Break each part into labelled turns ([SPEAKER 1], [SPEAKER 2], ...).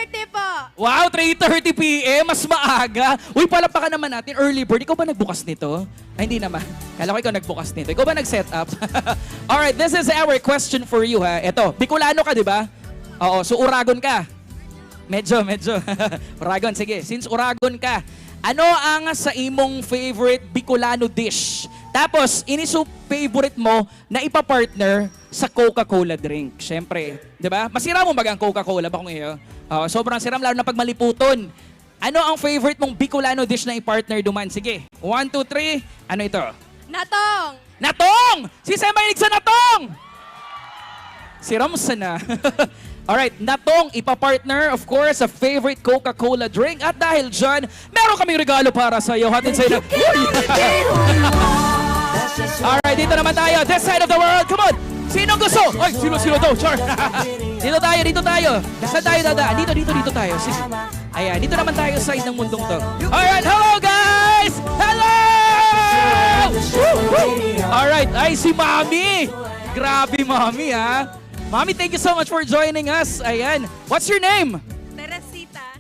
[SPEAKER 1] 3:30 po.
[SPEAKER 2] Wow, 3:30 p.m. Mas maaga. Uy, palapakan naman natin. Early bird. Ikaw ba nagbukas nito? Ay, hindi naman. Kala ko ikaw nagbukas nito. Ikaw ba nag-set up? Alright, this is our question for you, ha. Ito, Bicolano ka, di ba? Oo, so Uragon ka. Medyo. Uragon, sige. Since Uragon ka, ano ang sa imong favorite Bicolano dish? Tapos, iniso favorite mo na ipapartner sa Coca-Cola drink. Siyempre, di ba? Masira mo ba ang Coca-Cola ba kung iyo? Sobrang siram, lalo na pag maliputon. Ano ang favorite mong Bicolano dish na i-partner duman? Sige, 1, 2, 3. Ano ito?
[SPEAKER 1] Natong.
[SPEAKER 2] Natong! Si Sam mahilig sa natong! Siram sana. Alright, natong ipapartner, of course, sa favorite Coca-Cola drink. At dahil dyan, meron kaming regalo para sa iyo. Hatid sa iyo. Alright, dito naman tayo. This side of the world. Come on! Sinong gusto? Ay, sino daw? Char! Dito tayo. Saan tayo dadaan? Dito tayo. Sige. Ayan, dito naman tayo sa side ng mundong to. Alright, hello guys! Hello! Alright, ay si Mami! Grabe, Mami, ha? Mami, thank you so much for joining us. Ayan. What's your name?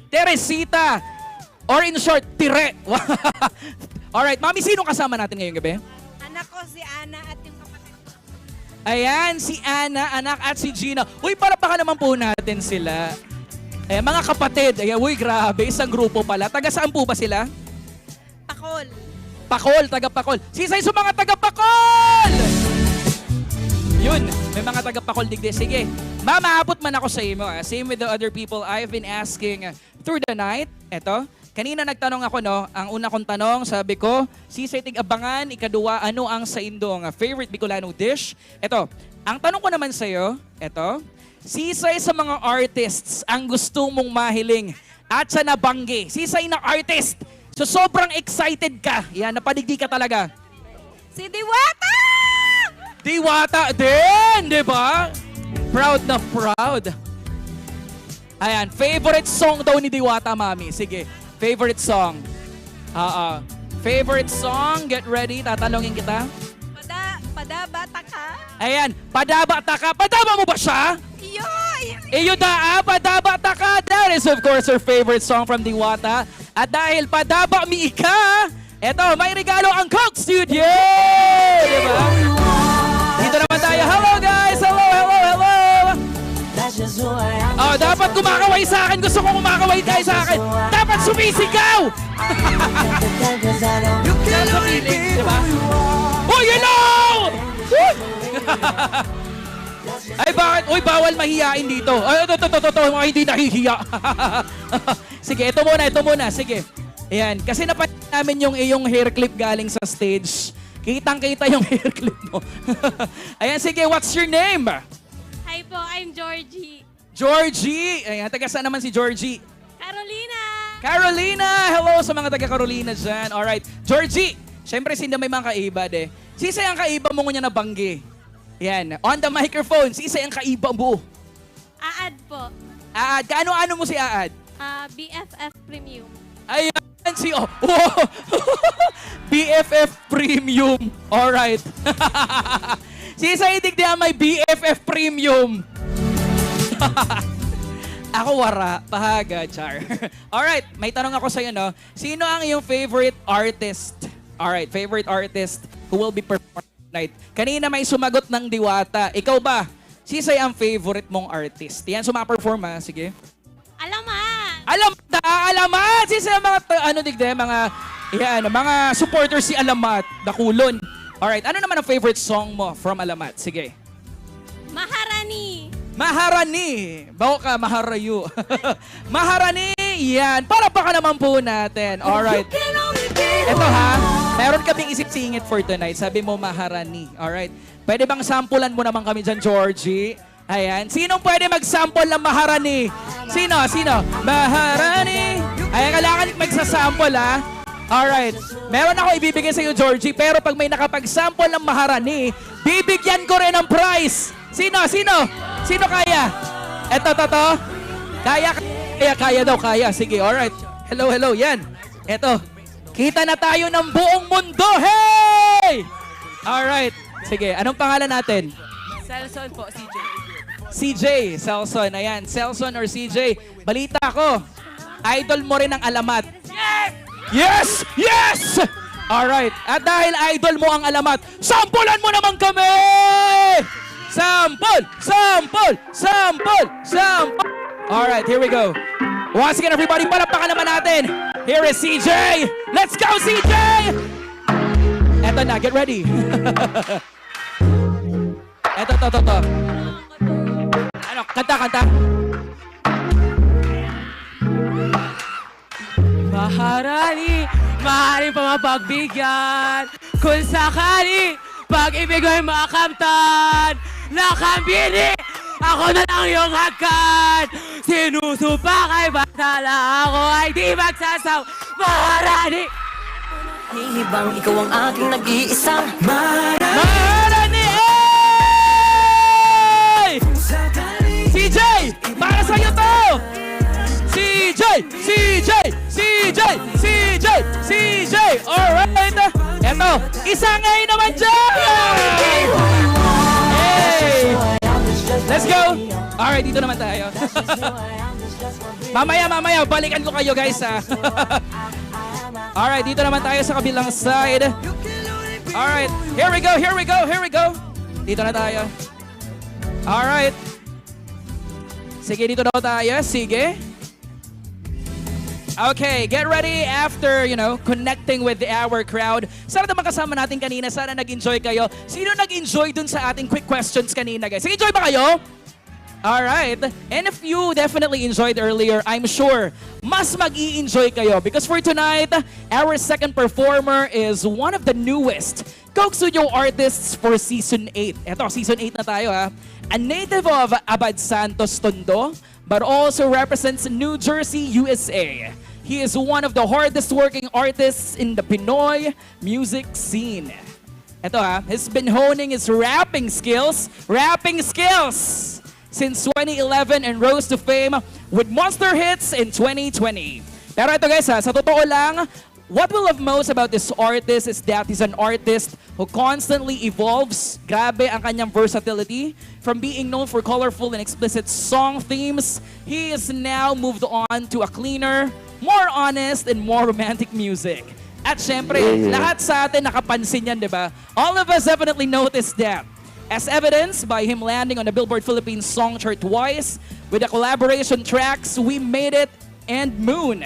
[SPEAKER 2] Teresita. Or in short, Tire. Alright, Mami, sino kasama natin ngayong gabi?
[SPEAKER 1] Anak ko si Ana at yung kapatid ko.
[SPEAKER 2] Ayan, si Ana, anak, at si Gina. Uy, para baka naman po natin sila. Mga kapatid. Ayan, uy, grabe. Isang grupo pala. Taga saan po ba sila?
[SPEAKER 1] Pakol.
[SPEAKER 2] Pakol, taga Pakol. Sisay sa mga taga Pakol! Yun, may mga taga Pakol digdi. Sige, maabot man ako sa imo. Same with the other people I've been asking through the night. Eto, kanina nagtanong ako, no? Ang una kong tanong, sabi ko, Sisay tig-abangan, ikaduwa, ano ang sa indong favorite Bicolano dish? Eto, ang tanong ko naman sa'yo, eto, Sisay sa mga artists ang gusto mong mahiling at sa nabanggi. Sisay na artist. So sobrang excited ka. Yan, napadigdi ka talaga.
[SPEAKER 1] Si Diwata!
[SPEAKER 2] Diwata din, di ba? Proud na proud. Ayan, favorite song daw ni Diwata, Mami. Sige, favorite song. Favorite song, get ready, tatanungin kita.
[SPEAKER 1] Padabata ka?
[SPEAKER 2] Ayan, padabata ka. Padaba mo ba siya? Iyo da, padabata ka. That is of course her favorite song from Diwata. At dahil padaba mi ka, eto, may regalo ang Coke Studio! Diba? Dito naman tayo. Hello guys! Hello! Dapat kumakaway sa akin. Gusto ko kumakaway tayo sa akin. Dapat sumisigaw! Diba? Uy, hello! Ay, bakit? Uy, bawal mahihain dito. Ay, ito, mga hindi nahihiya. Sige, ito muna. Sige. Ayan, kasi napansin namin yung iyong hair clip galing sa stage. Kitang-kita yung hair clip mo. Ayan, sige, what's your name?
[SPEAKER 1] Hi po, I'm Georgie.
[SPEAKER 2] Georgie! Ayan, taga saan naman si Georgie?
[SPEAKER 1] Carolina!
[SPEAKER 2] Hello sa mga taga Carolina dyan. Alright, Georgie! Siyempre, sinda may mga kaiba, de. Sisay ang kaiba mo niya nabanggi. Yan, on the microphone, sisay ang kaiba mo.
[SPEAKER 1] Aad po.
[SPEAKER 2] Aad, kaano-ano mo si Aad?
[SPEAKER 1] BFF Premium.
[SPEAKER 2] Ayan, si BFF Premium. Alright. Sisay digdihan may BFF Premium. Ako wara, pahaga, char. Alright, may tanong ako sa'yo, no? Sino ang iyong favorite artist? Alright, favorite artist who will be performing tonight. Kanina may sumagot ng Diwata. Ikaw ba? Sisay ang favorite mong artist? Yan, sumaperform ha. Sige. Alamat! Sisay ang mga, mga supporters si Alamat, Dakulon. Alright, ano naman ang favorite song mo from Alamat? Sige. Maharani. Bago ka, maharayu. Maharani, yan. Para pa ka naman po natin. Alright. Ito ha, meron kaming isip singit for tonight. Sabi mo, Maharani. Alright. Pwede bang sampulan mo naman kami dyan, Georgie? Ayan. Sinong pwede mag-sample ng Maharani? Sino? Maharani. Ayan, kailangan magsasample ha. Alright. Meron ako ibibigay sa iyo, Georgie. Pero pag may nakapag-sample ng Maharani, bibigyan ko rin ng prize. Sino kaya? Eto. Kaya daw. Sige, alright. Hello, yan. Eto. Kita na tayo ng buong mundo. Hey! Alright. Sige, anong pangalan natin?
[SPEAKER 3] Selson po, CJ.
[SPEAKER 2] CJ, Celson. Ayan, Celson or CJ. Balita ko, idol mo rin ang Alamat. Yes! Yes! Alright. At dahil idol mo ang Alamat, sampulan mo naman kami! Sample! Sample! Sample! Sample! Alright, here we go. Once again, everybody, palakpakan naman natin. Here is CJ! Let's go, CJ! Eto na, get ready. Eto, to. Ano, kanta.
[SPEAKER 3] Maaaring pa mapagbigyan kung sakali pag-ibig ay makamtan. Nakambili, ako na lang yung hagkan. Sinusupa kay batala, ako ay di magsasaw. Maharani,
[SPEAKER 4] Nihibang ikaw ang aking nag-iisang
[SPEAKER 2] Maharani! Hey! CJ! Para sa'yo to! CJ! Alright! Eto, isang A naman dyan! Hey! Let's go! Alright, dito naman tayo. mamaya, balikan ko kayo guys ha. Alright, dito naman tayo sa kabilang side. Alright, here we go. Dito na tayo. Alright. Sige, dito daw tayo. Sige. Okay, get ready after, connecting with our crowd. Sana naman kasama natin kanina. Sana nag-enjoy kayo. Sino nag-enjoy dun sa ating quick questions kanina, guys? Nag-enjoy ba kayo? Alright. And if you definitely enjoyed earlier, I'm sure mas mag-i-enjoy kayo because for tonight, our second performer is one of the newest Coke Studio artists for Season 8. Eto, Season 8 na tayo ha. A native of Abad Santos, Tondo, but also represents New Jersey, USA. He is one of the hardest working artists in the Pinoy music scene. Eto ha, he's been honing his rapping skills since 2011 and rose to fame with monster hits in 2020. Pero ito guys ha, sa totoo lang, what we love most about this artist is that he's an artist who constantly evolves. Grabe ang kanyang versatility. From being known for colorful and explicit song themes, he is now moved on to a cleaner, more honest, and more romantic music. At syempre, lahat sa atin nakapansin yan, di ba? All of us definitely noticed that. As evidenced by him landing on the Billboard Philippines Song Chart twice with the collaboration tracks We Made It and Moon.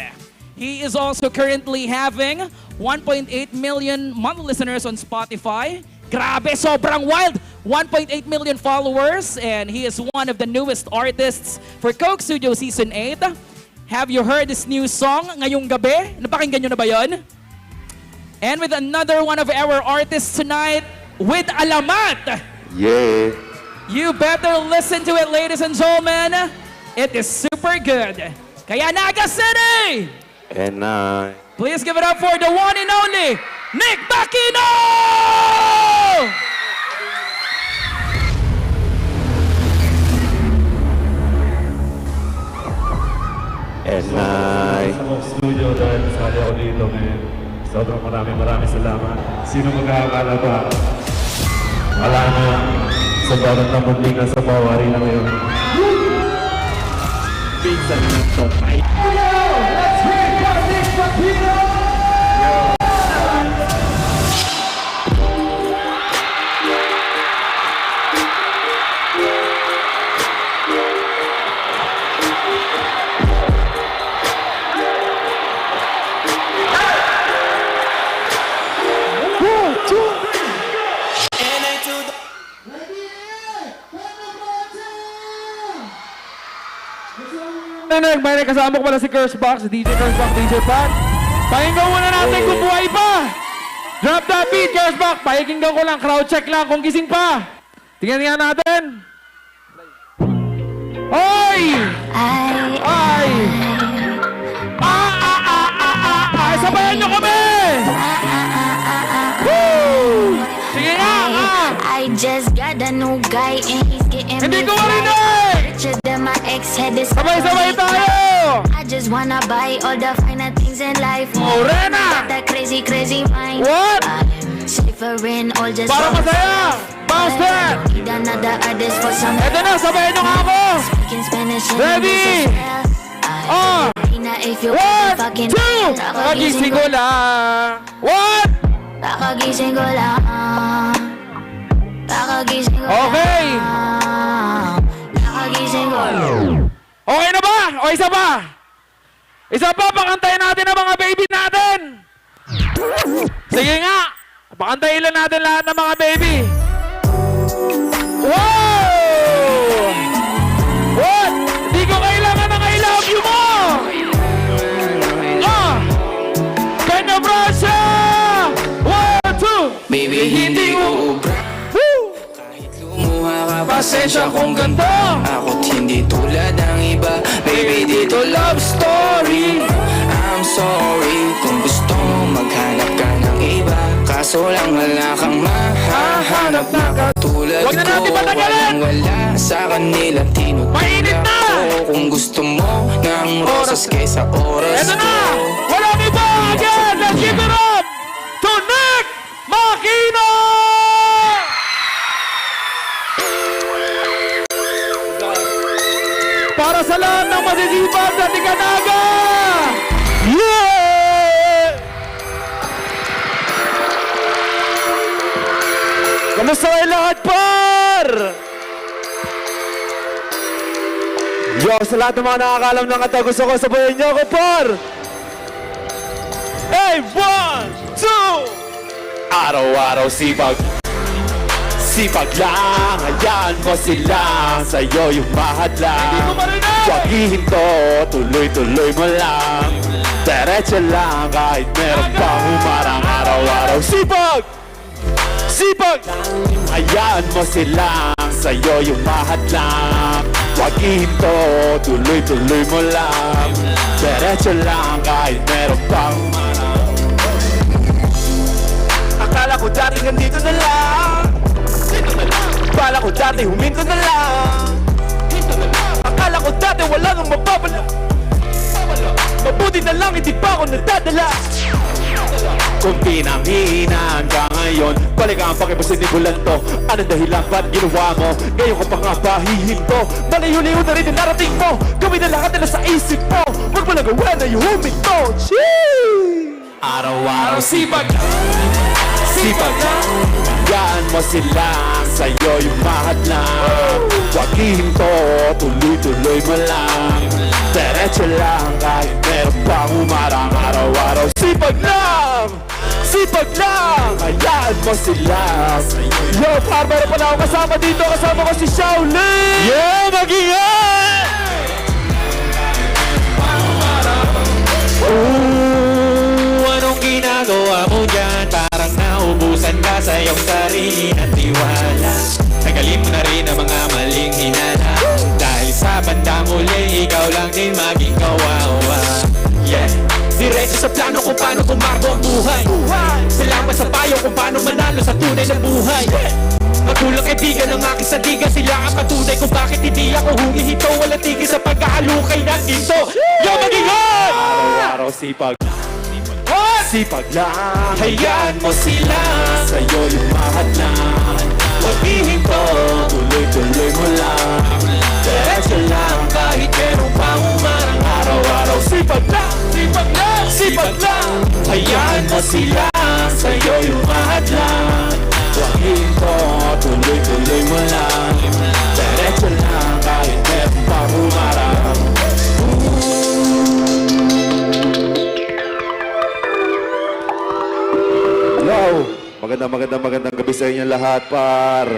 [SPEAKER 2] He is also currently having 1.8 million monthly listeners on Spotify. Grabe, sobrang wild! 1.8 million followers, and he is one of the newest artists for Coke Studio Season 8. Have you heard this new song, Ngayong Gabi? Napakinggan nyo na ba yun? And with another one of our artists tonight, with Alamat!
[SPEAKER 5] Yeah.
[SPEAKER 2] You better listen to it, ladies and gentlemen. It is super good. Kaya Naga City!
[SPEAKER 5] And
[SPEAKER 2] Please give it up for the one and only Nick Bakino!
[SPEAKER 5] I
[SPEAKER 6] Sa studio dahil sali ako dito ngayon. Sobrang maraming salamat. Sino mag-aakala pa? Wala na. Sa bawat na muntingan sa bawari na ngayon. Pinsan nito. Let's hear it for Nick Bakino!
[SPEAKER 3] may kasama ko pala si Cursebox, DJ Cursebox, DJ Pat. Pakinggan muna natin kung buhay pa. Drop that beat, Cursebox. Pakinggan ko lang, crowd check lang kung gising pa. Tingnan natin. Oy! Ay! Sabayan nyo kami! Woo! Sige na!
[SPEAKER 7] I just got a new guy and he's getting
[SPEAKER 3] Hindi
[SPEAKER 7] me
[SPEAKER 3] ko
[SPEAKER 7] fly.
[SPEAKER 3] marinig!
[SPEAKER 7] Richer than my ex had this.
[SPEAKER 3] Sabay-sabay tayo!
[SPEAKER 7] I just wanna buy all the finer things in life.
[SPEAKER 3] Oh, Rena!
[SPEAKER 7] That crazy mind.
[SPEAKER 3] What?
[SPEAKER 7] I'm safer in all just
[SPEAKER 3] Para
[SPEAKER 7] for
[SPEAKER 3] masaya!
[SPEAKER 7] myself.
[SPEAKER 3] Bounce that!
[SPEAKER 7] Another artist for some
[SPEAKER 3] Eto na, sabayin nyo nga ako!
[SPEAKER 7] speaking Spanish and
[SPEAKER 3] Ready? Ah!
[SPEAKER 7] if you
[SPEAKER 3] 1,
[SPEAKER 7] fucking
[SPEAKER 3] 2! Nakagising ko lang! 1!
[SPEAKER 7] Kakagising ko lang. Kakagising ko
[SPEAKER 3] Okay!
[SPEAKER 7] lang. Kakagising ko lang.
[SPEAKER 3] Okay na ba? O isa pa? Isa pa, pakantayin natin ang mga baby natin! Sige nga! Pakantayin lang natin lahat ng mga baby! Wow! What? Hindi ko kailangan ng I love you mo! Ah! Kanya Brasha! 1, 2!
[SPEAKER 5] Baby, hindi uubra.
[SPEAKER 3] Woo!
[SPEAKER 5] Lumuha ka,
[SPEAKER 3] Pasensya kung ganito!
[SPEAKER 5] ako't hindi tulad ng iba. Baby, dito love story. I'm sorry kung gusto mo maghanap ka ng iba. Kaso lang wala kang mahahanap na katulad
[SPEAKER 3] Huwag na natin
[SPEAKER 5] ko.
[SPEAKER 3] patagalin!
[SPEAKER 5] Wala sa kanila
[SPEAKER 3] Mainit
[SPEAKER 5] tinutulak
[SPEAKER 3] na!
[SPEAKER 5] ko. Kung gusto mo ng rosas kaysa oras
[SPEAKER 3] Eto
[SPEAKER 5] ko.
[SPEAKER 3] na! Walang iba! Again! Let's give it up to Nick Makino! Para sa lahat ng masisipag na Tikanaga! Yeah! Kamusta kayo lahat, par? Yo, sa lahat ng mga nakakalam ng kata, gusto ko sabayan niyo ako, par! Hey, 1, 2! Araw-araw sipag. Sipag lang, hayaan mo sila. Sa'yo yung mahadlang. Hindi mo marinig! Huwag hihinto, tuloy-tuloy mo lang. Diretso lang, kahit meron pang humarang. Araw-araw sipag! Sipag! Hayaan mo sila. Sa'yo yung mahadlang. Huwag hihinto, tuloy-tuloy mo lang. Diretso lang, kahit meron pang humarang. Akala ko dati nandito na lang. Akala ko dati huminto na lang. Akala ko dati wala nang mababala. Mabuti na lang hindi pa ako nadadala. Kung pinanghihinaan ka ngayon, balik ang pakipasin ni Bulanto. Anong dahilan ba't ginawa mo? Ngayon ko pa nga ba hihinto? Malayo-layo na rin ang narating mo. Gawin na lahat na sa isip mo. Huwag mo lang gawa na yung huminto. Araw-araw sipag. Sipag lang. Hayaan mo sila. Sa'yo yung mahadlang. Huwag hihinto, tuloy-tuloy mo lang. Diretso lang kahit meron pang humarang. Araw-araw sipag lang. Sipag lang. Hayaan mo sila. Yo, par, meron pala ako kasama dito. Kasama ko si Shaolin. Yeah, mag-ingat!
[SPEAKER 8] Anong ginagawa mo dyan? Parang naubusan ka sa iyong sarili at tiwala. Tagalin mo na rin ang mga maling hinala. Dahil sa bandang uli, ikaw lang din maging kawawa. Yeah. Diretso sa plano kung paano tumakbo ang buhay. Salamat sa payo kung paano manalo sa tunay na buhay. Magulang kaibigan ng aking sandigan, sila ang patunay kung bakit hindi ako humihinto. Walang tigil sa pagkahalukay ng ginto. Yo, mag-ingat!
[SPEAKER 3] Araw-araw sipag. Sipag lang.
[SPEAKER 8] Hayaan mo sila.
[SPEAKER 3] Sa'yo yung mahadlang.
[SPEAKER 8] Huwag hihinto,
[SPEAKER 3] Tuloy-tuloy mo lang.
[SPEAKER 8] diretso lang kahit meron pang umarang.
[SPEAKER 3] Araw-araw sipag lang. Sipag lang. Sipag lang.
[SPEAKER 8] Hayaan mo sila, sa'yo yung mahadlang.
[SPEAKER 3] Huwag hinto, tuloy-tuloy mo lang. Diretso lang kahit meron pa humarang. Yo! Magandang gabi sa inyo lahat, par.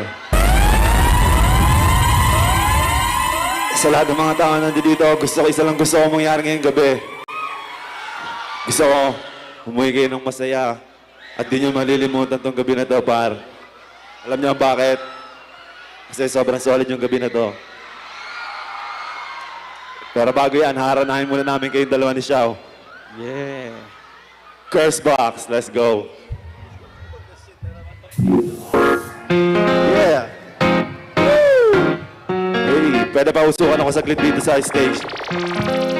[SPEAKER 3] Sa lahat ng mga tao nandito dito, isa lang gusto ko mangyari ngayong gabi. Gusto ko umuwi kayo ng masaya at di nyo malilimutan tong gabi na to, par. Alam niyo bakit? Kasi sobrang solid yung gabi na to. Pero bago yan, haranahin muna namin kayong dalawa ni Xiao. Yeah. Curse box, let's go. Yeah. Hey, pwede pa usukan ako saglit dito sa stage.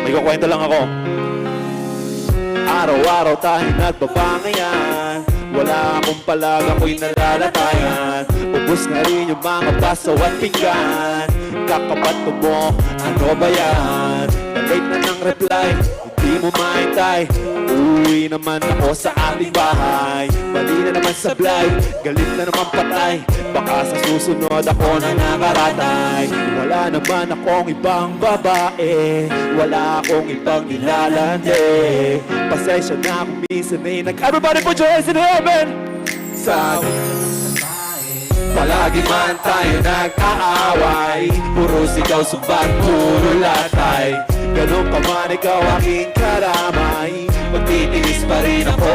[SPEAKER 3] May kukwento lang ako. Araw-araw tayong nagbabangayan. Wala akong palag, ako'y nalalatayan.
[SPEAKER 8] Ubus na rin yung mga baso at pinggan. Kakabato mo, ano ba yan? Na-late na ng reply, hindi mo maintay. Uwi naman ako sa ating bahay. Mali na naman sablay, galit na naman patay. Baka sa susunod ako na nakaratay. Wala naman akong ibang babae, wala akong ibang nilalandi. Pasensya na kung minsan ay Everybody put your hands in heaven! Sabi palagi man tayo nag-aaway, puro sigaw, sumbat, puro latay. Ganun pa man ikaw aking karamay, magtitiis pa rin ako.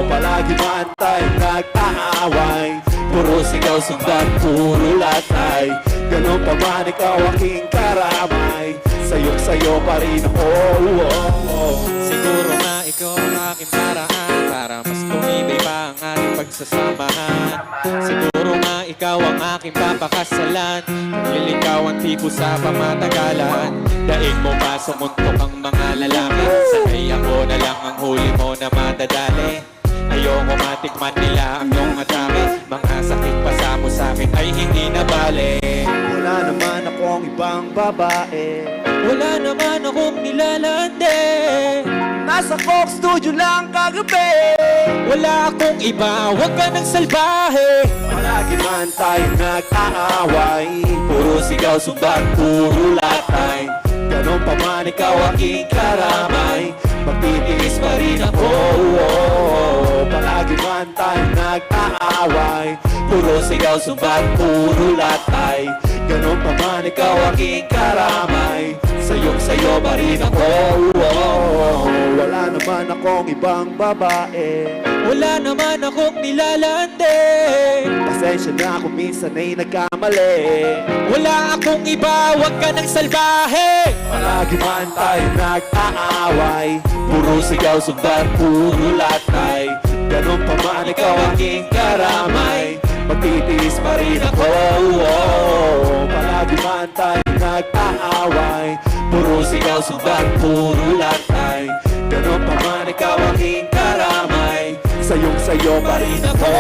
[SPEAKER 8] Palagi man tayo nag-aaway, puro sigaw, sumbat, puro latay. Ganun pa man ikaw aking karamay, sayo pa rin ako. Siguro nga ikaw ang aking paraan para mas tumibay pa ang ating pagsasamahan. Siguro nga ikaw ang aking papakasalan, nililigawan tipo sa pamatagalan. Daig mo pa sumuntok ang mga lalaki, sanay ako na lang ang huli mo na madadali. Ayoko matikman nila ang iyong atake, mga sakit pa sa mo sa'kin ay hindi na bale. Wala naman akong ibang babae, wala naman akong nilalande. Nasa Coke Studio lang kagabi, wala akong iba, wag ka ng salbahe. Palagi man tayo nag-aaway, puro sigaw, sumbat, puro latay. Ganon pa man ikaw aking karamay, magtitiis pa rin ako. Palagi man tayo nag-aaway, puro sigaw, sumbat, puro latay. Ganon pa man ikaw aking karamay, sayo pa rin ako. Wala naman akong ibang babae, wala naman akong nilalande. Pasensya na kung minsan ay nagkamali, wala akong iba, wag ka ng salbahe. Palagi man tayo nag-aaway, puro sigaw, sumbat, puro latay. Ganun pa man ikaw aking karamay, magtitiis pa rin ako. Palagi man tayo nag-aaway, puro sigaw, sumbat, puro latay. Ganun pa man ikaw aking karamay, sayo pa rin ako.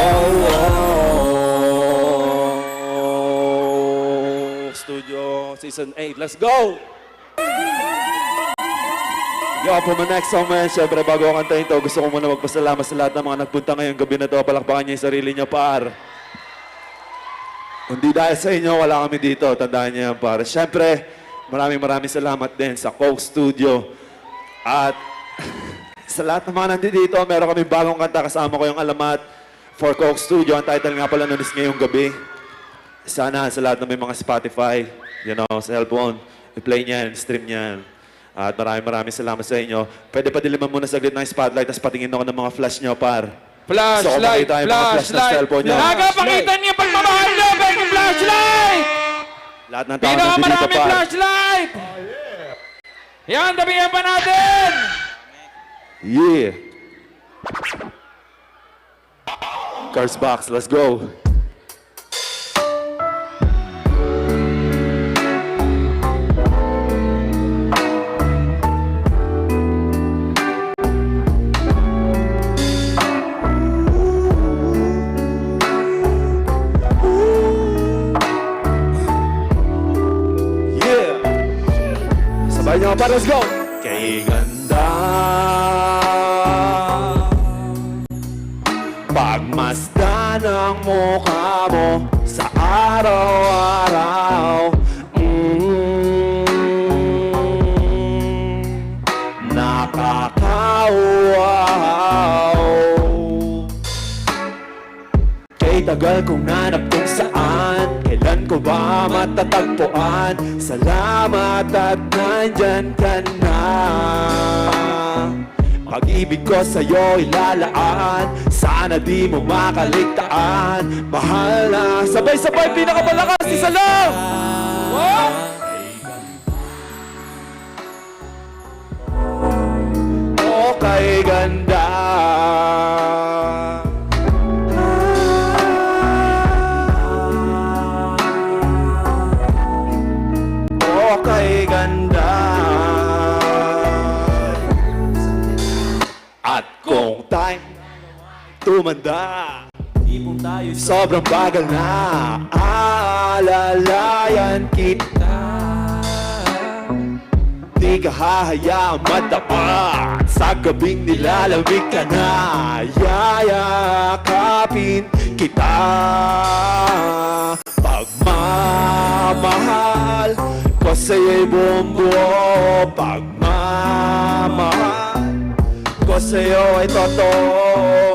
[SPEAKER 8] Studio Season 8, let's go! Yo, for my next song, man, syempre bago ako kantahin to, gusto ko muna magpasalamat sa lahat ng mga nagpunta ngayong gabi na to. Palakpakan niyo yung sarili niyo, par. Kundi dahil sa inyo, wala kami dito. Tandaan niyo yan, par. Syempre, maraming salamat din sa Coke Studio. At sa lahat ng mga nandito, meron kami bagong kanta. Kasama ko yung alamat for Coke Studio. Ang title nga pala nun is Ngayong Gabi. Sana sa lahat ng may mga Spotify, sa cellphone, i-play niyan, stream niyan. At maraming salamat sa inyo. Pwede pa diliman muna saglit ng spotlight, tapos patingin ako ng mga flash niyo, par.
[SPEAKER 3] Flashlight,
[SPEAKER 8] So, mga flash ng cellphone niyo.
[SPEAKER 3] Nagapakita niyo pagmamahal niyo, Becky Flashlight!
[SPEAKER 8] Lahat ng tao nandito,
[SPEAKER 3] Pinakamaraming
[SPEAKER 8] par.
[SPEAKER 3] flashlight! Yan, tabihan pa natin!
[SPEAKER 8] Yeah. Cars Box, let's go. Yeah. Sabay niyo pa, let's go. Kay ganda pagmasdan ang mukha mo sa araw-araw. Nakakawaw. Kay tagal kong nanap kung saan, kailan ko ba matatagpuan. Salamat at nandyan ka na. Pag-ibig ko sa'yo ilalaan, sana di mo makaligtaan. Mahal na, sabay-sabay pinakamalakas si Salong! Oh, kay ganda. Oh, kay ganda. At kung time tumanda, di mo Sobrang bagal na aalalayan kita. Di ka hahayaang madapa sa gabing nilalamig ka na. Yayakapin kita. Pagmamahal ko sa'yo'y buong buo. Pagmamahal ko sa'yo ay totoo.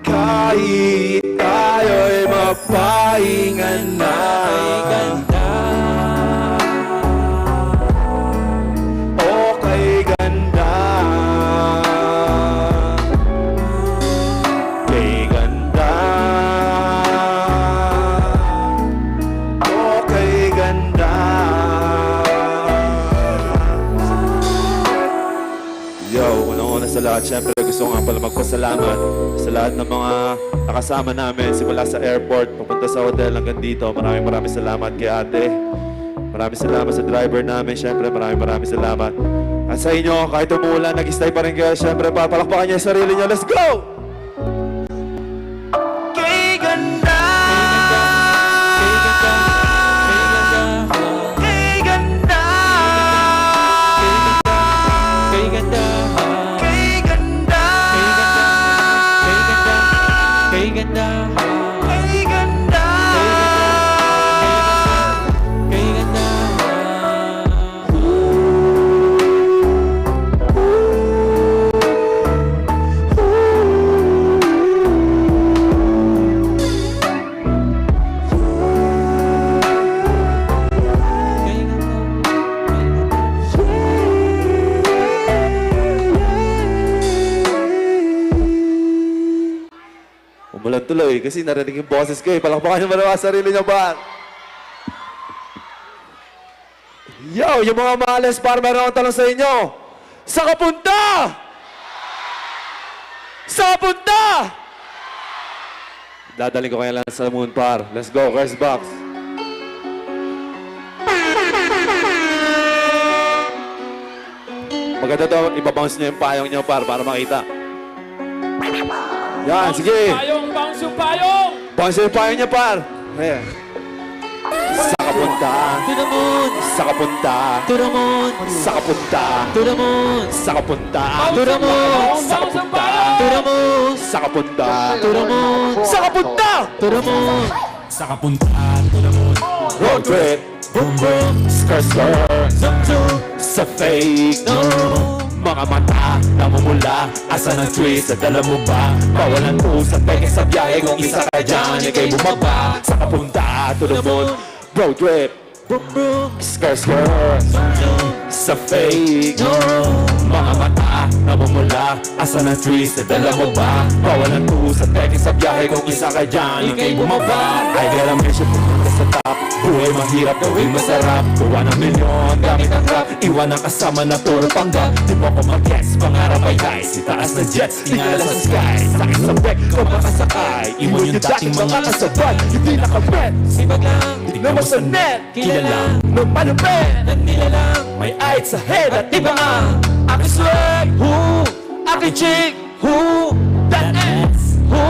[SPEAKER 8] Kahit tayo'y magpahinga na. Okay ganda. Kay ganda. Okay ganda. Yo, unang-una sa lahat, syempre gusto ko nga pala magpasalamat sa lahat ng mga nakasama namin simula sa airport, papunta sa hotel hanggang dito. Maraming salamat kay ate. Maraming salamat sa driver namin, syempre maraming salamat. At sa inyo, kahit umulan, nag-stay pa rin kayo, syempre papalakpakan niyo yung sarili niyo. Let's go! Kay ganda! Kay ganda! Kay ganda! Kay ganda! Kay ganda! Kay ganda! Kay ganda! Umulan tuloy kasi narinig yung boses ko eh. Palakpakan yung malawa sarili niyo ba? Yo, yung mga males, para meron akong tanong sa inyo. Sa kapunta? Sa kapunta? Dadaling ko kaya lang sa moon par. Let's go, Curse Box. Maganda to, ibabounce niyo yung payong niyo par para makita. Yan, sige.
[SPEAKER 3] Payong, bounce yung payong!
[SPEAKER 8] Bounce yung payong niya par. Ayan. Sa kapunta.
[SPEAKER 4] To the moon,
[SPEAKER 8] Sa kapunta.
[SPEAKER 4] to the moon,
[SPEAKER 8] Sa kapunta.
[SPEAKER 4] to the moon,
[SPEAKER 8] Sa kapunta.
[SPEAKER 4] to the moon,
[SPEAKER 8] Sa kapunta.
[SPEAKER 4] to the moon,
[SPEAKER 8] Sa kapunta.
[SPEAKER 4] to the moon,
[SPEAKER 8] Sa kapunta.
[SPEAKER 4] to the moon.
[SPEAKER 8] Sa kapunta. Road trip. Boom boom. Skr skr.
[SPEAKER 4] Zoom zoom,
[SPEAKER 8] Sa fake.
[SPEAKER 4] no room.
[SPEAKER 8] Mga mata namumula. Asa ng twist? Sa dala mo ba? Bawalan usap. Peke sa biyahe. Kung isa ka dyan, ikay bumaba. Sa kapunta. To the moon. Road trip.
[SPEAKER 4] Boom boom,
[SPEAKER 8] Skr skr.
[SPEAKER 4] zoom zoom,
[SPEAKER 8] Sa fake.
[SPEAKER 4] no room.
[SPEAKER 8] Mga mata namumula. Asa ng twist? Sa dala mo ba? Bawalan usap. Peke sa biyahe. Kung isa ka dyan, ikay bumaba. I got a mission pupunta sa top. Buhay mahirap, gawing masarap. Gawa ng milyon, gamit ang rap. Iwan ang kasama na puro panggap. Di mo ko mag-guess, pangarap ay high. Si taas na jets, tingala sa sky. Sakit sa back, kung makasakay. Iwan yung dating mga kasabay. Hindi nakapet,
[SPEAKER 4] Sibag lang,
[SPEAKER 8] tignan mo sa net.
[SPEAKER 4] kilala,
[SPEAKER 8] Nung malupet,
[SPEAKER 4] nagnilalang,
[SPEAKER 8] may height sa head at
[SPEAKER 4] iba nga,
[SPEAKER 8] aking swag. Who? Aking chick. Who? That ass.
[SPEAKER 4] who,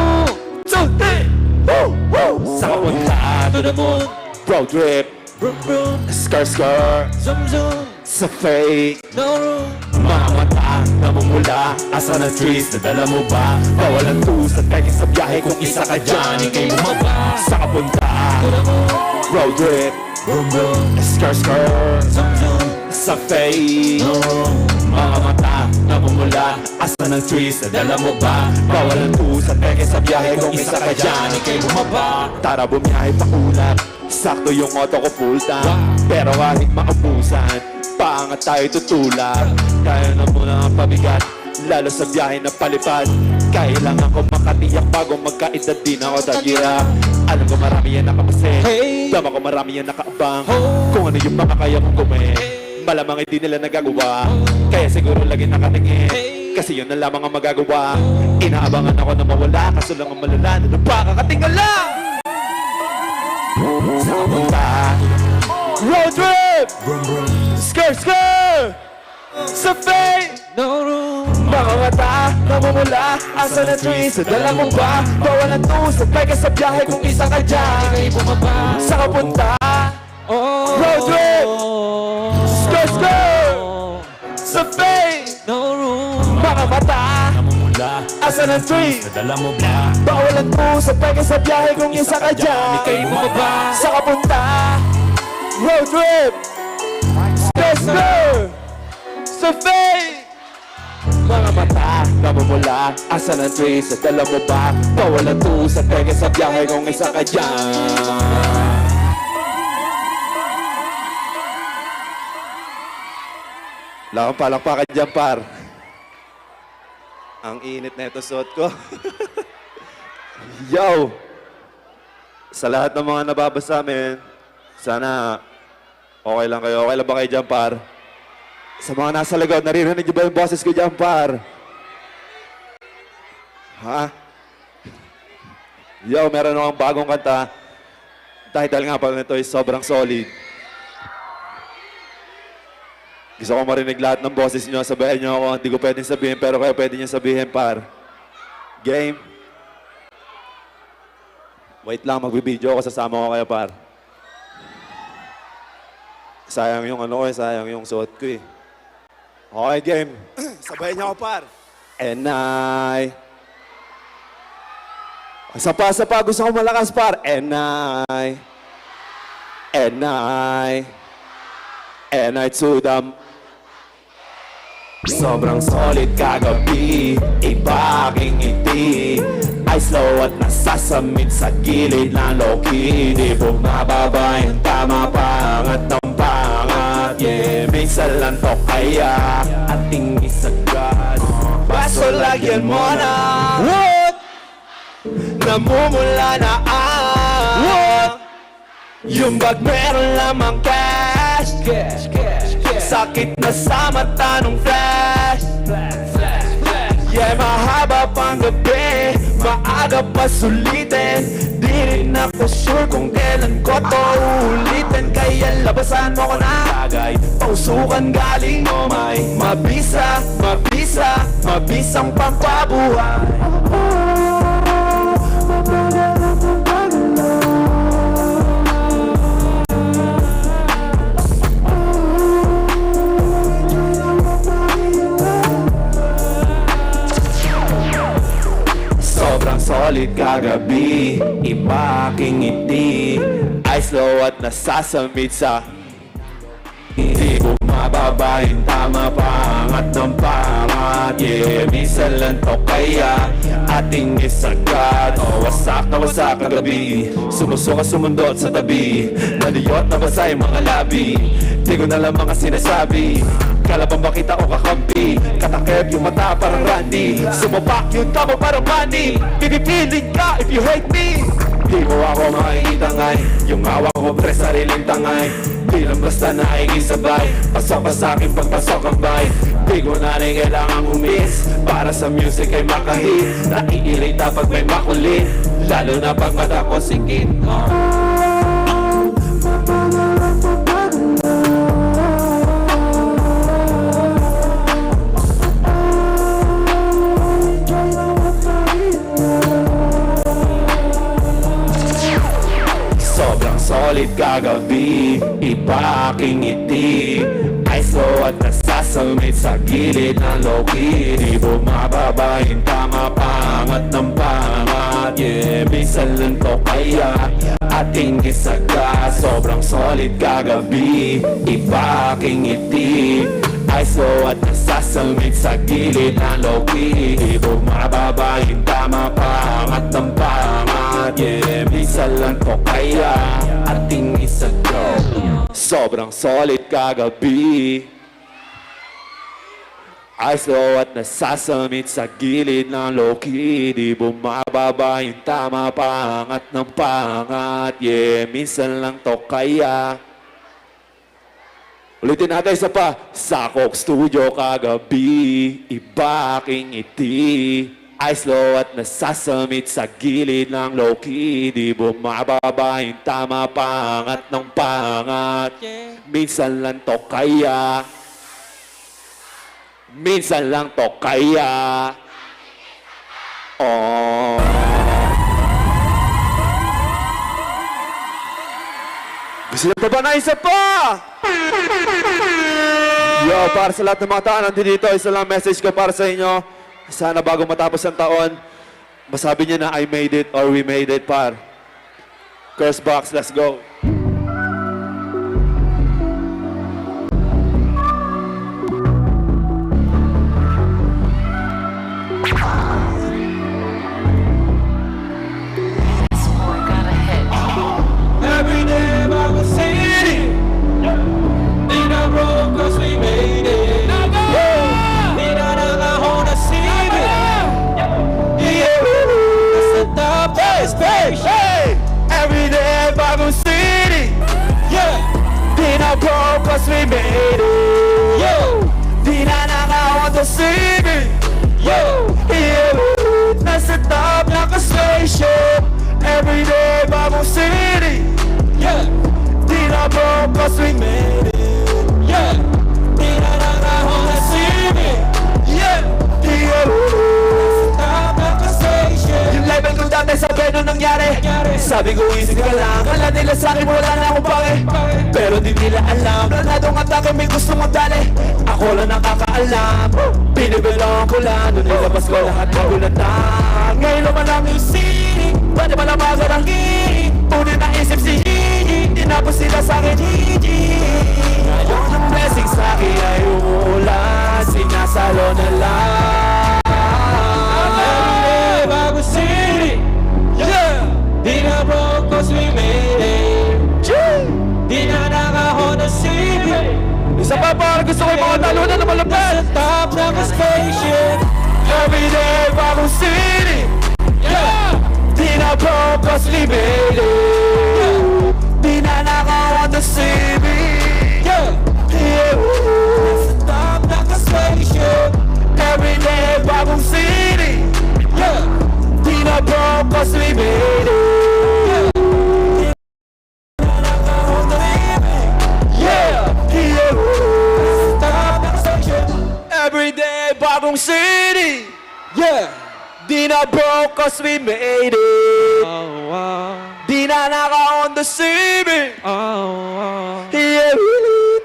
[SPEAKER 8] Two, three. Woo, woo. Sa kapunta,
[SPEAKER 4] to the moon,
[SPEAKER 8] road trip.
[SPEAKER 4] broom broom,
[SPEAKER 8] Skr skr.
[SPEAKER 4] zoom zoom,
[SPEAKER 8] Sa fake.
[SPEAKER 4] no room.
[SPEAKER 8] Mga mata namumula. Asa ng trees, nadala mo ba? Bawal ang tusat, kahit sa biyahe. Kung isa ka dyan, ikay bumaba. Sa kapunta,
[SPEAKER 4] To the moon,
[SPEAKER 8] road trip.
[SPEAKER 4] broom broom,
[SPEAKER 8] Skr skr.
[SPEAKER 4] zoom zoom,
[SPEAKER 8] Sa fake.
[SPEAKER 4] no room.
[SPEAKER 8] Mga mata namumula. Asa ng trees, nadala mo ba? Bawal ang tusat, kahit sa biyahe. Kung isa ka dyan, ikay bumaba. Tara bumiyahe pakulap. Sakto yung auto ko full tank. Pero kahit maubusan, paangat tayo tutulak. Kaya na muna ang pabigat, lalo sa biyahe na palipad. Kailangan ko makatiyak bago magkaedad din ako dagira. Alam ko marami yan nakapasin, dama ko marami yan nakaabang. Kung ano yung mga kaya mong gawin, malamang hindi nila nagagawa. Kaya siguro lagi nakatingin, kasi yun na lamang ang magagawa. Inaabangan ako na mawala, kaso lang ang malala na napakakatingala. Sa kapunta, road trip. Skr skr. Sa fate,
[SPEAKER 4] No room,
[SPEAKER 5] Mga mata, namumula, asa na trees, dala mo ba? Bawal ang tusok, peke sa biyahe kung isa ka dyan. Ika'y bumaba, sa kapunta, road trip, skirt, skirt, sa face,
[SPEAKER 8] No room.
[SPEAKER 5] mga mata,
[SPEAKER 8] Namumula.
[SPEAKER 5] asa ng trees,
[SPEAKER 8] Dala mo ba?
[SPEAKER 5] bawal ang tusok, peke sa biyahe kung isa ka dyan.
[SPEAKER 8] Ika'y bumaba.
[SPEAKER 5] Sa kapunta, road trip, skirt, skirt, sa face. Mga mata, namumula, asa ng trace, at alam mo ba, bawal ang tusa, peke sa biyahe kung isa ka dyan. Wala kang palakpakan dyan, par. Ang init na ito suot ko. Yo! Sa lahat ng mga nababasa amin, sana okay lang kayo. Okay lang ba kayo dyan, par? Sa mga nasa likod, naririnig niyo ba yung boses ko dyan, par? Ha? Yo, meron akong bagong kanta. Title nga pala nito is sobrang solid. Gusto ko marinig lahat ng boses niyo. Sabihin niyo ako, hindi ko pwedeng sabihin, pero kayo pwede niyo sabihin, par. Game? Wait lang, magbibideo ako, sasama ko kayo, par. Sayang yung ano ko eh, sayang yung suot ko eh. Okay, game. Sabayan niyo ako, par. And Isa pa, gusto ko malakas, par. And I to them. Sobrang solid kagabi, iba aking ngiti. Ay slow at nasasamit sa gilid ng low-key. Di bumababa yung tama, pangat ng pangat. Yeah, minsan lang to kaya ating isagad. Baso lagyan mo na what? Namumula na what? Yung bag meron lamang cash. Sakit na sa mata nung flash. Yeah, mahaba pang gabi, maaga pa sulitin. Di rin ako sure kung kailan ko to ulitin. Kaya labasan mo ko na bagay, pausukan galing mo may mabisang pampabuhay. Sobrang solid kagabi, iba aking ngiti. Ay slow at nasasamit sa hindi bumababa yung tama, pangat ng pangat. Yeah, minsan lang to kaya ating isagad. Oh, wasak na wasak kagabi, sumusuka sumundot sa tabi. Naliyot na basa yung mga labi, di ko na lang mga sinasabi. Kalabang ba kita o kakampi, katakip yung mata parang Randy. Sumabak yung tama parang money, pipipiling ka if you hate me. Di mo ako makikita ngay, yung hawak ko pre sariling tangay. Di lang basta nakikisabay, pasok pa sa'kin pagpasok ang bite. Di ko na rin kailangang umis, para sa music ay makahit. Naiirita pag may makulit, lalo na pag mata ko sikit. Solid kagabi, iba aking ngiti. Ay slow at nasasamit sa gilid ng low-key. Di bumababa yung tama, pangat ng pangat. Yeah, minsan lang to kaya ating isaga. Sobrang solid kagabi, iba aking ngiti. Ay slow at nasasamit sa gilid ng low-key. Di bumababa yung tama, pangat ng pangat. Yeah, minsan lang to kaya ating isaga. Sobrang solid kagabi, ay slow at nasasamit sa gilid ng low-key. Di bumababa yung tama, pangat ng pangat. Yeah, minsan lang to kaya. Ulitin natin isa pa. Sa Coke Studio kagabi, iba aking ngiti. Ay slow at nasasamit sa gilid ng low-key. Di bumababa yung tama, pangat ng pangat. Minsan lang to kaya.
[SPEAKER 8] Minsan lang to kaya. Oh.
[SPEAKER 6] Gusto niyo pa ba na isa pa? Yo, para sa lahat ng mga tao nandito, isa lang message ko para sa inyo. Sana bago matapos ang taon, masabi niyo na I made it or we made it, par. Curse box, let's go.
[SPEAKER 8] Every day I was singing. Think I broke 'cause we made it. Di na nakahon na singing. Yeah, that's the top best page.
[SPEAKER 6] Hey! Every day, bagong city.
[SPEAKER 8] Yeah,
[SPEAKER 6] Di na broke 'cause we made it.
[SPEAKER 8] yo,
[SPEAKER 6] Di na nakawag sa city.
[SPEAKER 8] yo.
[SPEAKER 6] Yeah, nasa top ng spaceship. Every day, bagong city.
[SPEAKER 8] Yeah,
[SPEAKER 6] Di na broke 'cause we made it.
[SPEAKER 8] yeah. Di na nakahon na singing.
[SPEAKER 6] Yeah, yeah.
[SPEAKER 8] Top ng station.
[SPEAKER 6] Yung level ko dati sabay nung nangyari. Sabi ko easy ka lang. Kala nila sa'kin wala na akong pake. Pero di nila alam. Planadong atake may gusto mong dali. Ako lang nakakaalam. Binibilong ko lang. Doon nilabas ko lahat ng gulatan. Ngayon naman ang yung city. Pwede ba namagal ang gini? Una na isip si Gigi. Tinapos sila sa'kin Gigi. Ngayon ang blessing sa'kin ay umuulan. Sinasalo na lang.
[SPEAKER 8] Every day bago city. Yeah, di na broke 'cause we made it. Di na nakahon na city.
[SPEAKER 6] Isa pa para gusto ko yung mga talunan na malapit.
[SPEAKER 8] Sa top ng spaceship.
[SPEAKER 6] Every day, bagong city.
[SPEAKER 8] Yeah,
[SPEAKER 6] Di na broke 'cause we made it. Di na nakawag na city.
[SPEAKER 8] yeah.
[SPEAKER 6] Yeah.
[SPEAKER 8] Sa top ng spaceship.
[SPEAKER 6] Every day, bagong city.
[SPEAKER 8] Yeah,
[SPEAKER 6] Di na broke 'cause we made it. Yeah. Yeah.
[SPEAKER 8] top ng station.
[SPEAKER 6] Every day, bagong city.
[SPEAKER 8] Yeah.
[SPEAKER 6] Di na broke 'cause we made it.
[SPEAKER 8] Oh, wow.
[SPEAKER 6] Di na naka-on the city.
[SPEAKER 8] Oh, wow.
[SPEAKER 6] Yeah,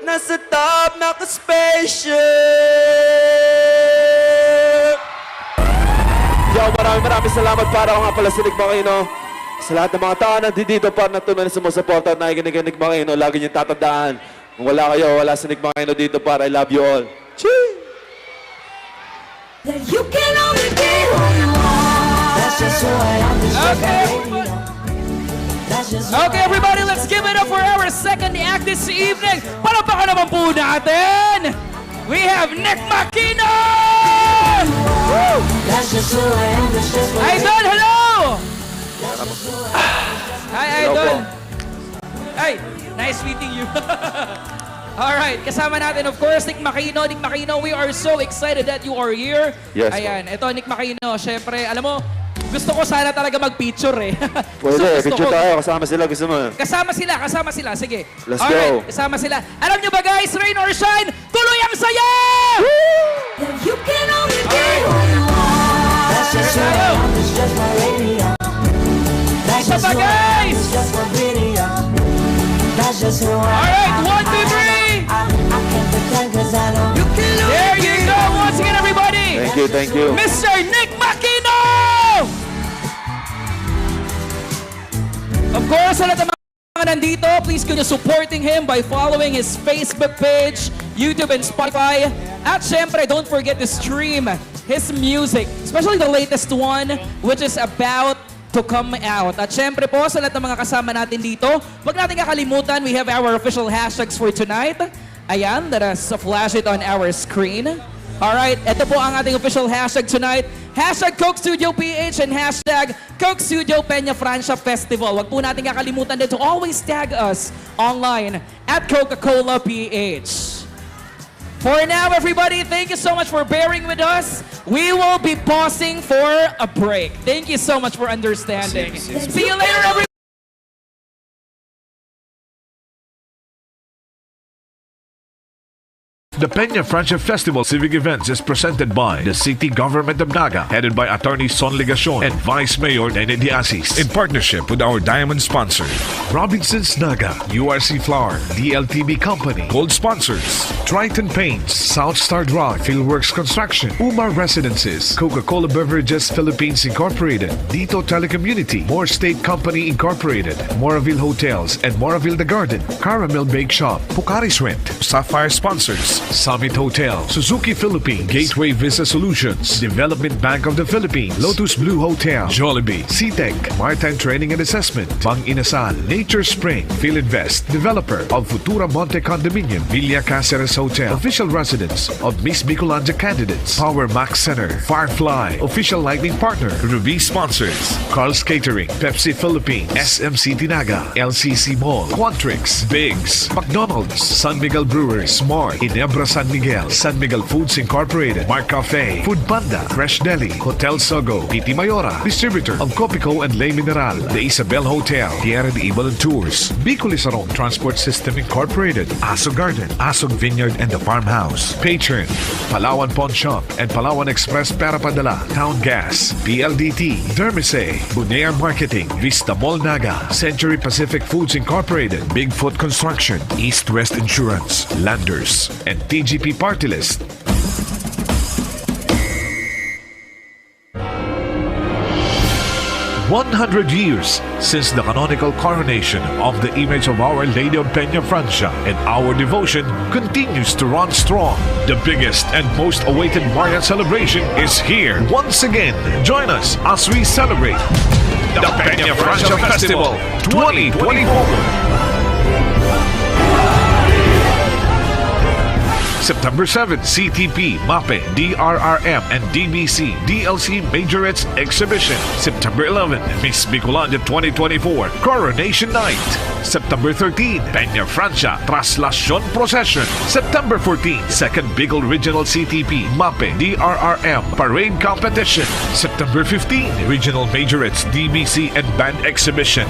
[SPEAKER 6] nasa top ng spaceship. Yo, maraming salamat para ako nga pala si Nick Makino. Sa lahat ng mga tao na dito para natunan sa mga support at nakikinig kay Nick Makino, lagi niyong tatandaan. Kung wala kayo, wala si Nick Makino dito para I love you all. Chee!
[SPEAKER 4] You can only be who you are. That's just who I am. It's just
[SPEAKER 2] Okay.
[SPEAKER 4] my radio. That's just who
[SPEAKER 2] Okay, everybody, let's give it up for our second act this evening. Palakpakan naman po natin. We have Nick Makino! Woo!
[SPEAKER 4] That's just who I am. It's just my
[SPEAKER 2] Idol, hello! Hi, Idol. Hi, nice meeting you. Alright, kasama natin, of course, Nick Makino. Nick Makino, we are so excited that you are here.
[SPEAKER 6] Yes,
[SPEAKER 2] Ayan, ito, Nick Makino, syempre, alam mo, gusto ko sana talaga mag-picture eh.
[SPEAKER 6] Pwede,
[SPEAKER 2] gusto
[SPEAKER 6] picture
[SPEAKER 2] ko-
[SPEAKER 6] tayo. Kasama sila, gusto mo.
[SPEAKER 2] Kasama sila. Sige.
[SPEAKER 6] Let's
[SPEAKER 2] Alright,
[SPEAKER 6] go.
[SPEAKER 2] kasama sila. Alam nyo ba guys, rain or shine, tuloy ang saya!
[SPEAKER 4] You can only be who you are. That's just who I am. It's just my radio. That's
[SPEAKER 2] Isa
[SPEAKER 4] just
[SPEAKER 2] pa
[SPEAKER 4] who I am.
[SPEAKER 2] guys!
[SPEAKER 4] It's just my video. That's just who I am.
[SPEAKER 2] Alright, 1, 2, 3!
[SPEAKER 4] I can't pretend 'cause I know. You can
[SPEAKER 2] There you go! Once again, everybody!
[SPEAKER 6] Thank you.
[SPEAKER 2] Mr. Nick Makino! Of course, sa lahat ng mga nandito, please continue supporting him by following his Facebook page, YouTube, and Spotify. At syempre, don't forget to stream his music, especially the latest one, which is about to come out. At syempre po, sa lahat ng mga kasama natin dito, huwag natin kakalimutan, we have our official hashtags for tonight. Ayan, let us flash it on our screen. Alright, ito po ang ating official hashtag tonight. Hashtag Coke Studio PH and hashtag Coke Studio Peña Francia Festival. Huwag po natin kakalimutan din to always tag us online at Coca-Cola PH. For now, everybody, thank you so much for bearing with us. We will be pausing for a break. Thank you so much for understanding. See you later, everybody.
[SPEAKER 9] The Peña Francia Festival Civic Events is presented by the City Government of Naga, headed by Attorney Son Legacion and Vice Mayor Nene Diasis, in partnership with our diamond sponsor, Robinson's Naga, URC Flour, DLTV Company, Gold Sponsors, Triton Paints, South Star Drive, Fieldworks Construction, Umar Residences, Coca-Cola Beverages Philippines Incorporated, Dito Telecommunity, Moore State Company Incorporated, Moraville Hotels and Moraville The Garden, Caramel Bake Shop, Pucaris Rent, Sapphire Sponsors, Summit Hotel, Suzuki Philippines, Gateway Visa Solutions, Development Bank of the Philippines, Lotus Blue Hotel, Jollibee, CTEC, Maritime Training and Assessment, Bang Inasal, Nature Spring, Philinvest, developer of Futura Monte Condominium, Villa Caceres Hotel, official residence of Miss Bicolanja candidates, Power Max Center, Firefly, official lighting partner, Ruby Sponsors, Carl's Catering, Pepsi Philippines, SMC Tinaga, LCC Mall, Quantrix, Biggs, McDonald's, San Miguel Brewers, Smart, Inebra San Miguel, San Miguel Foods Incorporated, Mark Cafe, Food Panda, Fresh Deli, Hotel Sogo, Piti Mayora, distributor of Copico and Le Mineral, The Isabel Hotel, Tierra de Ibalan Tours, Bicolisarong Transport System Incorporated, Aso Garden, Asog Vineyard and the Farmhouse, Patron, Palawan Pawn Shop and Palawan Express Perapadala, Town Gas, PLDT, Dermise, Bunea Marketing, Vista Mall Naga, Century Pacific Foods Incorporated, Bigfoot Construction, East West Insurance, Landers, and TGP Party List. "100 years since the canonical coronation of the image of Our Lady of Peña Francia, and our devotion continues to run strong. The biggest and most awaited Marian celebration is here once again. Join us as we celebrate the Peña Francia Festival 2024. September 7, CTP, MAPE, DRRM, and DBC, DLC Majorettes Exhibition. September 11, Miss Bicolanja 2024, Coronation Night. September 13, Peña Francia Traslacion Procession. September 14, Second Bicol Regional CTP, MAPE, DRRM, Parade Competition. September 15, Regional Majorettes DBC and Band Exhibition.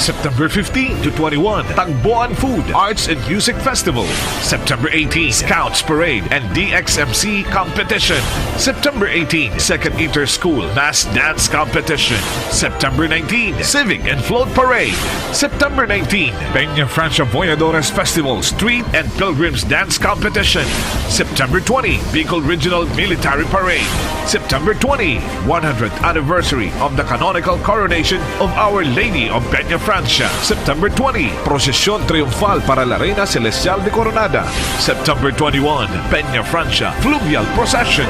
[SPEAKER 9] September 15 to 21, Tagboan Food, Arts and Music Festival. September 18, Scouts Parade and DXMC Competition. September 18, Second Inter-School Mass Dance Competition. September 19, Civic and Float Parade. September 19, Peña Francia Voyadores Festival Street and Pilgrims Dance Competition. September 20, Bicol Regional Military Parade. September 20, 100th Anniversary of the Canonical Coronation of Our Lady of Peña Francia. September 20, Procesión Triunfal para la Reina Celestial de Coronada. September 21, Peña Francia Fluvial Procession.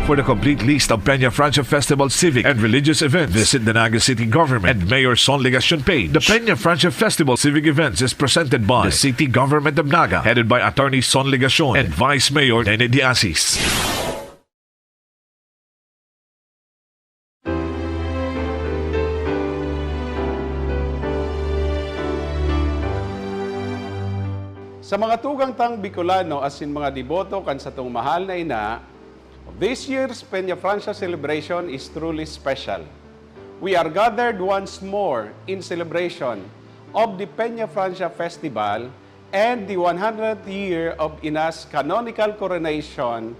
[SPEAKER 9] For the complete list of Peña Francia Festival civic and religious events, visit the Naga City Government and Mayor Son Legacion page. The Peña Francia Festival civic events is presented by the City Government of Naga, headed by Attorney Son Legacion and Vice Mayor Nene Diasis.
[SPEAKER 10] Sa mga tugang tang Bicolano as in mga deboto kan sa tong mahal na ina, this year's Peña Francia celebration is truly special. We are gathered once more in celebration of the Peña Francia Festival and the 100th year of Ina's canonical coronation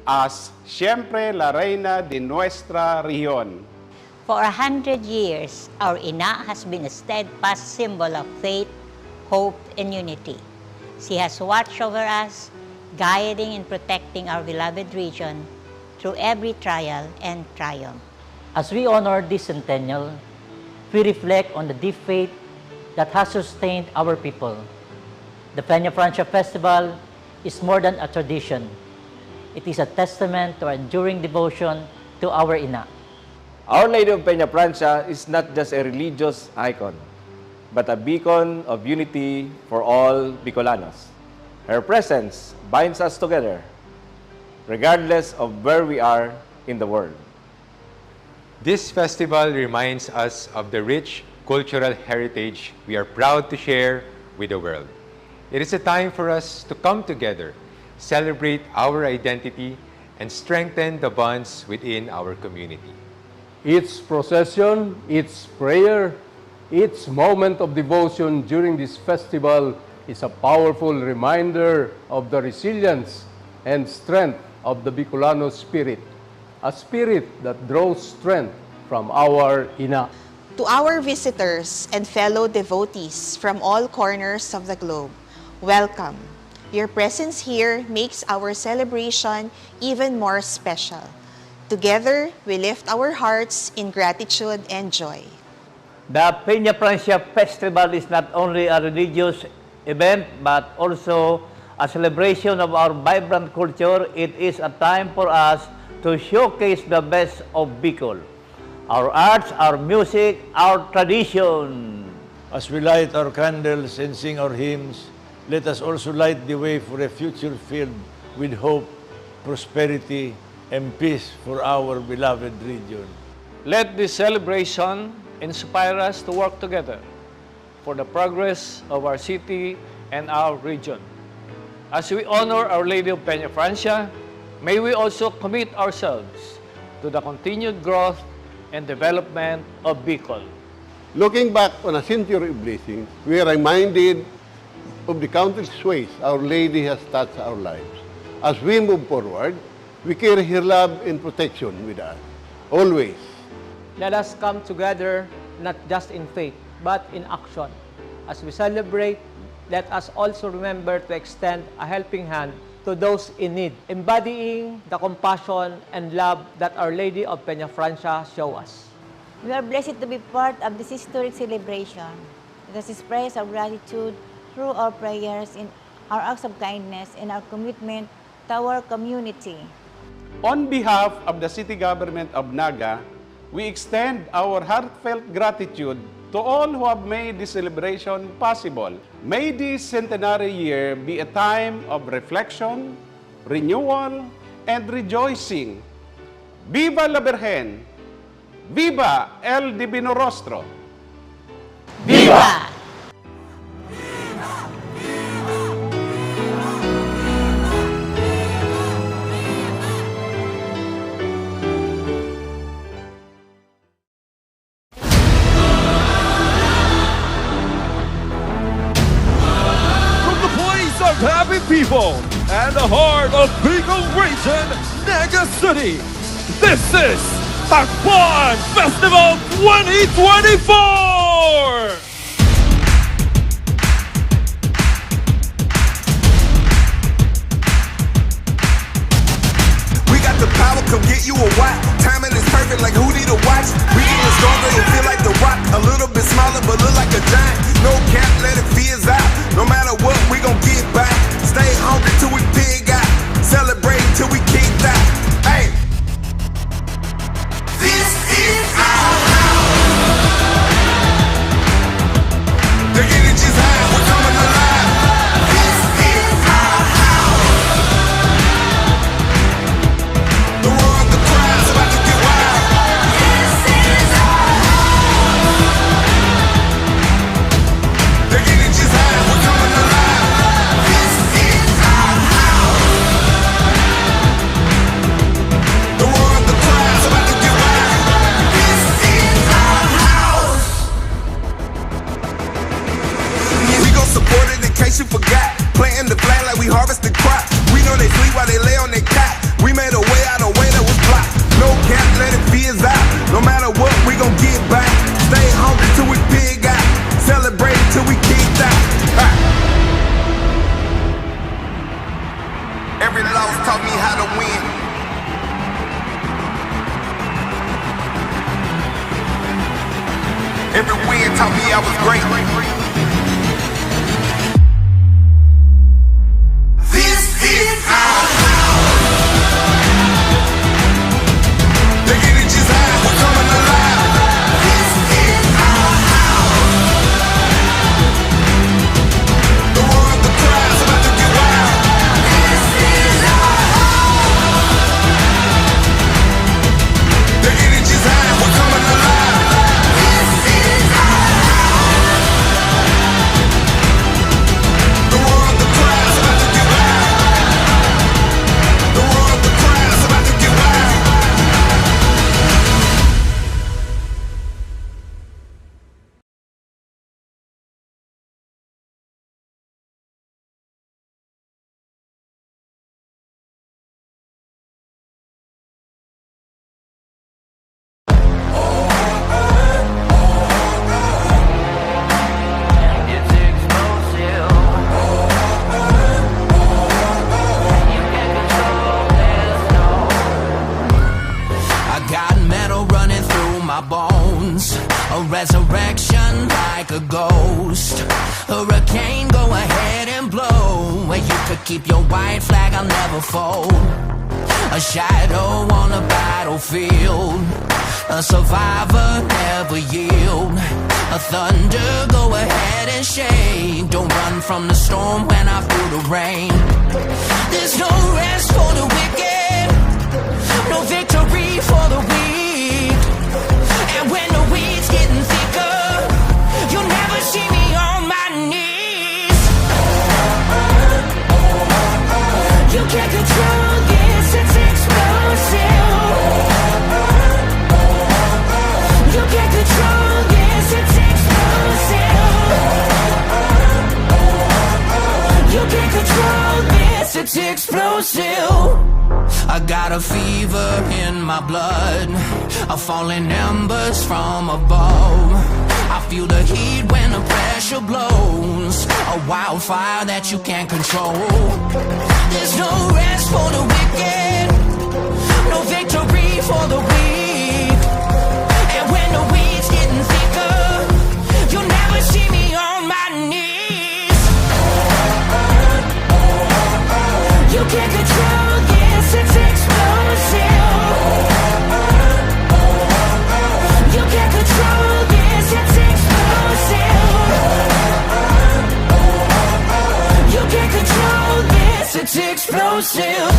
[SPEAKER 10] as Siempre la Reina de Nuestra Región.
[SPEAKER 11] For 100 years, our Ina has been a steadfast symbol of faith, hope, and unity. She has watched over us, guiding and protecting our beloved region through every trial and triumph.
[SPEAKER 12] As we honor this centennial, we reflect on the deep faith that has sustained our people. The Peña Francia Festival is more than a tradition. It is a testament to our enduring devotion to our Ina.
[SPEAKER 13] Our Lady of Peña Francia is not just a religious icon, but a beacon of unity for all Bicolanos. Her presence binds us together, regardless of where we are in the world.
[SPEAKER 14] This festival reminds us of the rich cultural heritage we are proud to share with the world. It is a time for us to come together, celebrate our identity, and strengthen the bonds within our community.
[SPEAKER 15] Its procession, its prayer, its moment of devotion during this festival is a powerful reminder of the resilience and strength of the Bicolano spirit, a spirit that draws strength from our ina.
[SPEAKER 16] To our visitors and fellow devotees from all corners of the globe, welcome. Your presence here makes our celebration even more special. Together, we lift our hearts in gratitude and joy.
[SPEAKER 12] The Peña Francia Festival is not only a religious event but also a celebration of our vibrant culture. It is a time for us to showcase the best of Bicol, our arts, our music, our tradition.
[SPEAKER 17] As we light our candles and sing our hymns, let us also light the way for a future filled with hope, prosperity, and peace for our beloved region.
[SPEAKER 18] Let this celebration inspire us to work together for the progress of our city and our region. As we honor Our Lady of Peña Francia, may we also commit ourselves to the continued growth and development of Bicol.
[SPEAKER 19] Looking back on a century of blessings, we are reminded of the countless ways Our Lady has touched our lives. As we move forward, we carry her love and protection with us, always.
[SPEAKER 20] Let us come together, not just in faith, but in action. As we celebrate, let us also remember to extend a helping hand to those in need, embodying the compassion and love that Our Lady of Peña Francia show us.
[SPEAKER 21] We are blessed to be part of this historic celebration. Let us express our gratitude through our prayers, in our acts of kindness, and our commitment to our community.
[SPEAKER 10] On behalf of the City Government of Naga, we extend our heartfelt gratitude to all who have made this celebration possible. May this centenary year be a time of reflection, renewal, and rejoicing. Viva la Virgen! Viva el Divino Rostro!
[SPEAKER 11] Viva!
[SPEAKER 6] Happy people and the heart of Bicol Region, Naga City. This is Takpan Festival 2024!
[SPEAKER 22] We got the power, come get you a watch. Timing is perfect like who need a watch. We getting stronger, you feel like the rock. A little bit smaller, but look like a giant. No cap, let it fizz out. No matter what, we gon' get back. Stay hungry till we pig out. Celebrate till we kicked out. Hey, this is our house. The energy's high, we're coming alive. This is our house. The roar of the crowd's about to get wild. This is our house. The energy's high, we're coming alive. You forgot, planting the flag like we harvest the crop. We know they sleep while they lay on their cot. We made a way out of way that was blocked. No cap, let it fizz out. No matter what, we gon' get back. Stay hungry till we pig out. Celebrate till we kicked out. Every loss taught me how to win. Every win taught me I was great.
[SPEAKER 5] rain, go ahead and blow. Where you could keep your white flag, I'll never fold. A shadow on a battlefield, a survivor, never yield. A thunder, go ahead and shake. Don't run from the storm when I feel the rain. There's no rest for the wicked, no victory for the weak. And when the weed's getting thicker, you'll never see me on my knees. You can't control this, it's explosive. You can't control this, it's explosive. You can't control this, it's explosive. I got a fever in my blood, a falling embers from above. I feel the heat when the pressure blows, a wildfire that you can't control. There's no rest for the wicked, no victory for the weak. And when the weed's getting thicker, you'll never see me on my knees. You can't control this, it's explosive. You can't control this, it's explosive. You can't control this, it's explosive.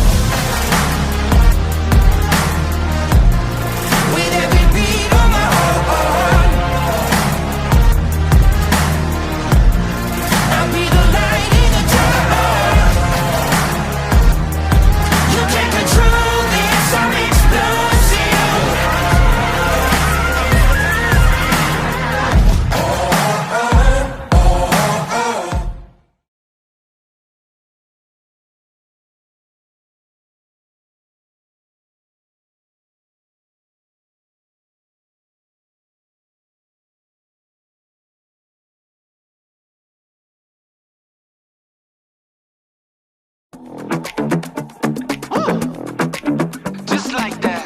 [SPEAKER 5] With every beat on my heart, I'll be the light in the dark. You can't control this, I'm explosive. Just like that.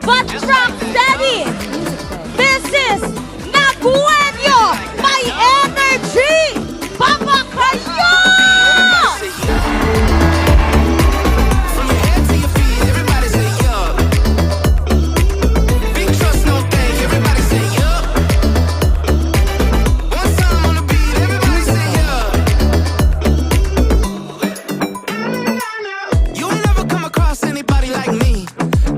[SPEAKER 4] But rock steady! This is Nabuenyo! My energy! Papa Kayo!
[SPEAKER 5] From your head to your feet, everybody say yup. Big trust, no thing, everybody say yup. One time on the beat, everybody say yup. You'll never come across anybody like me.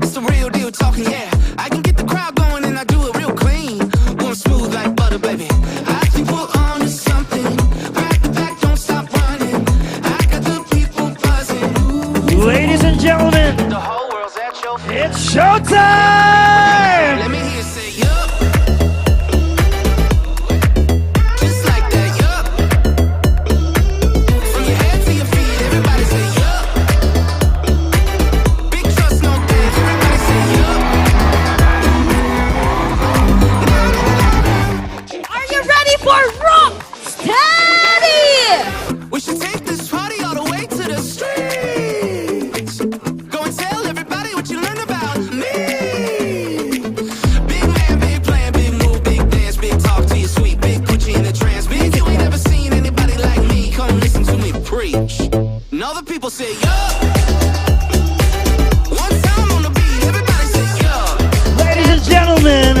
[SPEAKER 5] It's the real deal talking, yeah. I can get the crowd going and I do it real clean. Going smooth like butter, baby. I think we're on to something. Back to back, don't stop running. I got the people buzzing. Ooh.
[SPEAKER 1] Ladies and gentlemen,
[SPEAKER 5] The whole world's at your feet.
[SPEAKER 1] it's showtime!
[SPEAKER 5] Let me hear you say yup. Just like that, yup. From your head to your feet, everybody say yup. Big trust, no things, everybody say yup.
[SPEAKER 4] Are you ready for rock steady?
[SPEAKER 5] We should take this party all the way to the streets. Go and tell everybody what you learned about me. Big man, big plan, big move, big dance, big talk to you sweet, big put you in a trance. Big, you ain't ever seen anybody like me. Come listen to me preach. And all the people say yup. One time on the beat, everybody say yup.
[SPEAKER 1] Ladies and gentlemen,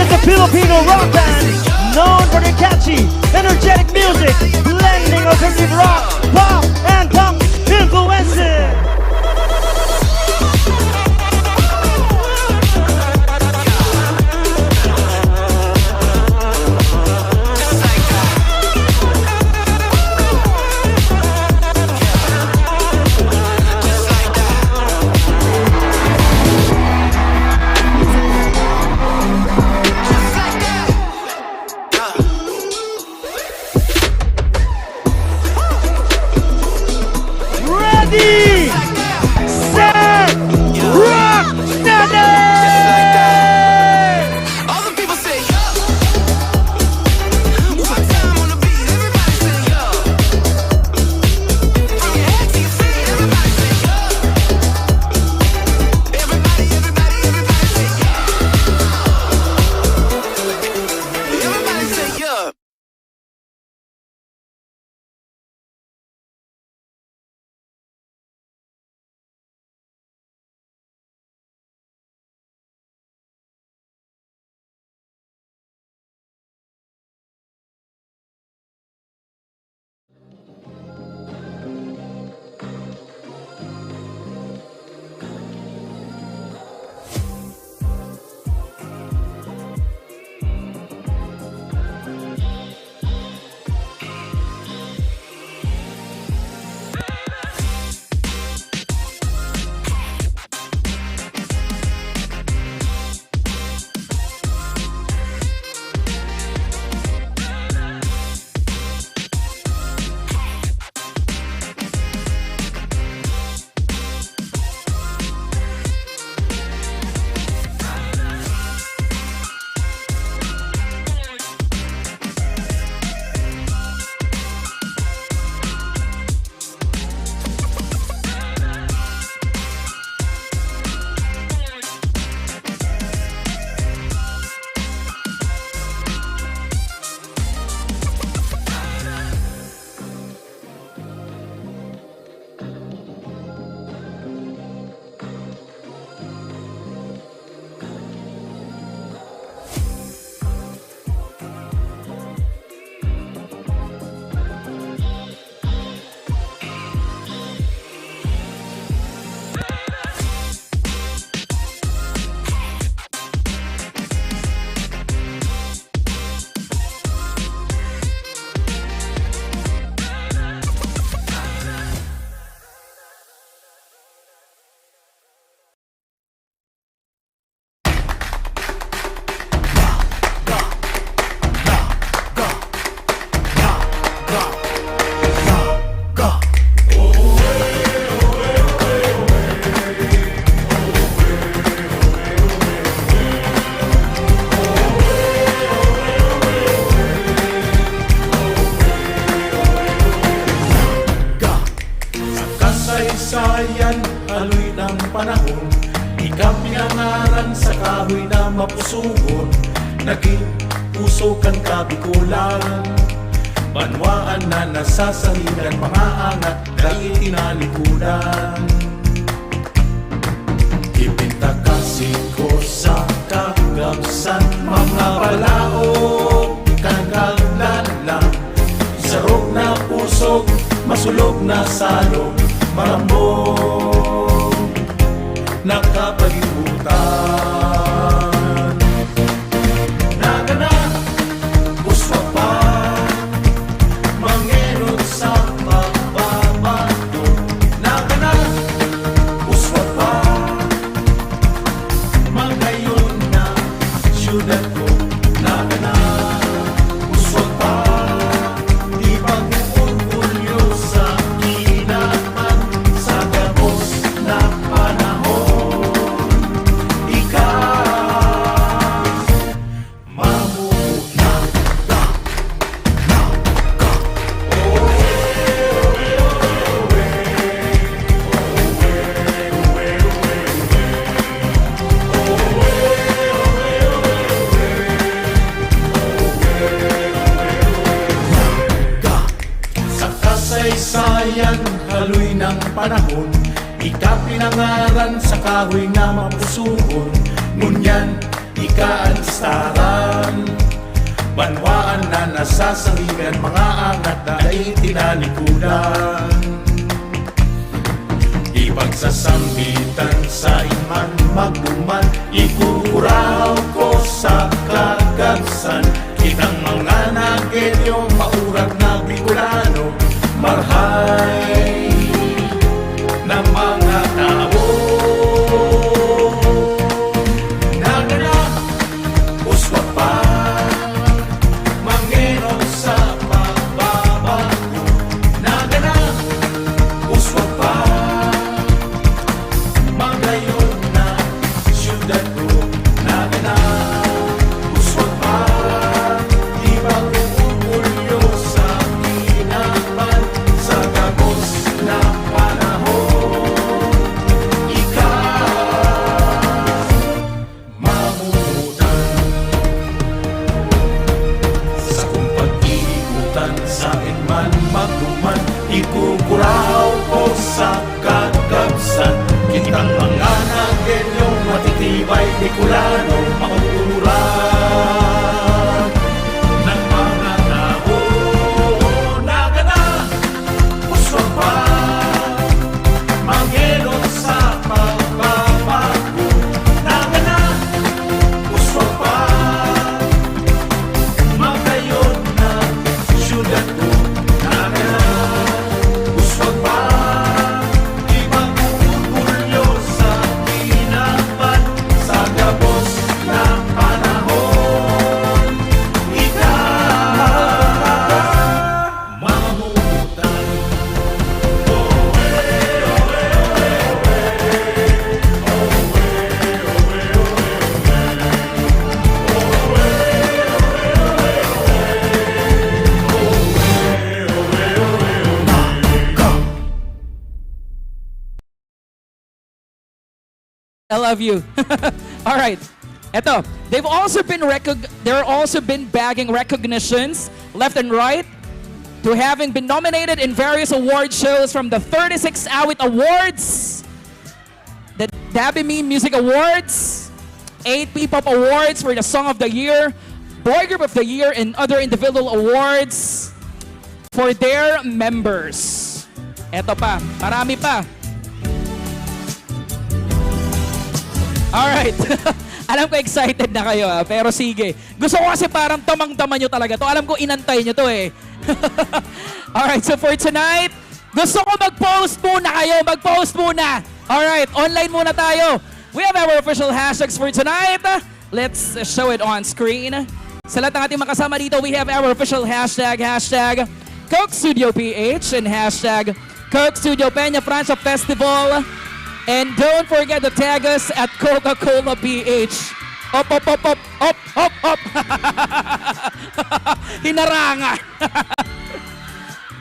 [SPEAKER 1] it's a Filipino rock band known for their catchy, energetic music, blending alternative rock, pop, and punk influences. Ready!
[SPEAKER 3] panahon, ikaw pinangaran sa kahoy na mapusugon. Naging puso kang kabikulan, banwaan na nasasangilan, mga angat dahil tinalikudan. Ipinta kasi ko sa kagamsan, mga palaog kagaglalang, isarog na pusog, masulog na salog, marambong nakapalimutan. Nagana, uswa pa, mangenod sa pagbabago. Nagana, uswa pa, magayon na syudad ko. Nagana, uswa pa, di pag-uulyo sa kinaman, sa gabos na panahon. Ikaw, mamuna ka. Sa kasaysayan, haloy ng panahon, ika pinangaran sa kahoy na mapusugon. Ngunyan, ika alistaran, banwaan na nasasangilan, mga angat na ay tinalikudan. Ipagsasambitan sa iman magduman, ikukuraw ko sa kagabsan. Kitang mga nagelyo, maurag na Bicolano, marhay na mga tao. Nagana, uswa pa, mangenod sa pagbabago. Nagana, uswa pa, magayon na syudad ko. Nagana, uswa pa, di pag-uulyo sa kinaman, sa gabos na panahon. Ikaw, mamumutan sa kung pag-iikutan, sa inman magduman, ikukuraw ko sa kagabsan. Kitang mga nagenyong matitibay Bicolano, makuturan ng mga tao. Nagana, uswa pa, mangenod sa pagbabago. Nagana, uswa pa, magayon na syudad ko. Nagana, uswa pa, di mag-uulyo sa kinaban, sa gabos na panahon. Ikaw, mamumutan.
[SPEAKER 2] I love you. All right. Eto, they've also been bagging recognitions left and right to having been nominated in various award shows, from the 36 Awit Awards, the Dabby Me Music Awards, 8 P-Pop Awards for the Song of the Year, Boy Group of the Year, and other individual awards for their members. Eto pa, marami pa. Alright. Alam ko excited na kayo, pero sige. Gusto ko kasi parang tamang-tama nyo talaga to. Alam ko inantay nyo to eh. Alright, so for tonight, gusto ko mag-post muna kayo. Mag-post muna. Alright, online muna tayo. We have our official hashtags for tonight. Let's show it on screen. Sa lahat ng ating makasama dito, we have our official hashtag, hashtag Coke Studio PH, and hashtag Coke Studio Peña Francia Festival. And don't forget to tag us at Coca-Cola PH. Up, up, up, up, up, up, up. Hinarangan.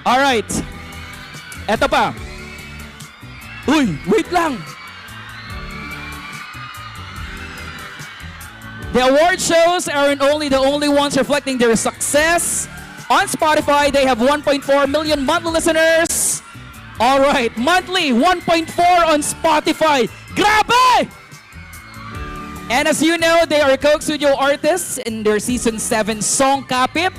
[SPEAKER 2] Alright. Eto pa. Uy, wait lang. The award shows aren't only the only ones reflecting their success. On Spotify, they have 1.4 million monthly listeners. All right, monthly 1.4 on Spotify. Grabe! And as you know, they are Coke Studio artists in their Season 7 song Kapit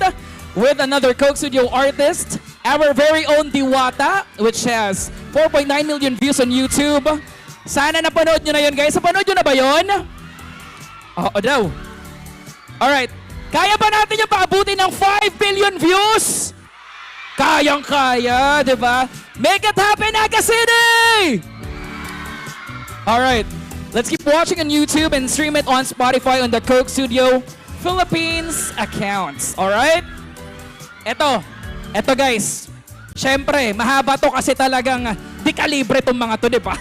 [SPEAKER 2] with another Coke Studio artist, our very own Diwata, which has 4.9 million views on YouTube. Sana napanood nyo na yun, guys. Napanood nyo na ba yun? Oo daw. Alright. Kaya ba natin yung paabutin ng 5 billion views? Kayang-kaya, di ba? Make it happen, Naga City! Alright. Let's keep watching on YouTube and stream it on Spotify on the Coke Studio Philippines accounts. Alright? Eto guys. Siyempre, mahaba to kasi talagang di kalibre tong mga to, di ba?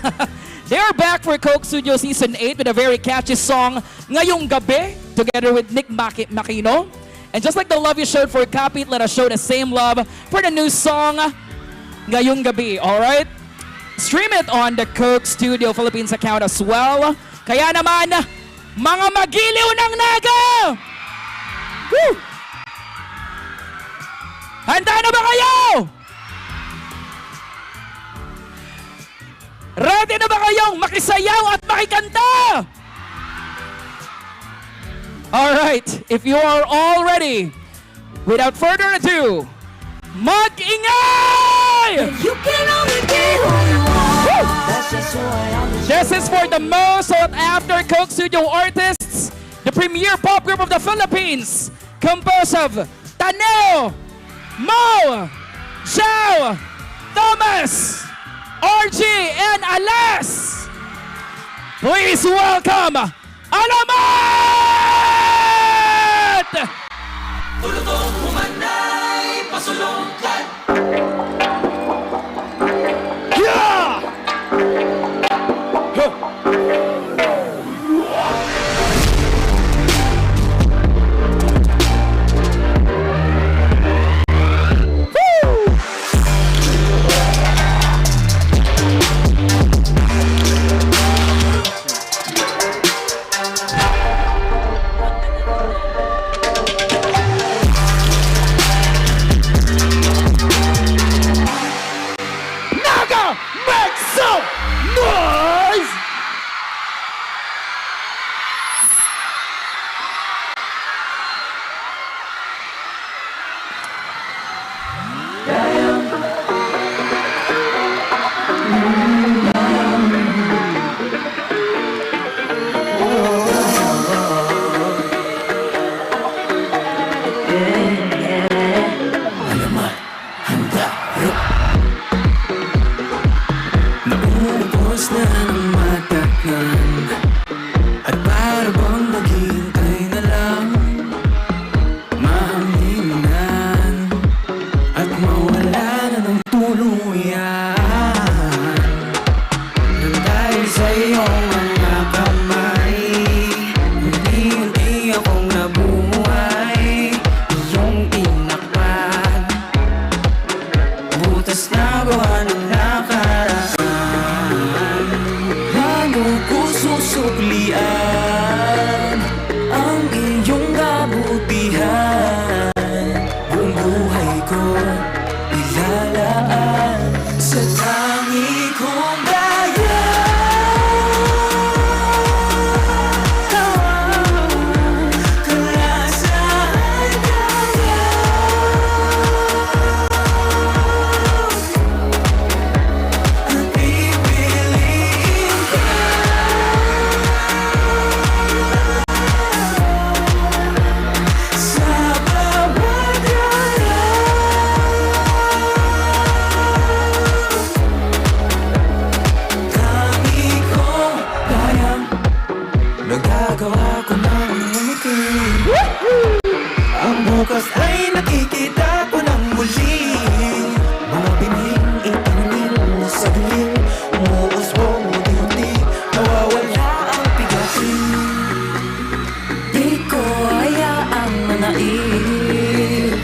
[SPEAKER 2] They are back for Coke Studio Season 8 with a very catchy song, Ngayong Gabi, together with Nick Makino. And just like the love you showed for Kapit, let us show the same love for the new song, Ngayong Gabi. Alright? Stream it on the Coke Studio Philippines account as well. Kaya naman, mga magiliw ng Naga! Woo! Handa na ba kayo? Ready na ba kayong makisayaw at makikanta? Alright, if you are all ready, without further ado, mag-ingay!
[SPEAKER 4] You can only be who you are. That's just who I am.
[SPEAKER 2] This is for the most sought after Coke Studio artists, the premier pop group of the Philippines, composed of Taneo, Mo, Zhao, Thomas, RG, and Alas. Please welcome Alamat!
[SPEAKER 3] Tulutong humanay, pasulongkat.
[SPEAKER 2] Yeah! Naga, make some noise!
[SPEAKER 5] Naubos na ang matakan at para bang naghihintay na lang mahanginan at mawala na ng tuluyan nang dahil sa iyong mga kamay unti-unti akong nabuhay iyong tinakpan butas na gawa ng nakaraan lalo ko susuklian ang iyong kabutihan buong buhay ko ilalaan sa tangi kong daya kalasan kaya at pipiliin ka sa bawat tangi kong kayang nagagawa ko ng umiti ang bukas ay nakikita ko ng muli mga binhing itinanim sa dilim umuusbong unti-unti nawawala ang pigatin di ko hayaang manaig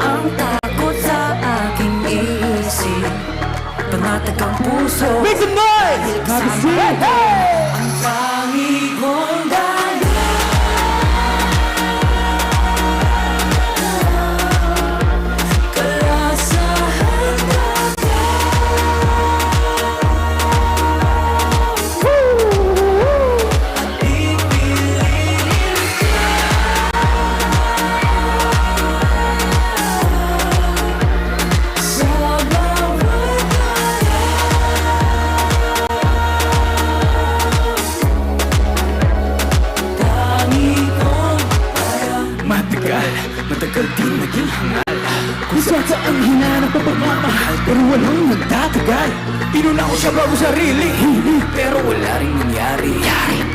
[SPEAKER 5] ang takot sa aking isip pangatag ang puso
[SPEAKER 2] Make some noise!
[SPEAKER 5] Naga City! Ang tangi kong dala Kung saan hinanap ang pagmamahal pero walang magtatagal. Pinuna ko siya bago sarili, pero wala rin nangyari.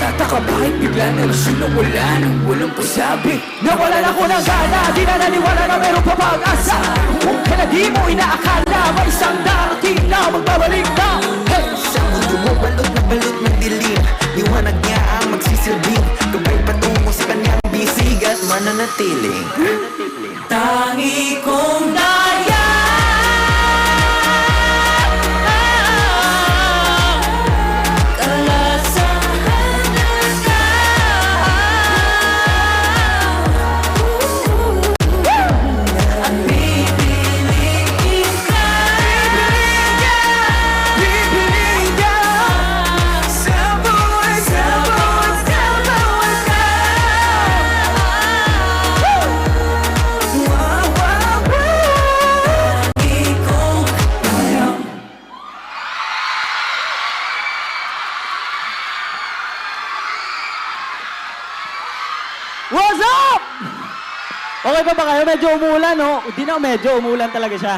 [SPEAKER 5] Tataka bakit bigla na lasing na wala nang walang pasabi.
[SPEAKER 6] Nawalan ako ng gana, di na naniwala na meron pa pag-asa. Kung kaya di mo inaakala, may isang darating na magbabalik na. Hey!
[SPEAKER 5] Sa mundo mo balot na balot ng dilim, liwanag niya ang magsisilbing gabay patungo sa kanyang bisig at mananatiling tangi kong daya.
[SPEAKER 1] What's up? Okay pa ba kayo? Medyo umuulan, no? Hindi na, medyo umuulan talaga siya.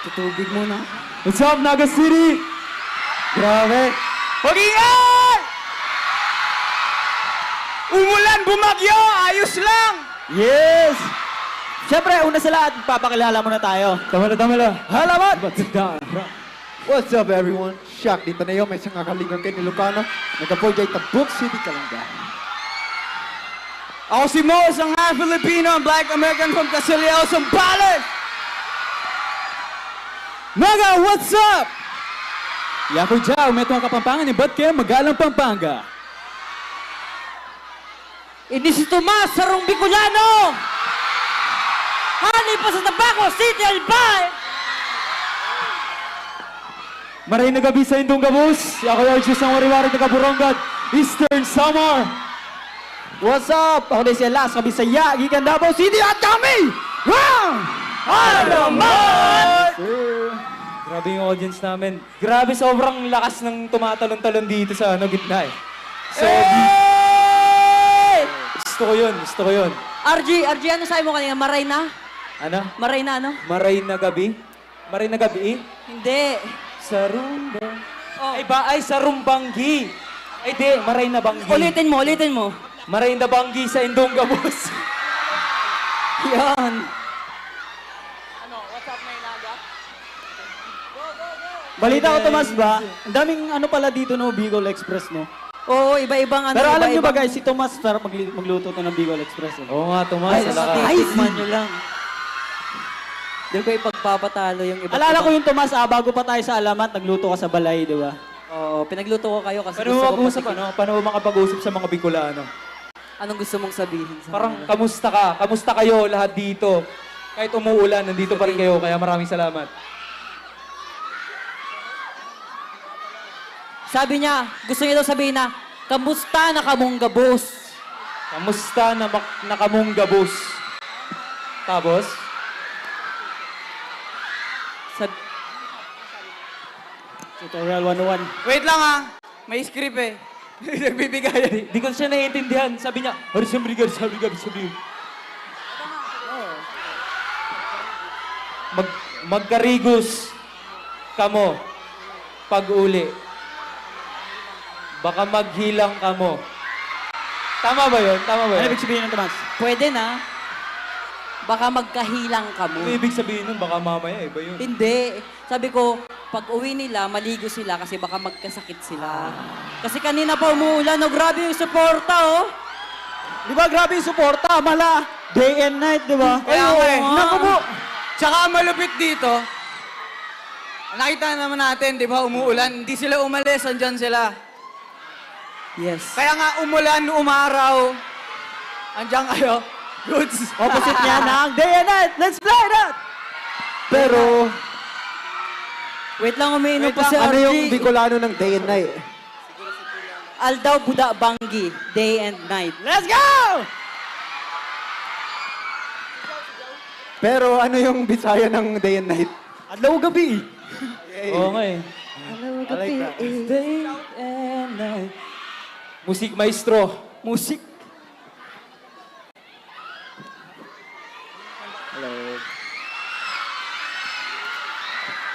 [SPEAKER 1] Tutubig muna. What's up, Naga City? Grabe.
[SPEAKER 6] Mag-ingat! Umulan, bumagyo, ayos lang!
[SPEAKER 1] Yes! Siyempre, una sa lahat, papakilala muna tayo. Tama na. Halamat!
[SPEAKER 7] What's up, everyone? Shaq, dito na yun. May isang kakalingan kayo ni Lucano. Nagka-project ng Book City, Kalanga.
[SPEAKER 6] Ako si Mo, isang half Filipino, Black American from Casillao, Zambales!
[SPEAKER 1] Naga, what's up? Yako dyan, umeto ang Kapampangan ni Batke, Magalang Pampanga.
[SPEAKER 8] Ini si Tomas, sarong Bicolano! Hani pa sa Tabaco City, Albay!
[SPEAKER 1] Maray na gabi sa Indong Gabus. Ako yung Diyos ng Wariwari na Kaburongad, Eastern Samar. What's up? Ako din si Elas, Kabisaya, Gigan Davao City at kami! Wow! Alamat! Grabe yung audience namin. Grabe, sobrang lakas ng tumatalon-talon dito sa gitna eh. So, gusto ko yun.
[SPEAKER 8] RG, ano sabi mo kanina? Maray na?
[SPEAKER 1] Ano?
[SPEAKER 8] Maray na ano?
[SPEAKER 1] Maray na gabi? Maray na gabi?
[SPEAKER 8] Hindi.
[SPEAKER 1] Sa rumba. Ay, sa rumbanggi. Ay, di, maray na banggi.
[SPEAKER 8] Ulitin mo.
[SPEAKER 1] Maray na banggi sa Indong Gabus.
[SPEAKER 8] Yan.
[SPEAKER 1] Balita ko, Tomas, ba? Ang daming pala dito, no? Bicol Express, no?
[SPEAKER 8] Oo, iba-ibang
[SPEAKER 1] Pero alam nyo ba, guys, si Tomas, pero magluto to ng Bicol Express. Oo nga, Tomas.
[SPEAKER 8] Ay, tikman nyo lang. Doon ko ipagpapatalo yung iba.
[SPEAKER 1] Alala ko yung Tomas, bago pa tayo sa Alamat, nagluto ka sa Balay, di ba?
[SPEAKER 8] Oo, pinagluto ko kayo kasi
[SPEAKER 1] Paano
[SPEAKER 8] gusto ko
[SPEAKER 1] mag-usap, Paano makapag-usap sa mga Bicolano?
[SPEAKER 8] Anong gusto mong sabihin sa
[SPEAKER 1] Parang, kamusta ka? Kamusta kayo lahat dito? Kahit umuulan, nandito pa rin kayo, kaya maraming salamat.
[SPEAKER 8] Sabi niya, gusto niya daw sabihin na, kamusta na kamong gabos?
[SPEAKER 1] Kamusta na kamong gabos? Tapos? Tutorial 101.
[SPEAKER 6] Wait lang may script eh.
[SPEAKER 1] Nagbibigay. Di ko siya naiintindihan. Sabi niya, sabi. Magkarigos kamo pag-uli. Baka maghilang kamo. Tama ba yun? Ano ibig sabihin ng Tomas?
[SPEAKER 8] Pwede na. Baka magkahilang ka mo.
[SPEAKER 1] Ano ibig sabihin nun? Baka mamaya, iba yun.
[SPEAKER 8] Hindi. Sabi ko, pag uwi nila, maligo sila kasi baka magkasakit sila. Kasi kanina pa umuulan, grabe yung suporta, oh.
[SPEAKER 1] Di ba grabe yung suporta? Mala, day and night, di ba?
[SPEAKER 6] Kaya nga eh.
[SPEAKER 1] Naku po.
[SPEAKER 6] Tsaka malupit dito, nakita naman natin, di ba, umuulan, hindi sila umalis, andyan sila.
[SPEAKER 8] Yes.
[SPEAKER 6] Kaya nga umulan, umaraw, andyan kayo. Goods.
[SPEAKER 1] Opposite niya ng day and night. Let's play that! Pero,
[SPEAKER 8] wait lang, umiinom pa si
[SPEAKER 7] Ano
[SPEAKER 8] RG.
[SPEAKER 7] yung Bicolano ng day and night?
[SPEAKER 8] Aldaw Buda Banggi, day and night.
[SPEAKER 1] Let's go!
[SPEAKER 7] Pero ano yung Bisaya ng day and night?
[SPEAKER 1] Adlaw gabi. Oo nga eh.
[SPEAKER 8] Hello,
[SPEAKER 1] I like that. Day and night. Musik maestro. Musik.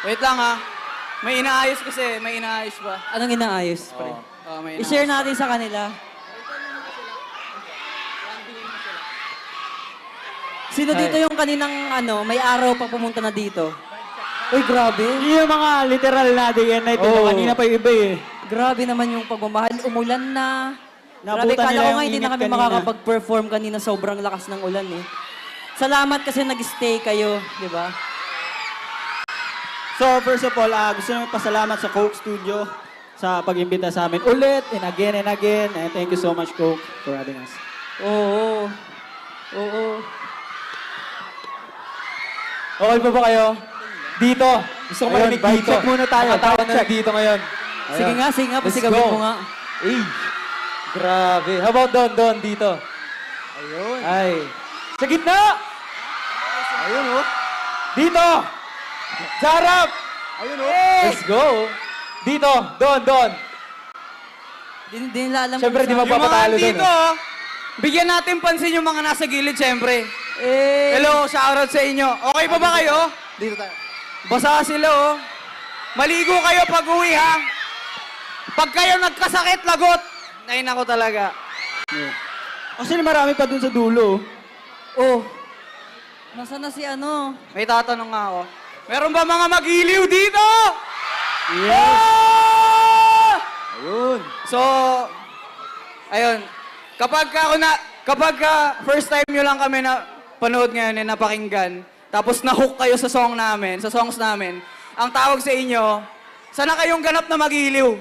[SPEAKER 1] Wait lang ha. May inaayos kasi, may inaayos pa.
[SPEAKER 8] Anong inaayos, pre?
[SPEAKER 1] May inaayos.
[SPEAKER 8] I-share natin sa kanila. Sino dito yung kaninang may araw pa pumunta na dito? Uy, grabe.
[SPEAKER 1] Yung mga literal na day and night dito. Kanina pa yung iba eh.
[SPEAKER 8] Grabe naman yung pagmamahal. Umulan na. Grabe,
[SPEAKER 1] Nabutan
[SPEAKER 8] kala
[SPEAKER 1] nila
[SPEAKER 8] ko
[SPEAKER 1] yung
[SPEAKER 8] nga hindi na
[SPEAKER 1] init
[SPEAKER 8] kami
[SPEAKER 1] kanina.
[SPEAKER 8] makakapag-perform kanina. Sobrang lakas ng ulan eh. Salamat kasi nag-stay kayo, di ba?
[SPEAKER 1] So, first of all, gusto namin pasalamat sa Coke Studio sa pag-imbita sa amin ulit and again and again. And thank you so much, Coke, for having us.
[SPEAKER 8] Oo. Oo.
[SPEAKER 1] Okay pa ba kayo? Dito. Gusto ko marinig dito. Check muna tayo.
[SPEAKER 6] Nakatawa na dito ngayon.
[SPEAKER 8] Sige nga,
[SPEAKER 6] Let's
[SPEAKER 8] pasigawin
[SPEAKER 6] go.
[SPEAKER 8] mo nga.
[SPEAKER 6] Ay, grabe. How about doon, dito?
[SPEAKER 1] Ayun.
[SPEAKER 6] Ay. Sa gitna!
[SPEAKER 1] Ayun, oh.
[SPEAKER 6] Dito! Sa harap!
[SPEAKER 1] Ayun, oh.
[SPEAKER 6] Let's go! Dito, doon.
[SPEAKER 8] Di nila alam
[SPEAKER 6] Siyempre, di
[SPEAKER 8] kung saan.
[SPEAKER 6] magpapatalo
[SPEAKER 1] Yung mga
[SPEAKER 6] doon.
[SPEAKER 1] dito, bigyan natin pansin yung mga nasa gilid, siyempre. Hello, shoutout sa inyo. Okay pa ba kayo?
[SPEAKER 7] Dito tayo.
[SPEAKER 1] Basa sila, oh. Maligo kayo pag uwi, ha? Pag kayo nagkasakit, lagot. Nain ako talaga. Kasi marami pa dun sa dulo.
[SPEAKER 8] Oh. Nasaan na si ano?
[SPEAKER 1] May tatanong nga ako. Meron ba mga mag-iliw dito?
[SPEAKER 6] Yes!
[SPEAKER 1] Ayun. So, ayun. Kapag first time nyo lang kami na panood ngayon, napakinggan, tapos na-hook kayo sa songs namin, ang tawag sa inyo, sana kayong ganap na mag-iliw.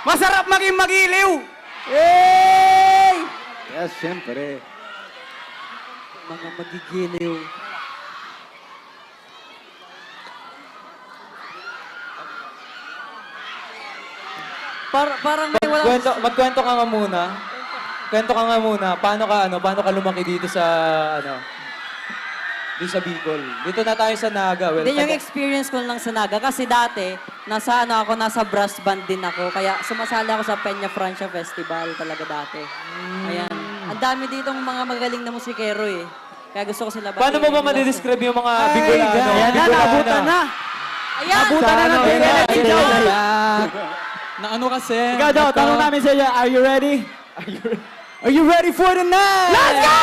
[SPEAKER 1] Masarap maging mag-iliw! Yay!
[SPEAKER 7] Yes, siyempre.
[SPEAKER 8] Mga magigiliw. Parang may walang...
[SPEAKER 6] Magkwento ka nga muna. Kwento ka nga muna. Paano ka lumaki dito sa, dito sa Bicol? Dito na tayo sa Naga. Well,
[SPEAKER 8] Hindi, yung experience ko lang sa Naga. Kasi dati, nasa brass band din ako. Kaya sumasali ako sa Peña Francia Festival talaga dati. Ayan. Ang dami ditong mga magaling na musikero eh. Kaya gusto ko sila batiin.
[SPEAKER 6] Paano mo ba madidescribe yung mga Bicolano?
[SPEAKER 1] Ayan na, naabutan na!
[SPEAKER 8] Ayan!
[SPEAKER 1] Naabutan na ng Bicolano!
[SPEAKER 2] Na ano kasi?
[SPEAKER 1] Ikaw daw, tanong namin sa iyo, are you ready? Are you ready for the night? Let's go!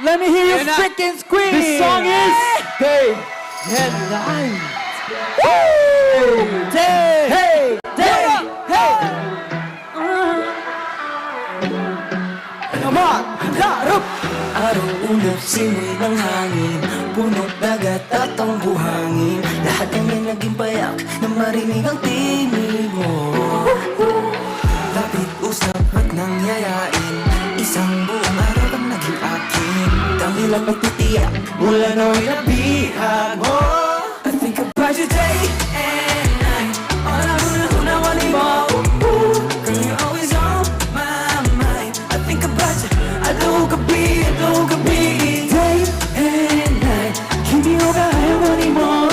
[SPEAKER 1] Let me hear you
[SPEAKER 2] Ayun na.
[SPEAKER 1] freaking scream!
[SPEAKER 6] This song is Day and Night.
[SPEAKER 1] Day! Hey! Day! Hey! Come on! Harap!
[SPEAKER 3] Araw ulap, simoy ng hangin, punong dagat at ang buhangin. Lahat ng yan naging payak na marinig ang tinig mo. Lapit usap at nangyayain, isang buong araw ang naging akin. Tangilang magtitiyak mula no'y nabihag mo. I think about you day and night, all I wanna wanting more. Girl, you're always on my mind. I think about you, I don't could be day and night. Keep me over, I want more.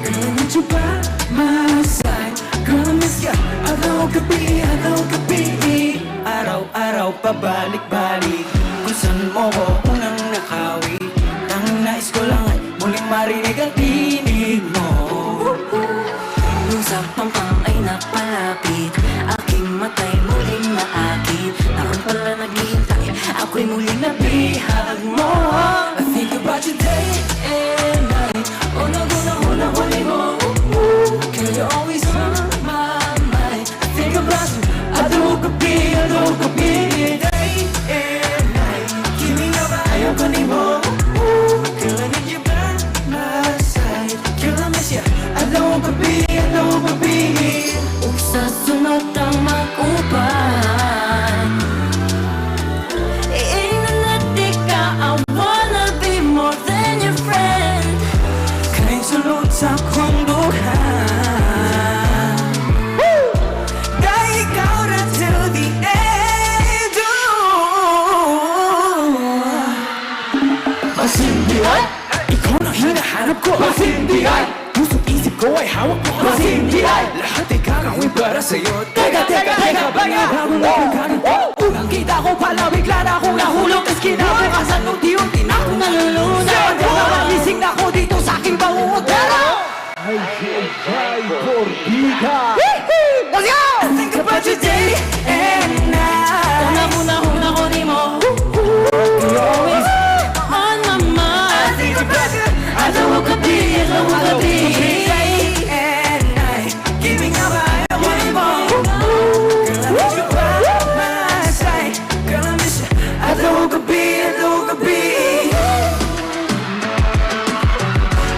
[SPEAKER 3] Girl, I need you by my side. Girl, I miss ya, I don't could be. Araw-araw pabalik-balik, kung saan mo ko unang nakawi. Ang nais ko lang ay muling marinig ang tinig mo. Nung sa pampang ay napalapit, aking matay muling naakit. Ako pala naghihintay, ako'y muling nabihag mo. I think about you day and night, unang-unang huli mo. Girl, you're always on my mind. I think about you, I don't could be day and night. Giving up, ayaw ko ni mo. Girl, I need you by my side. Girl, I miss ya, I don't could be. Huwag sa sunod ang mag-upan. I wanna be more than your friend. Kaya'y sulod sa kunduhan. Dahil ikaw na till the end. Masindihan, ikaw na hinahanap ko. Masindihan, puso't isip ko ay hawak mo. Masindihan, lahat ay gagawin para sa'yo. Teka, bago na pagkaganto. Unang kita ko pala, bigla na akong nahulog. Tas kinabukasan, unti-unti na akong nalulunod. Magising na ako, di gabi, adong gabi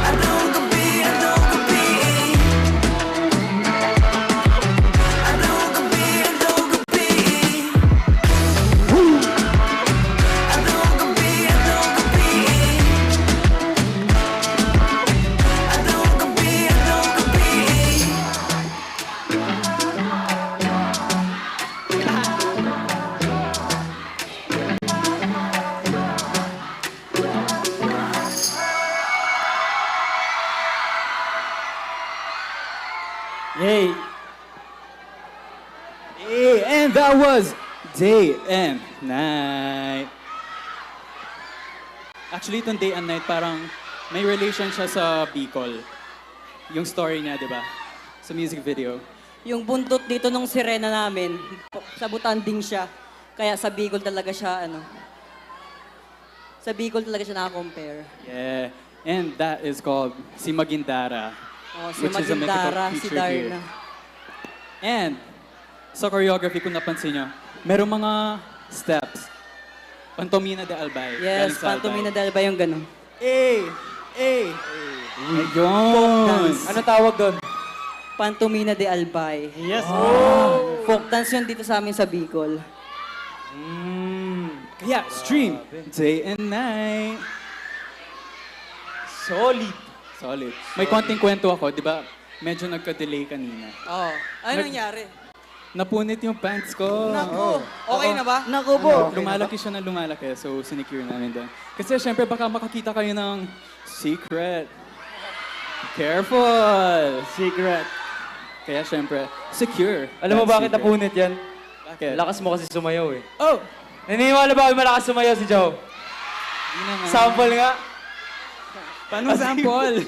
[SPEAKER 3] Adong gabi, adong gabi Adong gabi, adong gabi Adong gabi, adong gabi Adong gabi, adong gabi
[SPEAKER 1] Yay! Hey, and that was Day and Night. Actually, itong Day and Night parang may relation siya sa Bicol. Yung story niya, di ba? Sa music video.
[SPEAKER 8] Yung buntot dito nung sirena namin, sa Butanding siya. Kaya sa Bicol talaga siya, sa Bicol talaga siya nakakompare.
[SPEAKER 1] Yeah. And that is called Si Magindara.
[SPEAKER 8] Oh, si
[SPEAKER 1] which is a mythical
[SPEAKER 8] Magindara, si
[SPEAKER 1] creature here.
[SPEAKER 8] Darna.
[SPEAKER 1] And sa choreography, kung napansin nyo, merong mga steps. Pantomina de Albay.
[SPEAKER 8] Yes, Pantomina de Albay yung ganun.
[SPEAKER 1] Ayun!
[SPEAKER 8] Ano tawag doon? Pantomina de Albay.
[SPEAKER 1] Yes.
[SPEAKER 8] Folk dance yun dito sa amin sa Bicol.
[SPEAKER 1] Kaya, stream. Day and Night. Solid. May konting kwento ako, di ba? Medyo nagka-delay kanina.
[SPEAKER 8] Oo. Ano nangyari?
[SPEAKER 1] Napunit yung pants ko.
[SPEAKER 8] Naku! Okay na ba?
[SPEAKER 1] Naku po! Lumalaki siya na lumalaki, so sinicure namin doon. Kasi syempre baka makakita kayo ng secret. Careful! Secret. Kaya syempre, secure.
[SPEAKER 6] Alam mo
[SPEAKER 1] That's
[SPEAKER 6] bakit
[SPEAKER 1] secret.
[SPEAKER 6] napunit yan?
[SPEAKER 1] Bakit?
[SPEAKER 6] Lakas mo kasi sumayaw eh.
[SPEAKER 1] Oh!
[SPEAKER 6] Naniniwala ba kayo malakas sumayaw si Joe?
[SPEAKER 1] Hindi naman.
[SPEAKER 6] Sample nga.
[SPEAKER 1] Paano sample?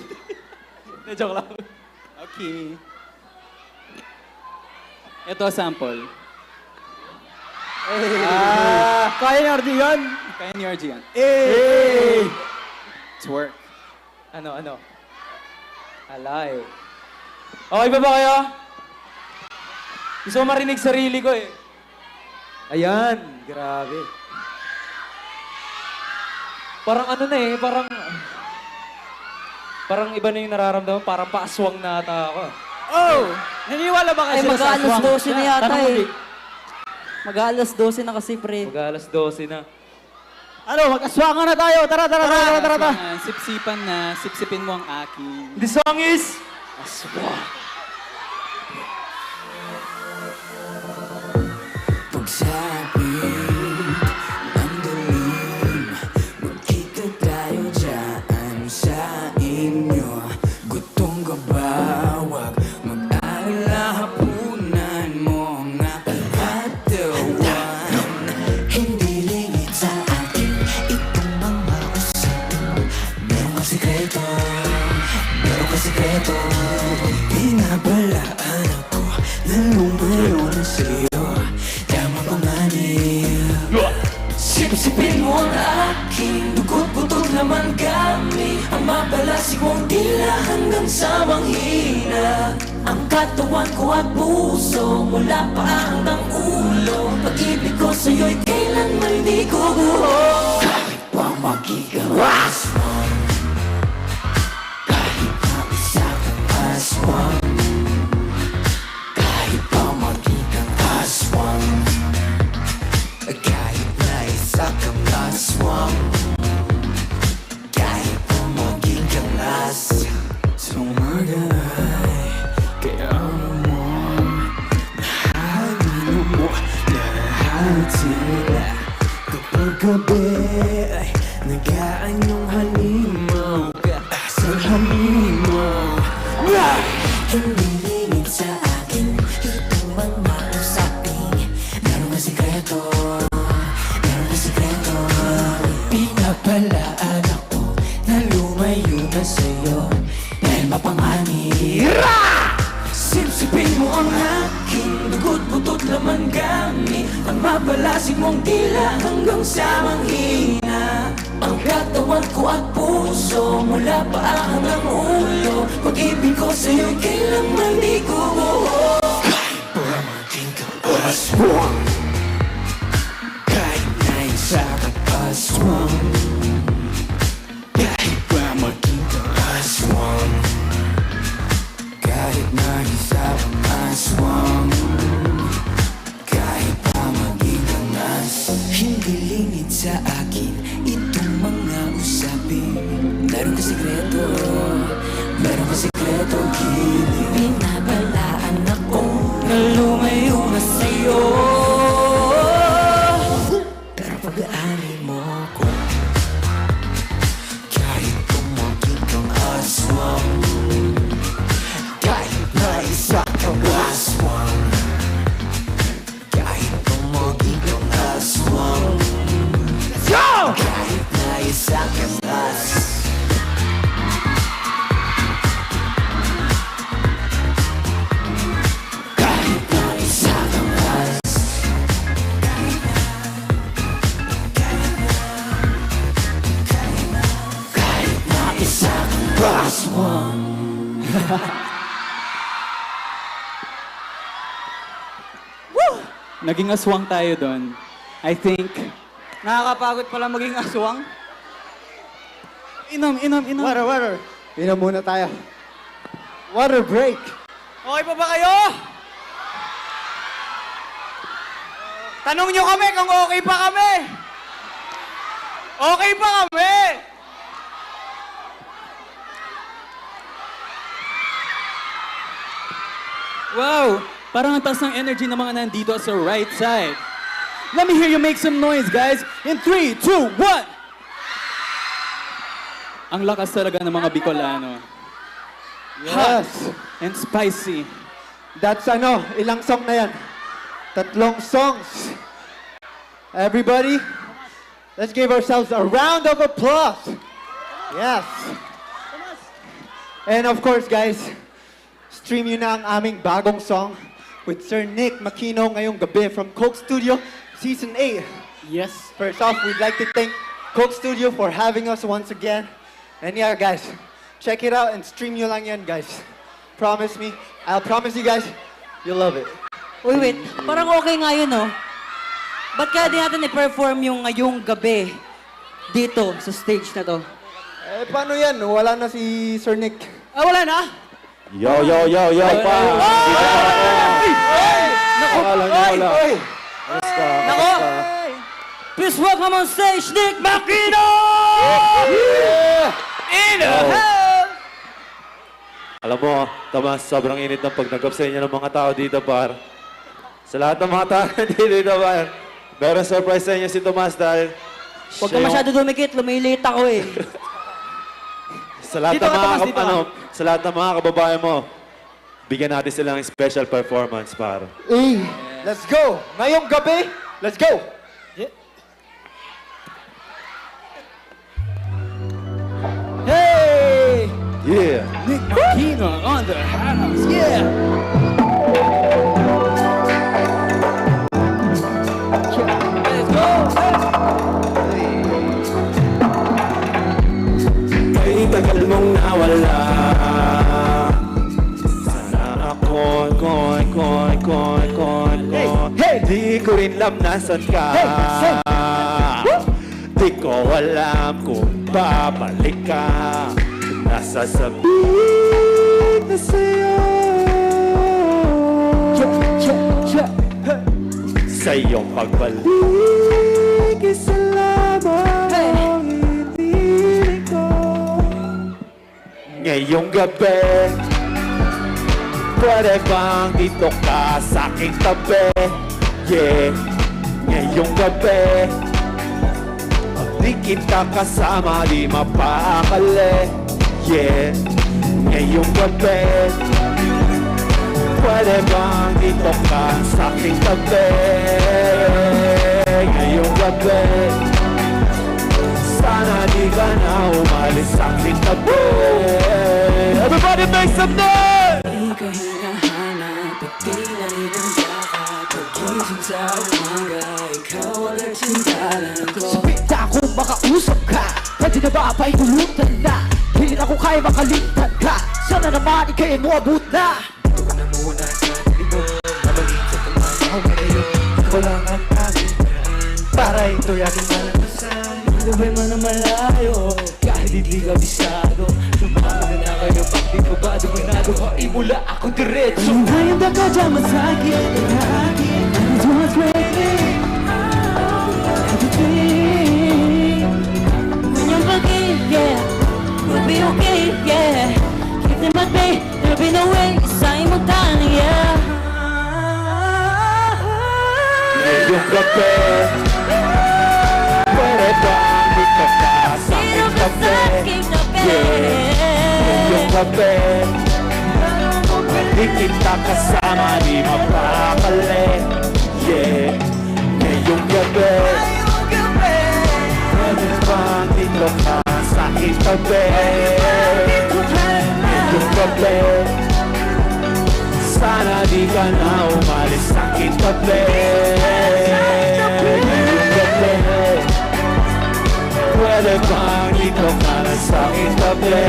[SPEAKER 1] Joke lang. Okay. Ito sample.
[SPEAKER 6] Kaya ni RD yan?
[SPEAKER 1] Kaya ni RG yan.
[SPEAKER 6] Hey!
[SPEAKER 1] Twerk.
[SPEAKER 6] Ano? Alay. Okay ba kayo? Gusto ko marinig sarili ko eh. Ayan, grabe. Parang parang iba na yung nararamdaman, parang paaswang na ata ako.
[SPEAKER 1] Oh! Naniniwala ba
[SPEAKER 8] Ay,
[SPEAKER 1] kayo sa
[SPEAKER 8] mag-aalas
[SPEAKER 1] aswang?
[SPEAKER 8] 12 na yata
[SPEAKER 1] Tanong mo,
[SPEAKER 8] eh.
[SPEAKER 1] Vic.
[SPEAKER 8] Mag-aalas 12 na kasi, pre.
[SPEAKER 6] Mag-alas 12 na.
[SPEAKER 1] Ano, mag-aswangan na tayo. Tara. Aswangan, sipsipan na, sipsipin mo ang aking.
[SPEAKER 6] The song is...
[SPEAKER 1] Aswang.
[SPEAKER 3] Pagsabi ng dilim, magkita tayo dyan sa inyo. Gutong gabawag, mag-alala hapunan mo ang aking katawan. Hindi lingit sa akin itong mga usapan. Meron kang sikreto, binabalaan ako na lumayo na sa'yo. Tama panganib, sipsipin mo ang aking dugo't butot laman gamit. Ang mabalasig mong dila hanggang sa manghina. Ang katawan ko at puso mula pa hanggang ulo. Pag-ibig ko sa'yo'y kailanman di ko buo. Kahit pa magiging aswang, kahit na isa kang aswang, kahit pa magiging aswang, kahit na isa kang aswang, kahit pa magiging as. Sumagay, kaya mo nahalino mo lahat sila. Kapag gabi ay nag-aanyong halimaw ka sa halimaw. Hindi lingid sa akin itong mga usapin. Meron ka sikreto, pinapalaan ako na lumayo na sa'yo dahil mapanganib. Sipsipin mo ang aking dugo't butot laman gamit. Ang mabalasig mong dila hanggang sa manghina. Ang katawan ko at puso mula paa hanggang ulo. Pag-ibig ko sa'yo'y kailanman di ko buo. Kahit pa maging kang aswang, kahit na isa kang Ihatid sa akin itong mga usapin. Meron ka sikreto, meron ka sikreto, gilid. Pinabalaan ako na lumayo na sa'yo, pero pag-aari mo ako, kahit tumagin kang aswang, kahit na isa kang aswang, kahit tumagin kang aswang, let's go! Kahit na isa kang aswang.
[SPEAKER 1] Naging aswang tayo doon. I think.
[SPEAKER 8] Nakakapagod pala maging aswang.
[SPEAKER 1] Inom.
[SPEAKER 7] Water. Inom muna tayo. Water break.
[SPEAKER 8] Okay pa ba kayo? Tanong nyo kami kung okay pa kami. Okay pa kami.
[SPEAKER 1] Wow! Parang ang taas ng energy ng mga nandito sa right side. Let me hear you make some noise, guys. In 3, 2, 1! Ang lakas talaga ng mga Bicolano.
[SPEAKER 7] Yes.
[SPEAKER 1] And spicy.
[SPEAKER 7] That's ilang song na yan? 3 songs. Everybody, let's give ourselves a round of applause. Yes. And of course, guys, stream yun na ang aming bagong song with Sir Nick Makino ngayong gabi from Coke Studio Season 8.
[SPEAKER 1] Yes.
[SPEAKER 7] First off, we'd like to thank Coke Studio for having us once again. And yeah, guys, check it out and stream nyo lang yan, guys. Promise me, I'll promise you guys, you'll love it.
[SPEAKER 8] Uy, wait. Parang okay nga yun, no? Ba't kaya di natin i-perform yung ngayong gabi dito sa stage na to?
[SPEAKER 7] Eh, paano yan? Wala na si Sir Nick.
[SPEAKER 8] Ah, wala na?
[SPEAKER 6] Yo, pa!
[SPEAKER 8] Naku! Naku! Please welcome on stage, Nick Makino! In the house!
[SPEAKER 6] Alam mo, Tomas, sobrang init ng pagnagap sa inyo ng mga tao dito, par. Sa lahat ng mga tao dito, par. Meron surprise sa inyo si Tomas dahil...
[SPEAKER 8] Huwag ka masyado dumikit, lumilit ako eh.
[SPEAKER 6] Sa lahat ng mga sa lahat ng mga kababayan mo, bigyan natin silang special performance, par.
[SPEAKER 7] Let's go! Ngayong gabi, let's go!
[SPEAKER 1] Hey!
[SPEAKER 6] Yeah!
[SPEAKER 1] Nick Makino on the house. Yeah!
[SPEAKER 8] Let's go!
[SPEAKER 6] Kay tagal mong nawala, sana ako'y di ko rin alam nasan ka. Di ko alam kung babalik ka. Nasasabihin na sa'yo sa iyong pagbalik, isa lamang hinihiling ko. Ngayong gabi, pwede bang dito ka sa aking tabi? Yeah, ngayong gabi, pag di kita kasama, di mapakali. Yeah, ngayong gabi, pwede bang dito ka sa aking tabi? Ngayong gabi, sana di ka na umalis sa aking tabi. Everybody make some noise!
[SPEAKER 3] Di ka hinahanap at di na iganda ka. Pagising sa umaga, ikaw ang sintalan ko.
[SPEAKER 1] Sapit akong makausap ka. Pwede na ba paitulutan na? Hindi na ko kaya makalimutan ka. Sana naman ikay mo abot na.
[SPEAKER 3] Ito na muna sa libon, mabalik sa tamaan ako ngayon. Ako lang ang aking paraan, para ito'y aking malakasan. Lubay man na malayo, kahit hindi ka bisado. Lumama na kayo, pag di ko ba dumanado, maimula ako diretso.
[SPEAKER 1] Handa ka dyan masakit, akin, and it was waiting. Everything
[SPEAKER 6] Ngayong gabi, pwede bang dito ka sa aking gabi? Ngayong gabi, di kita kasama, di mapakali. Yeah, ngayong gabi, pwede bang dito ka sa aking gabi? Ngayong gabi, sana di ka na umalis sa aking tabi. Ngayong gabi, pwede bang dito ka na sa aking tabi?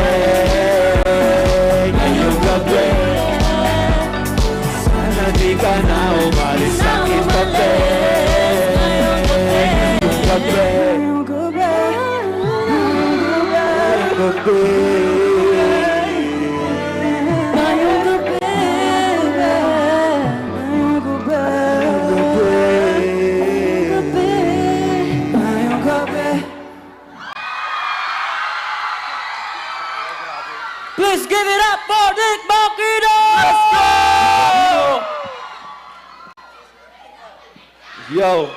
[SPEAKER 6] Ngayong gabi, sana di ka na umalis sa aking tabi. Ngayong gabi, ngayong gabi.
[SPEAKER 1] Please give it up for Nick Makino!
[SPEAKER 6] Let's go! Yo!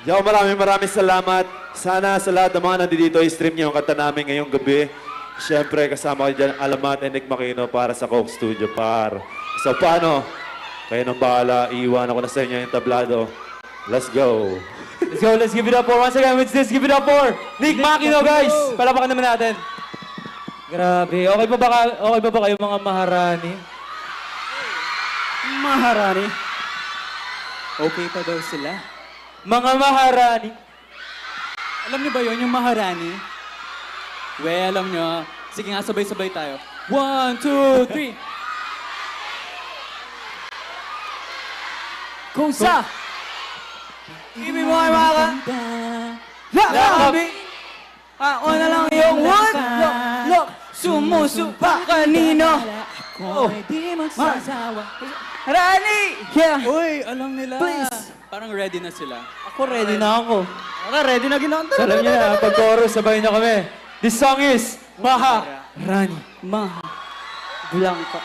[SPEAKER 6] Yo, maraming salamat. Sana sa lahat ng mga nandito, i-stream niyo ang kanta namin ngayong gabi. Siyempre, kasama ko dyan, Alamat and Nick Makino para sa Coke Studio Par. So, paano? Kayo nang bahala. Iiwan ako na sa inyo yung tablado. Let's go!
[SPEAKER 1] Let's go, let's give it up for, once again, let's give it up for Nick Makino, guys! Palapakan naman natin. Grabe, okay pa ba kayo mga maharani? Maharani? Okay pa daw sila. Mga maharani. Alam niyo ba yun, yung maharani? Well, alam niyo. Sige nga, sabay-sabay tayo. 1, 2, 3. Kung sa ibig mo ay makakanta. Lakabi. Ako na lang yung wood. Look, sumusupa kanino. Ako ay di magsasawa. Rani! Yeah. Uy, alam nila. Please. Parang ready na sila. Ako ready na ako. Ready na ginanta.
[SPEAKER 6] Alam niyo na, pag-chorus, sabay niyo kami. This song is Maha
[SPEAKER 1] Rani. Maha. Blanca.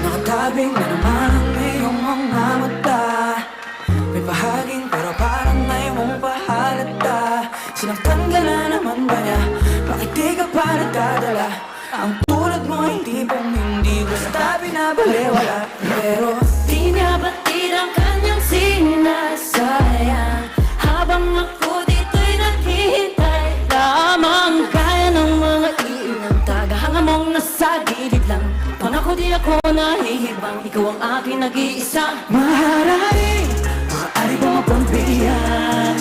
[SPEAKER 3] Nakatabing na naman ang iyong mga mata. May bahaging pero parang ngayon mong pahalata. Sinaktan ka na naman ba niya? Bakit di ka pa nagdadala? Ang tulad mo hindi pong hindi basta binabalewala. Pero
[SPEAKER 4] Di niya batid ang kanyang sinasayang habang ako dito'y naghihintay lamang. Kaya ng mga ilang tagahanga mong nasa gilid lang. Panako di ako nahihibang, ikaw ang aking nag-iisa.
[SPEAKER 3] Maharani, maaari mo pagbigyan.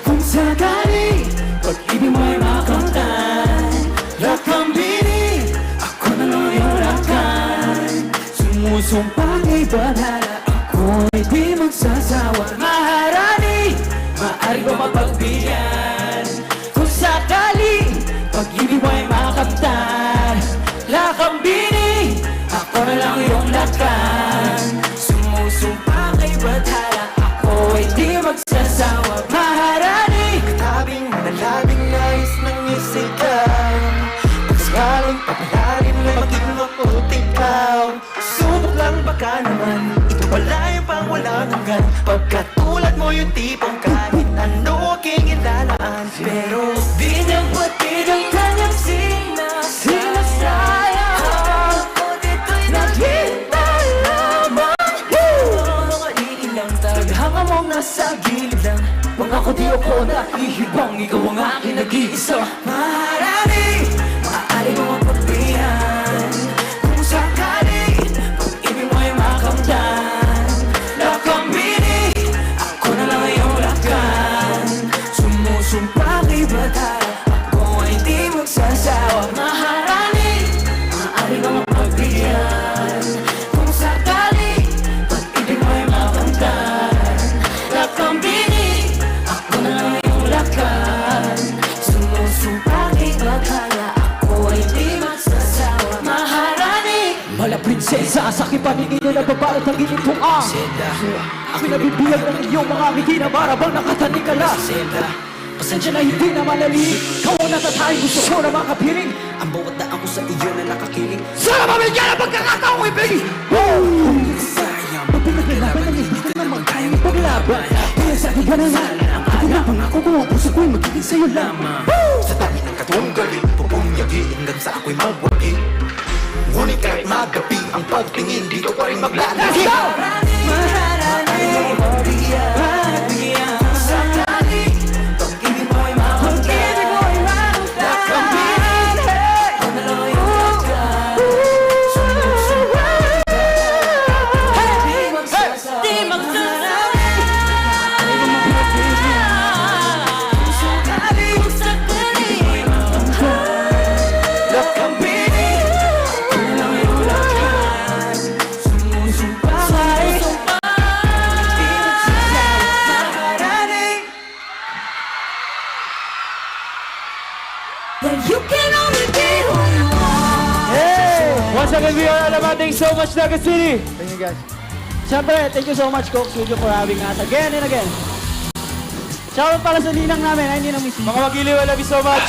[SPEAKER 3] Kung sakali, pag-ibig mo'y makamtan. Lakambini, ako na lang yung lakan. Sumusumpang ibadala, ako'y di magsasawa. Maharani, maaari mo mapagbigyan. Kung sakali, pag-ibig mo'y makamtan. Lakambini, ako na lang yung lakan. Sumusumpa kay Badhala, ako ay di magsasawa. Maharani, katabing manalabing nais ng isigaw. Pagsakaling papalalim na maging maputing ikaw. Subok lang baka naman, ito pala yung pang walang hanggan. Pagkatulad mo yung tipong kahit ano aking ilalaan. Pero di niya batid ang kanyang sinasaya. Nasa gilid lang, pangako di ako nahihibang. Ikaw ang aking nag-iisa. Maharani, maaari mo mapagbihan. Kung sakali, pag-ibig mo'y makamtan. Lakambini, ako na lang yung lakan. Sumusumpa kay Badhala, ako ay di magsasawa. Maharani, maaari mo mapagbihan. Kung sakali, pag-ibig mo'y makamtan. Lakambini, ako na lang yung lakan. Sumusumpa
[SPEAKER 1] Nasa kipaningin na nababalot ang ginitong Ako'y nabibiyag ng iyong mga ngiti na marabang nakatanikala. Pasensya na hindi na malali. Ikaw ang natatay, gusto ko na makapiling.
[SPEAKER 3] Ang bawat daan ko sa iyo na nakakiling.
[SPEAKER 1] Sana mabigyan ang pagkakataong ibig!
[SPEAKER 3] Sayang,
[SPEAKER 1] Pagkakalaban ng hindi ka naman kayang paglaban. Kaya sa akin ka na lang. Ako na pangako ko, ang puso ko'y magiging sa'yo lamang.
[SPEAKER 3] sa tabi ng katunggali, pupunyagi hanggang sa ako'y magwagi. Ngunit kahit magabi, ang pagtingin dito pa rin maglalagi.
[SPEAKER 1] Once again, we are alabating so much, Naga City. Thank you, guys. Siyempre, thank you so much, Coke Studio, for having us again and again. Shoutout pala sa ninang namin, hindi na miss. Mga magiliw, I love you so much.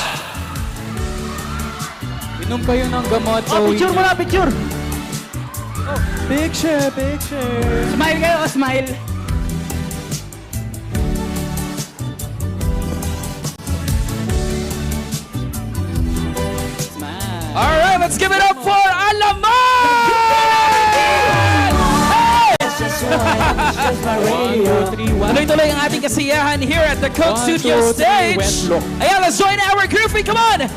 [SPEAKER 2] Inom kayo ng gamot.
[SPEAKER 1] Picture mo na, picture.
[SPEAKER 2] Picture.
[SPEAKER 1] Smile kayo, smile.
[SPEAKER 2] All right, let's give it up for Alaman! Tuloy-tuloy ang ating kasiyahan here at the Coke Studio stage. Ayan, let's join our groupie. Come on!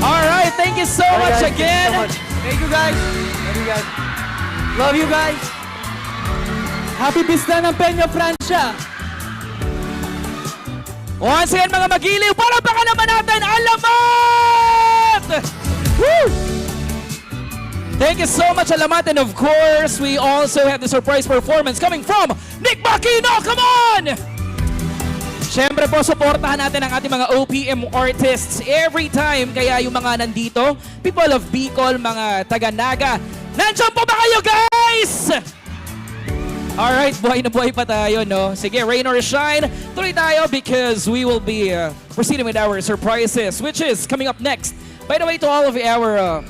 [SPEAKER 2] All right, thank you so much again.
[SPEAKER 1] Thank you, guys. Love you, guys. Love you, guys. Happy Pista ng Peña Francia.
[SPEAKER 2] Once again, mga magiliw, para baka naman natin, Alamat! Woo! Thank you so much, Alamat. And of course, we also have the surprise performance coming from Nick Makino. Come on! Siyempre po, supportahan natin ang ating mga OPM artists every time. Kaya yung mga nandito, people of Bicol, mga taga-Naga, nandiyan po ba kayo, guys? Alright, buhay na buhay pa tayo, no? Sige, rain or shine, tuloy tayo because we will be proceeding with our surprises, which is coming up next. By the way, to all of our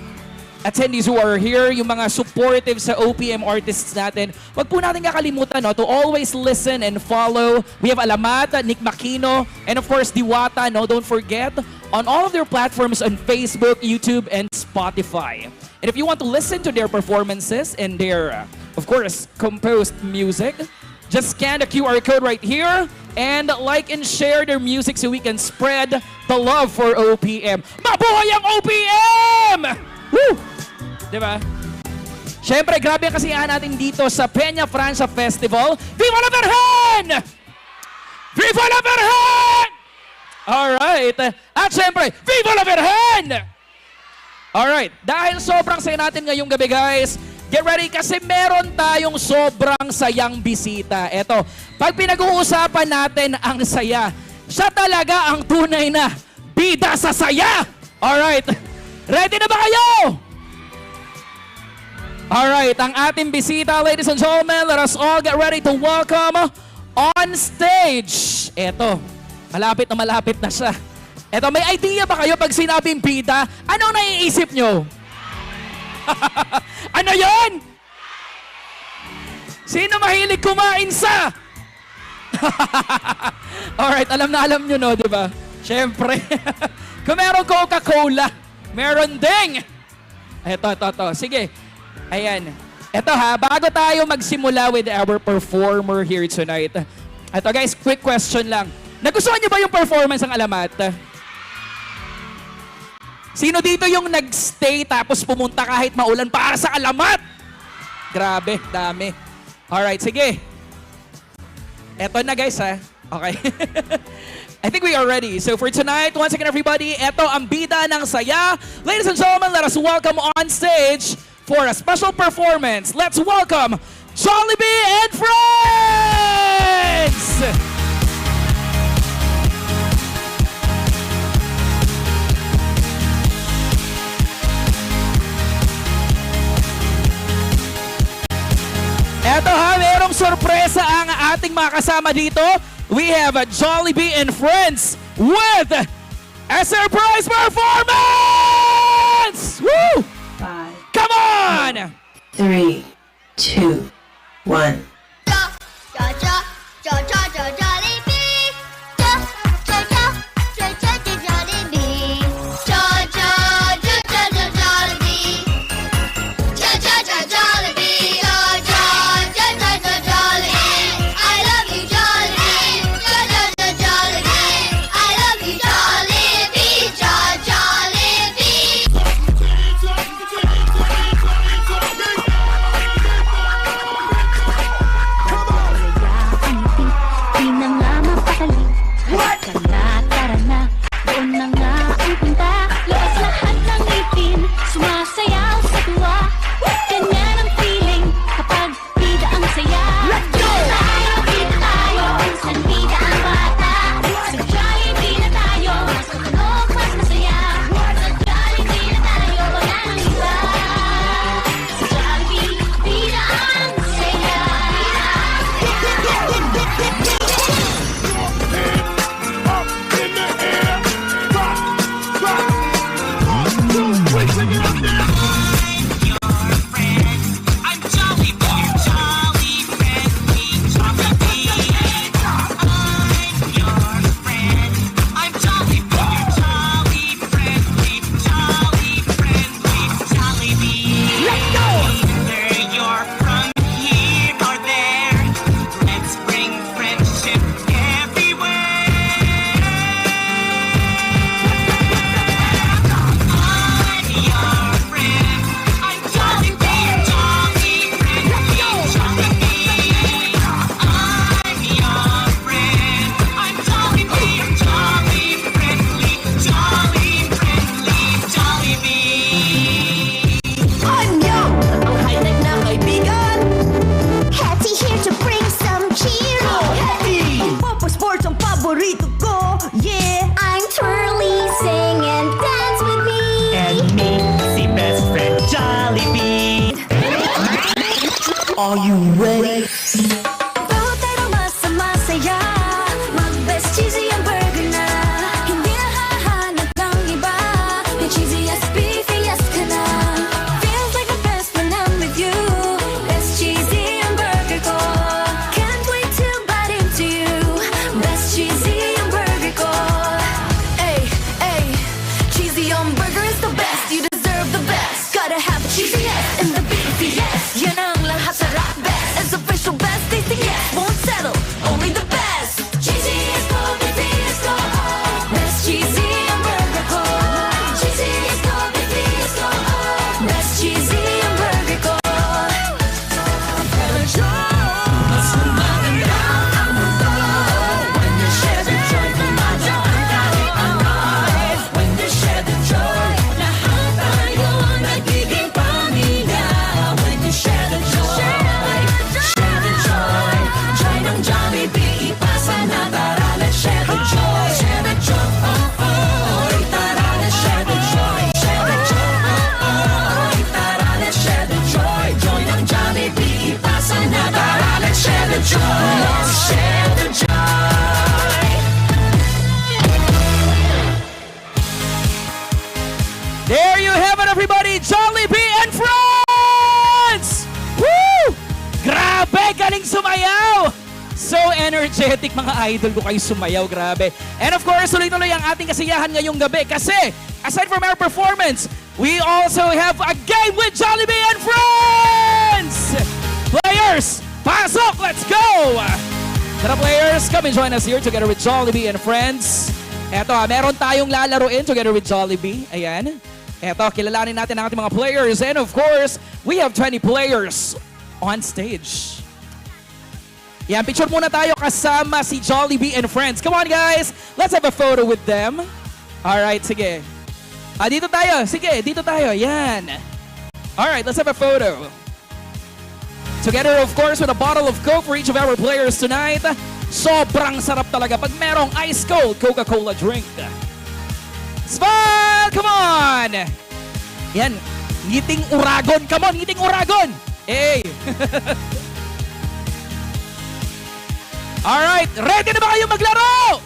[SPEAKER 2] attendees who are here, yung mga supportive sa OPM artists natin, wag po natin kakalimutan, no, to always listen and follow. We have Alamat, Nick Makino, and of course, Diwata, no? Don't forget, on all of their platforms on Facebook, YouTube, and Spotify. And if you want to listen to their performances and their of course, composed music, just scan the QR code right here and like and share their music so we can spread the love for OPM. Mabuhay ang OPM! Woo! Diba? Siyempre, grabe ang kasiyahan natin dito sa Peña Francia Festival. Viva la Virgen! Viva la Virgen! Alright. At siyempre, Viva la Virgen! Alright. Dahil sobrang saya natin ngayong gabi, guys, get ready kasi meron tayong sobrang sayang bisita. Eto, pag pinag-uusapan natin ang saya, siya talaga ang tunay na bida sa saya. Alright, ready na ba kayo? Alright, ang ating bisita, ladies and gentlemen, let us all get ready to welcome on stage. Eto, malapit na siya. Eto, may idea ba kayo pag sinabing bida? Anong naiisip nyo? Ano yon? Sino mahilig kumain sa? Alright, alam nyo, no, di ba? Siyempre. Kung meron Coca-Cola, meron ding. Eto. Sige. Ayan. Eto ha, bago tayo magsimula with our performer here tonight. Eto guys, quick question lang. Nagustuhan niyo ba yung performance ng Alamat? Sino dito yung nagstay tapos pumunta kahit maulan para sa Alamat? Grabe, dami. Alright, sige. Eto na guys ha. Okay. I think we are ready. So for tonight, once again everybody, eto ang bida ng saya. Ladies and gentlemen, let us welcome on stage for a special performance. Let's welcome Jollibee and Friends! ating mga kasama dito. We have Jollibee and Friends with a surprise performance! Woo!
[SPEAKER 9] 5,
[SPEAKER 2] Come on!
[SPEAKER 9] 3, 2, 1.
[SPEAKER 3] Are you ready?
[SPEAKER 4] Pero mas masaya Mag-best cheesy ang burger na Hindi na hahanap ng iba Yung cheesiest, beefiest ka na Feels like the best when I'm with you Best cheesy ang burger ko Can't wait to bite into you Best cheesy ang burger ko Ay, ay Cheesy ang burger is the best You deserve the best Gotta have the cheesiest and the beefiest Yan ang lahat sarap best It's official best tasting yes Won't settle, only the best Cheesiest ko, beefiest ko Best cheesy ang burger ko Cheesiest ko, beefiest ko Best cheesy ang burger ko Mas maganda ang mundo When you share the joy Pumaja ang kahit ano When you share the joy Lahat tayo ang nagiging pamilya When you share the joy Share the joy Joy ng Jollibee Ipasa na tara let's share the joy Share the joy oh oh Tara let's share the joy Share the joy oh oh Tara let's share the joy Joy ng Jollibee Ipasa na tara let's share the joy Let's share the joy
[SPEAKER 2] There you have it, everybody! Jollibee and Friends! Woo! Grabe! Galing sumayaw! So energetic, mga idol ko kayo sumayaw, grabe. And of course, tuloy-tuloy ang ating kasiyahan ngayong gabi kasi aside from our performance, we also have a game with Jollibee and Friends! Players, pasok! Let's go! Tara players, come and join us here together with Jollibee and Friends. Eto, meron tayong lalaruin together with Jollibee. Ayan. Eto, kilalanin natin ang ating mga players. And of course, we have 20 players on stage. Yan, picture muna tayo kasama si Jollibee and Friends. Come on guys, let's have a photo with them. Alright, sige. Dito tayo, sige, dito tayo. Yan. Alright, let's have a photo. Together, of course, with a bottle of Coke for each of our players tonight. Sobrang sarap talaga pag merong ice cold Coca-Cola drink. Smile! Come on! Yan. Ngiting uragon. Come on, ngiting uragon! Hey! Alright, ready na ba kayo maglaro?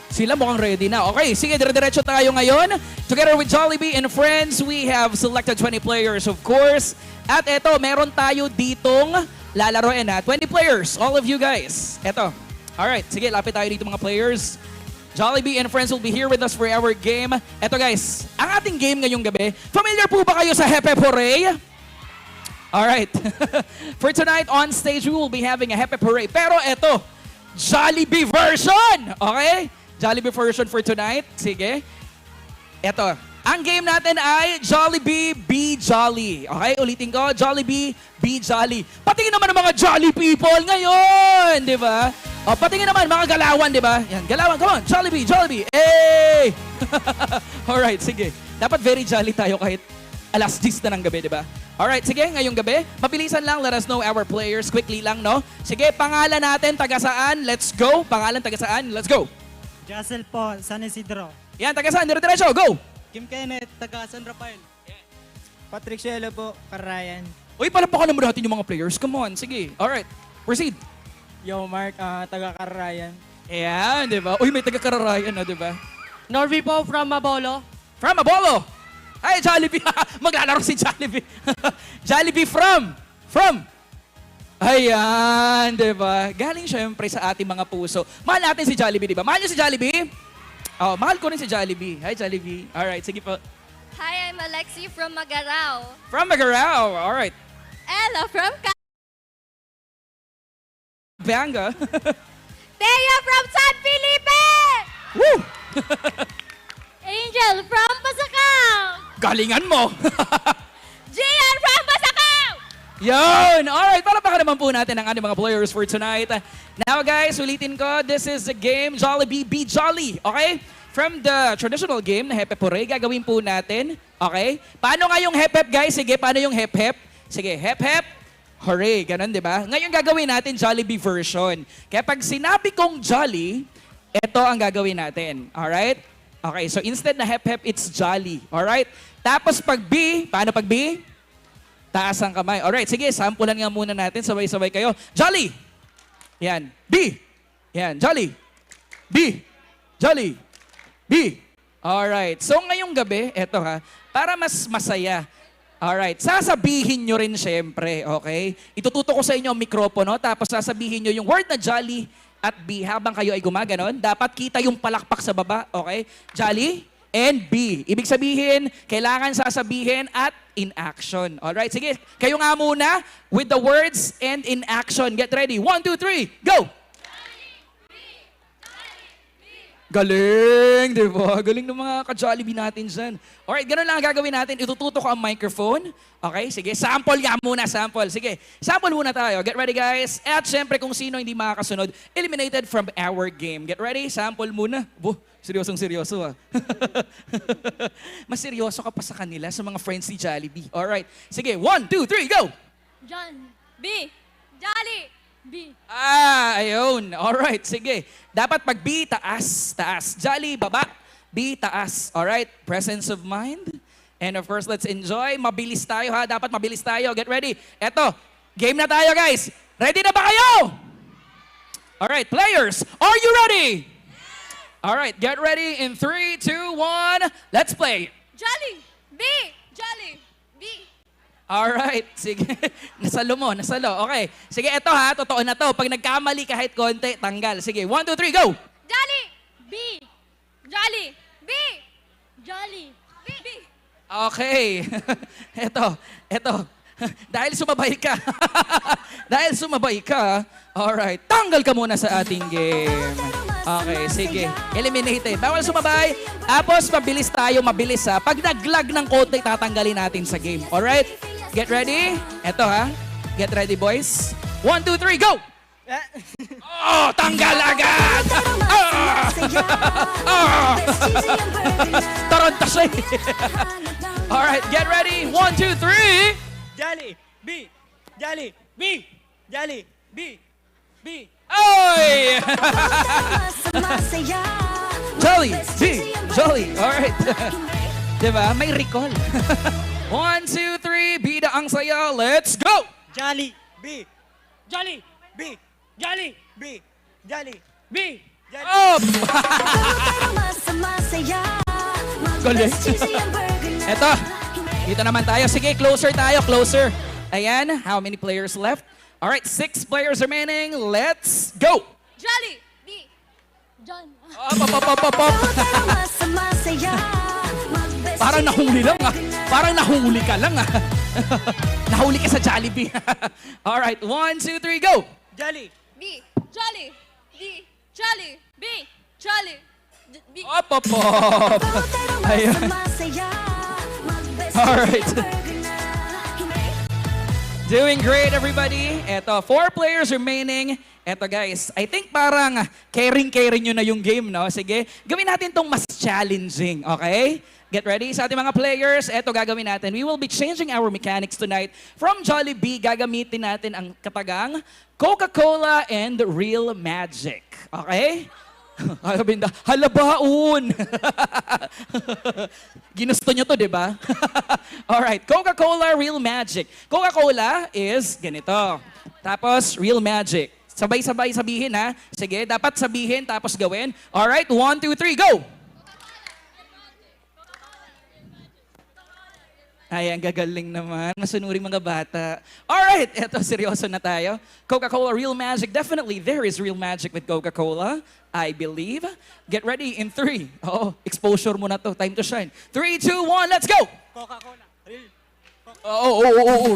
[SPEAKER 2] Sila mukhang ready na. Okay, sige, dire-diretso tayo ngayon. Together with Jollibee and friends, we have selected 20 players, of course. At eto, meron tayo ditong lalaroin na 20 players, all of you guys. Eto. Alright, sige, lapit tayo dito mga players. Jollibee and friends will be here with us for our game. Eto guys, ang ating game ngayong gabi, familiar po ba kayo sa Hepe Hooray? Alright. For tonight on stage, we will be having a Hepe Hooray. Pero eto, Jollibee version! Okay? Jollibee version for tonight. Sige. Eto. Ang game natin ay Jollibee Be Jolly. Okay? Ulitin ko. Jollibee Be Jolly. Patingin naman ng mga jolly people ngayon. Di ba? O, patingin naman mga galawan. Di ba? Yan. Galawan. Come on. Jollibee. Jollibee. Hey! Alright. Sige. Dapat very jolly tayo kahit alas 10 na ng gabi. Di ba? Alright. Sige. Ngayong gabi. Mabilisan lang. Let us know our players. Quickly lang, no? Sige. Pangalan natin. Taga saan? Let's go. Pangalan taga saan? Let's go.
[SPEAKER 13] Jassel po, San Isidro.
[SPEAKER 2] Yan, taga saan? Dire-diretso, go!
[SPEAKER 13] Kim Kenneth, taga San Rafael. Patrick Shelo po, Karayan.
[SPEAKER 2] Uy, palapakan naman natin yung mga players. Come on, sige. Alright, proceed.
[SPEAKER 13] Yo, Mark, taga Karayan.
[SPEAKER 2] Ayan, di ba? Uy, may taga Kararayan, no, di ba?
[SPEAKER 13] Norby po, from Mabolo.
[SPEAKER 2] From Abolo! Ay, Jollibee! Maglalaro si Jollibee. Jollibee from? Ayan, di ba? Galing syempre sa ating mga puso. Mahal natin si Jollibee, di ba? Mahal niyo si Jollibee? Oh, mahal ko rin si Jollibee. Hi, Jollibee. Alright, sige po.
[SPEAKER 14] Hi, I'm Alexi from Magarao.
[SPEAKER 2] From Magarao. Alright.
[SPEAKER 14] Ella from
[SPEAKER 2] Banga.
[SPEAKER 14] Thea from San Felipe!
[SPEAKER 2] Woo!
[SPEAKER 14] Angel from Pasacao!
[SPEAKER 2] Galingan mo!
[SPEAKER 14] Gian from Pasacao!
[SPEAKER 2] Yon! Alright, palapakan naman po natin ang ating mga players for tonight. Now guys, ulitin ko, this is the game Jollibee Be Jolly. Okay? From the traditional game na Hepe Hooray, gagawin po natin. Okay? Paano nga yung hep-hep guys? Sige, paano yung hep-hep? Sige, hep-hep, hooray. Ganon, di ba? Ngayon gagawin natin Jollibee version. Kaya pag sinabi kong Jolly, ito ang gagawin natin. Alright? Okay, so instead na hep-hep, it's Jolly. Alright? Tapos pag B, paano pag B? Taas ang kamay. Alright, sige, sampulan nga muna natin. Sabay-sabay kayo. Jolly! Yan. B! Yan. Jolly! B! Jolly! B! Alright. So ngayong gabi, eto ha, para mas masaya. Alright. Sasabihin nyo rin syempre, okay? Itututo ko sa inyo ang mikropono, tapos sasabihin nyo yung word na Jolly at B habang kayo ay gumaganon. Dapat kita yung palakpak sa baba, okay? Jolly and B. Ibig sabihin, kailangan sasabihin at in action. Alright, sige. Kayo nga muna with the words and in action. Get ready. 1, 2, 3, go! Galing, di ba? Galing ng mga ka-Jollibee natin dyan. Alright, ganun lang ang gagawin natin. Itututo ko ang microphone. Okay, sige. Sample nga muna, sample. Sige, sample muna tayo. Get ready, guys. At syempre, kung sino hindi makakasunod, eliminated from our game. Get ready? Sample muna. Seryosong-seryoso ah. Mas seryoso ka pa sa kanila, sa mga friends ni Jollibee. Alright. Sige, 1, 2, 3, go!
[SPEAKER 14] John B. Jolly B.
[SPEAKER 2] Ayun. Alright, sige. Dapat pag B, taas, taas. Jolly, baba. B, taas. Alright, presence of mind. And of course, let's enjoy. Mabilis tayo ha. Dapat mabilis tayo. Get ready. Eto, game na tayo guys. Ready na ba kayo? Alright, players, are you ready? Alright, get ready in 3, 2, 1. Let's play.
[SPEAKER 14] Jolly B. Jolly B.
[SPEAKER 2] Alright, sige. Nasalo mo, nasalo. Okay. Sige, eto ha, totoo na to. Pag nagkamali kahit konti, tanggal. Sige, 1, 2, 3, go!
[SPEAKER 14] Jolly B. Jolly B. Jolly B. B.
[SPEAKER 2] Okay. Eto. Dahil sumabay ka. Dahil sumabay ka, alright, tanggal ka muna sa ating game. Okay, sige. Eliminated. Bawal sumabay. Tapos, mabilis tayo, mabilis ha. Pag naglag ng konti, tatanggalin natin sa game. Alright? Get ready? Eto ha. Get ready, boys. 1, 2, 3, go! Oh, tanggal agad! Taranta siya eh. Alright, get ready. 1, 2, 3.
[SPEAKER 13] Jolly B. Jolly B. Jolly B. B.
[SPEAKER 2] Oy! Jolly, B, Jolly. Alright. Diba? May recall. 1, 2, 3. Bida ang saya. Let's go!
[SPEAKER 13] Jolly B. Jolly B. Jolly! B! Jolly! B! Jolly!
[SPEAKER 2] Oh! Galing. Eto, dito naman tayo. Sige, closer tayo, closer. Ayan, how many players left? Alright, 6 players remaining. Let's go!
[SPEAKER 14] Jolly! B! John.
[SPEAKER 2] Op. Parang nahuli lang ah. Parang nahuli ka lang ah. Nahuli ka sa Jollibee. Alright, 1, 2, 3, go!
[SPEAKER 13] Jolly!
[SPEAKER 14] B! Jolly! B! Jolly! B! Jolly! B!
[SPEAKER 2] Op. Ayan. Alright. Doing great, everybody. Eto, 4 players remaining. Eto, guys, I think parang caring nyo na yung game, no? Sige, gawin natin tong mas challenging, okay? Get ready sa ating mga players. Eto, gagawin natin. We will be changing our mechanics tonight. From Jollibee, gagamitin natin ang katagang Coca-Cola and Real Magic. Okay? Halabaon! Ginusto nyo to, di ba? Alright, Coca-Cola Real Magic. Coca-Cola is ganito. Tapos, Real Magic. Sabay-sabay sabihin, ha? Sige, dapat sabihin, tapos gawin. Alright, 1, 2, 3, go! Ay, ang gagaling naman. Masunuring mga bata. Alright, eto, seryoso na tayo. Coca-Cola Real Magic. Definitely, there is real magic with Coca-Cola. I believe. Get ready in 3. Oh, exposure mo na to. Time to shine. 3, 2, 1, let's go!
[SPEAKER 13] Coca-Cola. Real.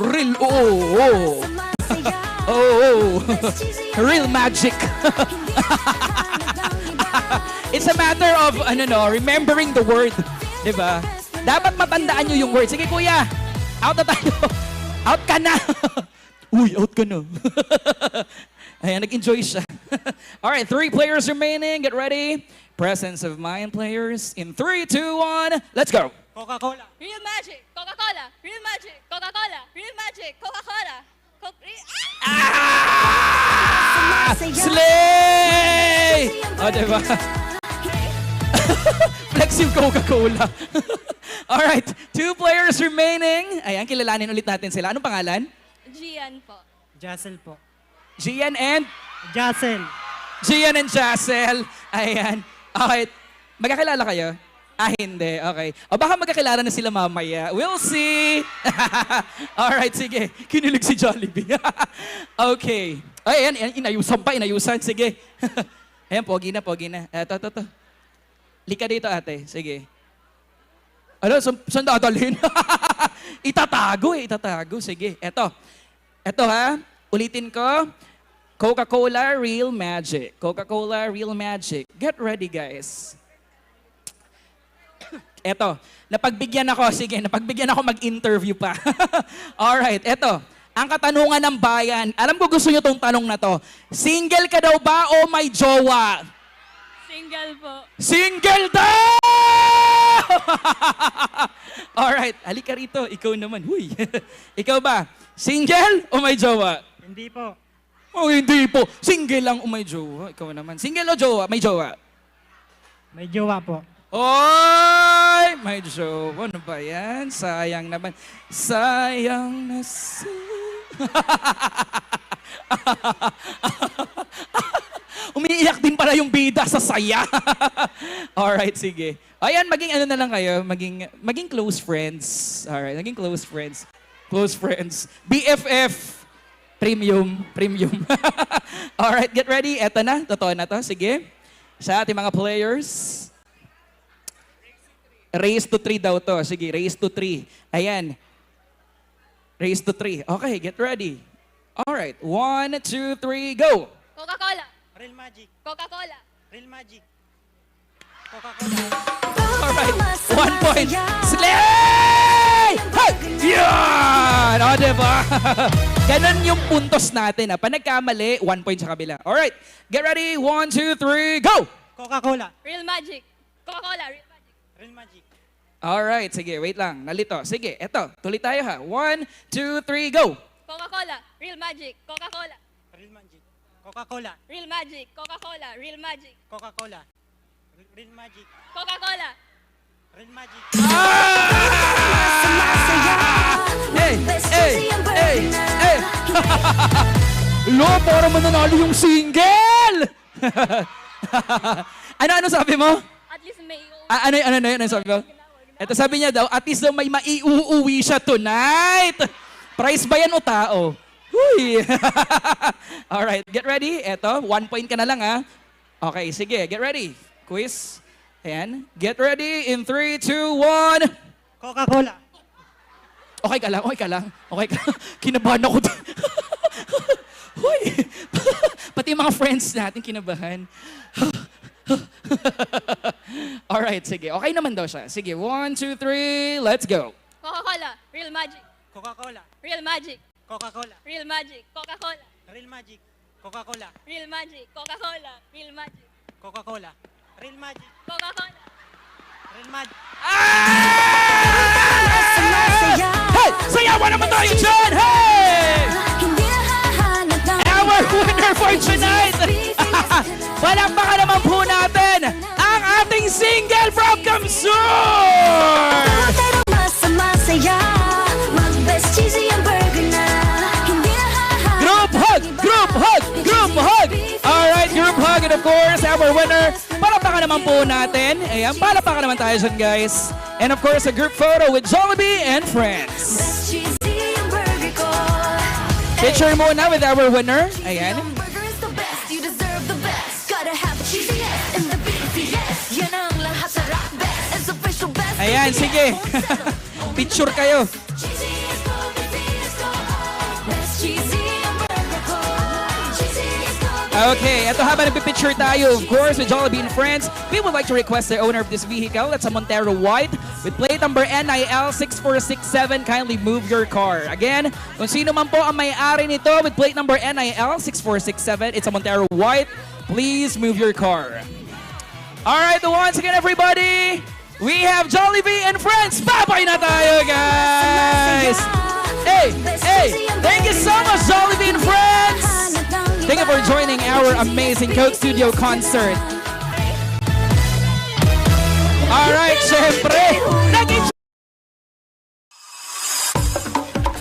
[SPEAKER 2] Real. Real magic. It's a matter of, remembering the word. Diba? Dapat matandaan nyo yung word. Sige, kuya. Out na tayo. Out ka na. Uy, out ka na. Ayan, nag-enjoy siya. Alright, 3 players remaining. Get ready. Presence of mind, players. In 3, 2, 1, let's go.
[SPEAKER 13] Coca-Cola.
[SPEAKER 14] Real Magic! Coca-Cola! Real Magic! Coca-Cola! Real Magic! Coca-Cola!
[SPEAKER 2] Slay! O, diba? Flex yung Coca-Cola. Alright, 2 players remaining. Ayan, kilalanin ulit natin sila. Anong pangalan?
[SPEAKER 14] Gian po.
[SPEAKER 13] Jassel po.
[SPEAKER 2] Gian and?
[SPEAKER 13] Jassel.
[SPEAKER 2] Gian and Jassel. Ayan. Okay. Magkakilala kayo? Hindi. Okay. O baka magkakilala na sila mamaya. We'll see. Alright, sige. Kinilig si Jollibee. Okay. Ayan, inayusan. Sige. Ayan, pogi na. Eto. Lika dito, ate. Sige. Ano, saan dadalhin? Itatago. Sige, eto. Eto ha, ulitin ko. Coca-Cola Real Magic. Coca-Cola Real Magic. Get ready, guys. Eto, napagbigyan ako mag-interview pa. Alright, eto. Ang katanungan ng bayan, alam ko gusto nyo tong tanong na to. Single ka daw ba o may jowa?
[SPEAKER 14] Single po.
[SPEAKER 2] Single daw! Alright, halika rito. Ikaw naman. Huy. Ikaw ba? Single o may jowa?
[SPEAKER 13] Hindi po.
[SPEAKER 2] Oh, hindi po. Single lang o may jowa. Ikaw naman. Single o jowa? May jowa?
[SPEAKER 13] May jowa po.
[SPEAKER 2] Oy! May jowa. Ano ba yan? Sayang naman. Sayang na umiiyak din pala yung bida sa saya. Alright, sige. Ayan, maging ano na lang kayo, maging close friends. Alright, maging close friends. Close friends. BFF. Premium. Alright, get ready. Eto na, totoo na to. Sige. Sa ating mga players. Race to 3 daw to. Sige, race to 3. Ayan. Race to 3. Okay, get ready. Alright, 1, 2, 3, go!
[SPEAKER 14] Coca-Cola!
[SPEAKER 13] Real Magic.
[SPEAKER 14] Coca-Cola!
[SPEAKER 13] Real Magic. Coca-Cola.
[SPEAKER 2] Alright, 1 point. Slay! Hey! Yan! O, diba? Ganun yung puntos natin. Pag nagkamali, 1 point sa kabila. Alright, get ready. 1, 2, 3, go!
[SPEAKER 13] Coca-Cola.
[SPEAKER 14] Real Magic! Coca-Cola! Real Magic!
[SPEAKER 13] Real Magic.
[SPEAKER 2] Alright, sige, wait lang. Nalito. Sige, eto. Tuloy tayo ha. 1, 2, 3, go!
[SPEAKER 14] Coca-Cola! Real Magic! Coca-Cola!
[SPEAKER 13] Real Magic. Coca-Cola.
[SPEAKER 14] Real Magic! Coca-Cola! Real Magic!
[SPEAKER 13] Coca-Cola. Real Magic.
[SPEAKER 14] Coca-Cola!
[SPEAKER 13] Real Magic.
[SPEAKER 2] Hey! Lo, para mananalo yung single! ano sabi mo?
[SPEAKER 14] At least may
[SPEAKER 2] Ano sabi mo? Ito sabi niya daw, at least daw may maiuuwi siya tonight. Price ba yan o tao? Huy! Alright, get ready. Ito, 1 point ka na lang ha. Okay, sige, get ready. Quiz. Ayan. Get ready in 3, 2, 1.
[SPEAKER 13] Coca-Cola.
[SPEAKER 2] Okay ka lang. Kinabahan ako. Huy! Pati yung mga friends natin kinabahan. Alright, sige. Okay naman daw siya. Sige, 1, 2, 3, let's go.
[SPEAKER 14] Coca-Cola, real magic.
[SPEAKER 13] Coca-Cola.
[SPEAKER 14] Real magic.
[SPEAKER 13] Coca-Cola.
[SPEAKER 14] Real magic. Coca-Cola.
[SPEAKER 13] Real magic. Coca-Cola.
[SPEAKER 14] Real magic. Coca-Cola. Real magic.
[SPEAKER 13] Coca-Cola. Real magic.
[SPEAKER 14] Coca-Cola.
[SPEAKER 13] Real magic.
[SPEAKER 2] Hey! Sayawan naman tayo dyan! Hey! Our winner for tonight! Palakpakan naman po natin ang ating single from Kamsur! Group hug! Alright, group hug, and of course, our winner. Palakpakan naman po natin. Ayan, palakpakan naman tayo dyan, guys. And of course, a group photo with Jollibee and friends. Picture muna with our winner. Ayan. Ayan, sige. Picture kayo. Okay, ito habang nagpipicture tayo, of course, with Jollibee and friends, we would like to request the owner of this vehicle, that's a Montero White, with plate number NIL 6467, kindly move your car. Again, kung sino man po ang may-ari nito with plate number NIL 6467, it's a Montero White, please move your car. Alright, once again, everybody, we have Jollibee and friends. Babay na tayo, guys! Hey, thank you so much, Jollibee and friends! Thank you for joining our amazing Coke Studio concert. Alright, syempre,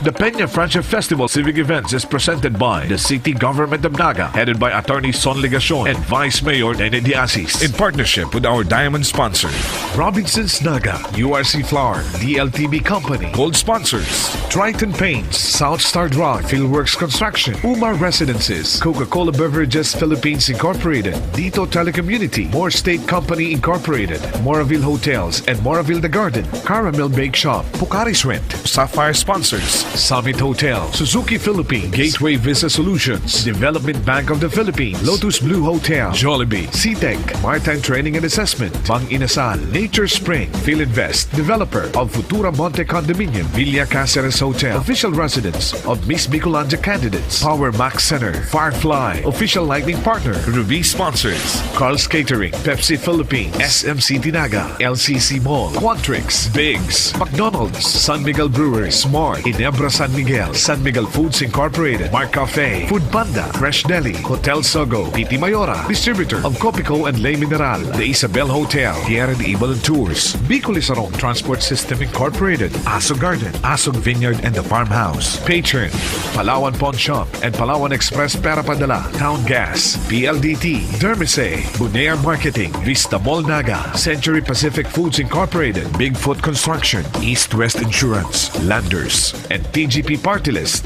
[SPEAKER 15] The Peña Francia Festival Civic Events is presented by the City Government of Naga, headed by Attorney Son Legacion and Vice Mayor Nene Diasis, in partnership with our diamond sponsor, Robinson's Naga, URC Flour, DLTB Company, Gold Sponsors, Triton Paints, South Star Drive, Fieldworks Construction, Umar Residences, Coca-Cola Beverages Philippines Incorporated, Dito Telecommunity, Moore State Company Incorporated, Moraville Hotels and Moraville The Garden, Caramel Bake Shop, Pucaris Rent, Sapphire Sponsors, Summit Hotel, Suzuki Philippines, Gateway Visa Solutions, Development Bank of the Philippines, Lotus Blue Hotel, Jollibee, CTEC, Maritime Training and Assessment, Bang Inasal, Nature Spring, Philinvest, developer of Futura Monte Condominium, Villa Caceres Hotel, official residence of Miss Bicolanja candidates, Power Max Center, Firefly, official lighting partner, Ruby Sponsors, Carl's Catering, Pepsi Philippines, SMC Tinaga, LCC Mall, Quantrix, Biggs, McDonald's, San Miguel Brewery, Smart, Inebra San Miguel Foods Incorporated, Mark Cafe, Food Panda, Fresh Deli, Hotel Sogo, Piti Mayora, distributor of Copico and Le Mineral, The Isabel Hotel, Tierra de Ibal Tours, Bicol Isarong Transport System Incorporated, Aso Garden, Asog Vineyard and the Farmhouse, Patron, Palawan Pawn Shop and Palawan Express Pera Padala, Town Gas, PLDT, Dermise, Bunea Marketing, Vista Mall Naga, Century Pacific Foods Incorporated, Bigfoot Construction, East West Insurance, Landers, and TGP Party List.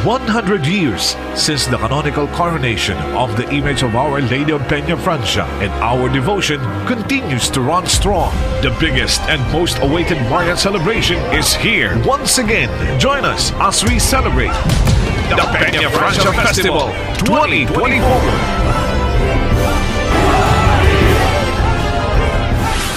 [SPEAKER 15] "100 years since the canonical coronation of the image of Our Lady of Peña Francia, and our devotion continues to run strong. The biggest and most awaited Marian celebration is here once again. Join us as we celebrate the Peña Francia Festival 2024.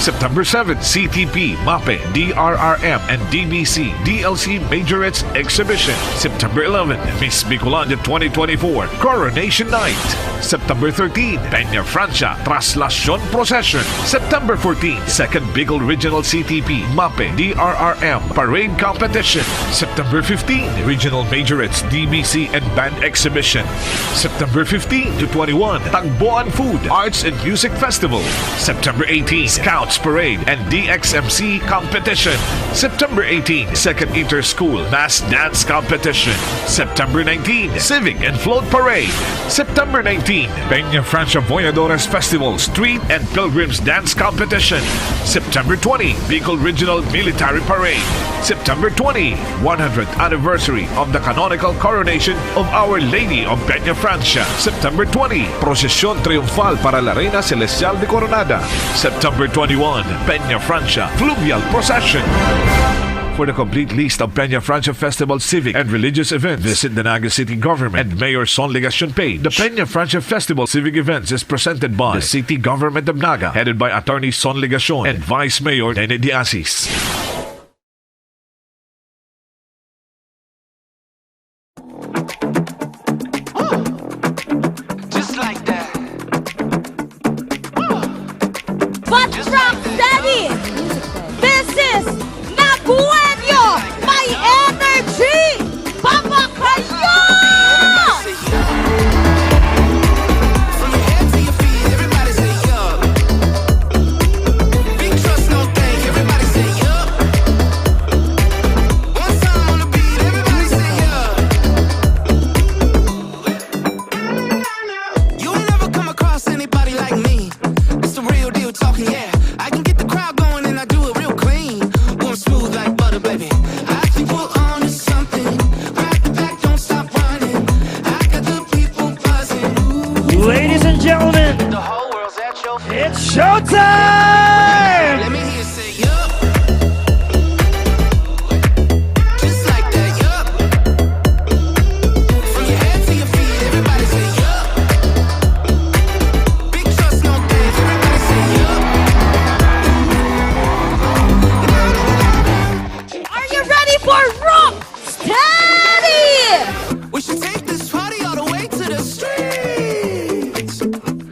[SPEAKER 15] September 7, CTP, MAPE, DRRM, and DBC, DLC Majorettes Exhibition. September 11, Miss Bicolanja 2024, Coronation Night. September 13, Peña Francia, Traslacion Procession. September 14, Second Bicol Regional CTP, MAPE, DRRM, Parade Competition. September 15, Regional Majorettes, DBC, and Band Exhibition. September 15 to 21, Tagboan Food, Arts and Music Festival. September 18, Scouts Scouts Parade and DXMC Competition. September 18, Second Inter-School Mass Dance Competition. September 19, Civic and Float Parade. September 19, Peña Francia Boyadores Festival Street and Pilgrims Dance Competition. September 20, Bicol Regional Military Parade. September 20, 100th anniversary of the canonical coronation of Our Lady of Peña Francia. September 20, Procesión Triunfal para la Reina Celestial de Coronada. September 21, Peña Francia Fluvial Procession. For the complete list of Peña Francia Festival civic and religious events, visit the Naga City Government and Mayor Son Ligacion page. The Peña Francia Festival civic events is presented by the City Government of Naga, headed by Attorney Son Ligacion and Vice Mayor Nene Diasis.
[SPEAKER 4] But rock steady! This is Nabuenyo! My energy! Papa Kayo!
[SPEAKER 3] You ain't never come across anybody like me. It's the real deal talking, yeah. I can get the crowd going and I do it real clean. Going smooth like butter, baby. I think we're on to something. Back to back, don't stop running. I got the people buzzing.
[SPEAKER 6] Ladies and gentlemen,
[SPEAKER 3] The whole world's at your feet.
[SPEAKER 6] it's showtime!
[SPEAKER 3] Let me hear you say, yup. Just like that, yup. From your head to your feet, everybody say, yup. Big trust, no days, everybody say, yup.
[SPEAKER 4] Are you ready for rock steady?
[SPEAKER 3] We should take this party all the way to the streets.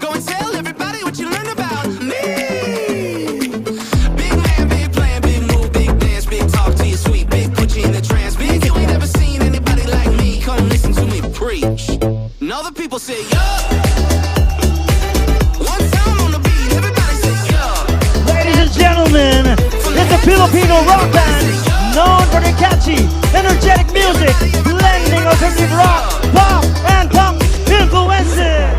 [SPEAKER 3] Go and tell everybody what you learned about me. Big man, big plan, big move, big dance, big talk to you sweet, big put you in the trance. Big, you ain't never seen anybody like me. Come listen to me preach. And all the people say, yup. One time on the beat, everybody say, yup.
[SPEAKER 6] Ladies and gentlemen, it's a Filipino rock band known for their catchy, energetic music, blending alternative rock, pop, and punk influences.